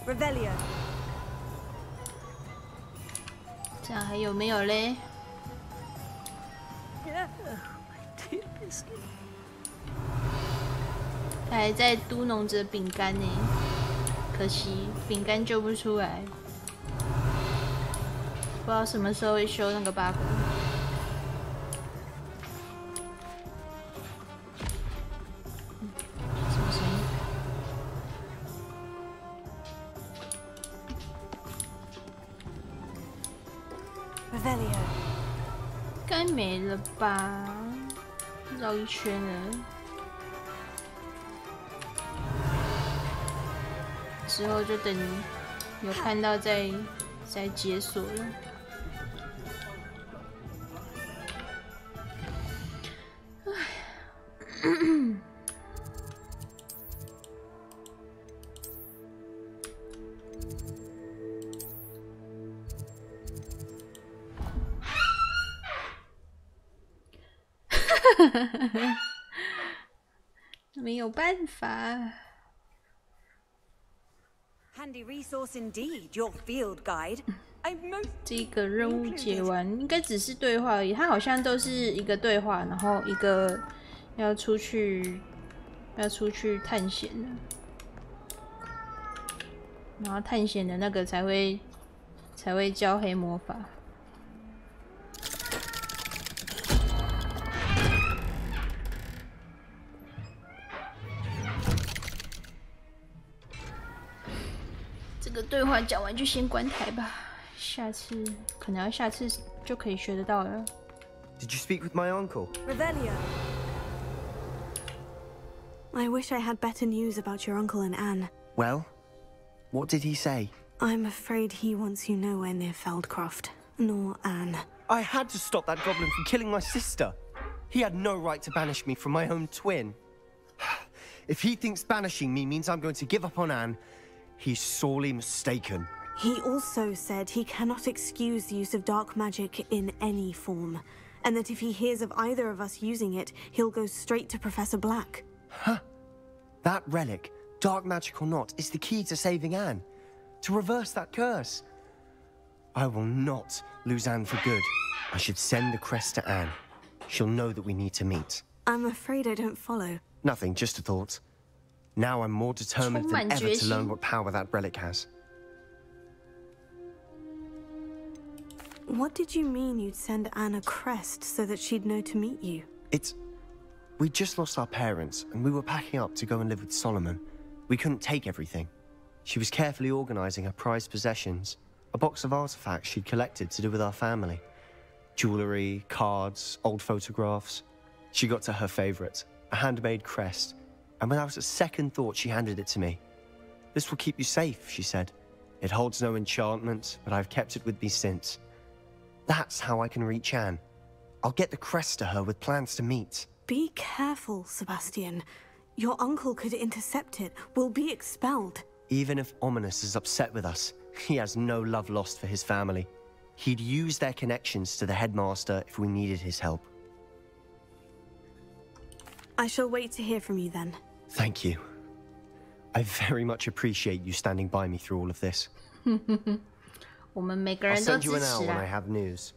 Revelio。这样还有没有嘞？他还在嘟哝着饼干呢，可惜饼干救不出来，不知道什么时候会修那个 bug。什么声音？该没了吧？绕一圈了。之后就等有看到再解锁了。没有办法。Handy resource indeed, your field guide. 这个任务解完，应该只是对话而已。它好像都是一个对话，然后一个要出去探险的，然后探险的那个才会教黑魔法。这个对话讲完就先关台吧，下次可能要下次就可以学得到了。Did you speak with my uncle? Revelio. I wish I had better news about your uncle and Anne. Well, what did he say? I'm afraid he wants you nowhere near Feldcroft, nor Anne. I had to stop that goblin from killing my sister. He had no right to banish me from my own twin. If he thinks banishing me means I'm going to give up on Anne, he's sorely mistaken. He also said he cannot excuse the use of dark magic in any form, and that if he hears of either of us using it, he'll go straight to Professor Black. Huh? That relic, dark magic or not, is the key to saving Anne. To reverse that curse. I will not lose Anne for good. I should send the crest to Anne. She'll know that we need to meet. I'm afraid I don't follow. Nothing, just a thought. Now I'm more determined than ever to learn what power that relic has. What did you mean you'd send Anne a crest so that she'd know to meet you? We just lost our parents, and we were packing up to go and live with Solomon. We couldn't take everything. She was carefully organizing her prized possessions, a box of artifacts she'd collected to do with our family. Jewelry, cards, old photographs. She got to her favorite, a handmade crest, and without a second thought she handed it to me. This will keep you safe, she said. It holds no enchantment, but I've kept it with me since. That's how I can reach Anne. I'll get the crest to her with plans to meet. Be careful, Sebastian. Your uncle could intercept it. We'll be expelled. Even if Ominous is upset with us, he has no love lost for his family. He'd use their connections to the headmaster if we needed his help. I shall wait to hear from you then. Thank you. I very much appreciate you standing by me through all of this. 我们每个人 I'll 都 send you 支 an hour 持 when I 啊。 have news.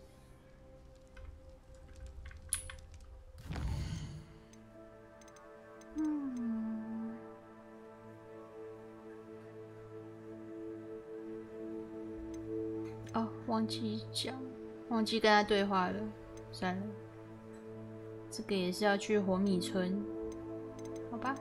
哦，忘记讲，忘记跟他对话了，算了，这个也是要去火米村，好吧。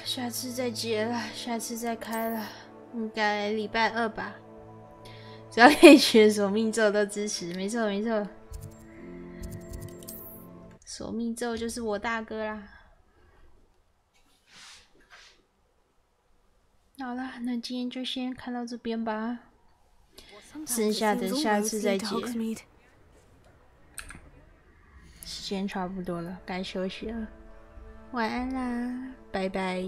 下次再接了，下次再开了，应该礼拜2吧。只要可以学索命咒都支持，没错没错。索命之后就是我大哥啦。好了，那今天就先看到这边吧，剩下的下次再接。时间差不多了，该休息了，晚安啦，拜拜。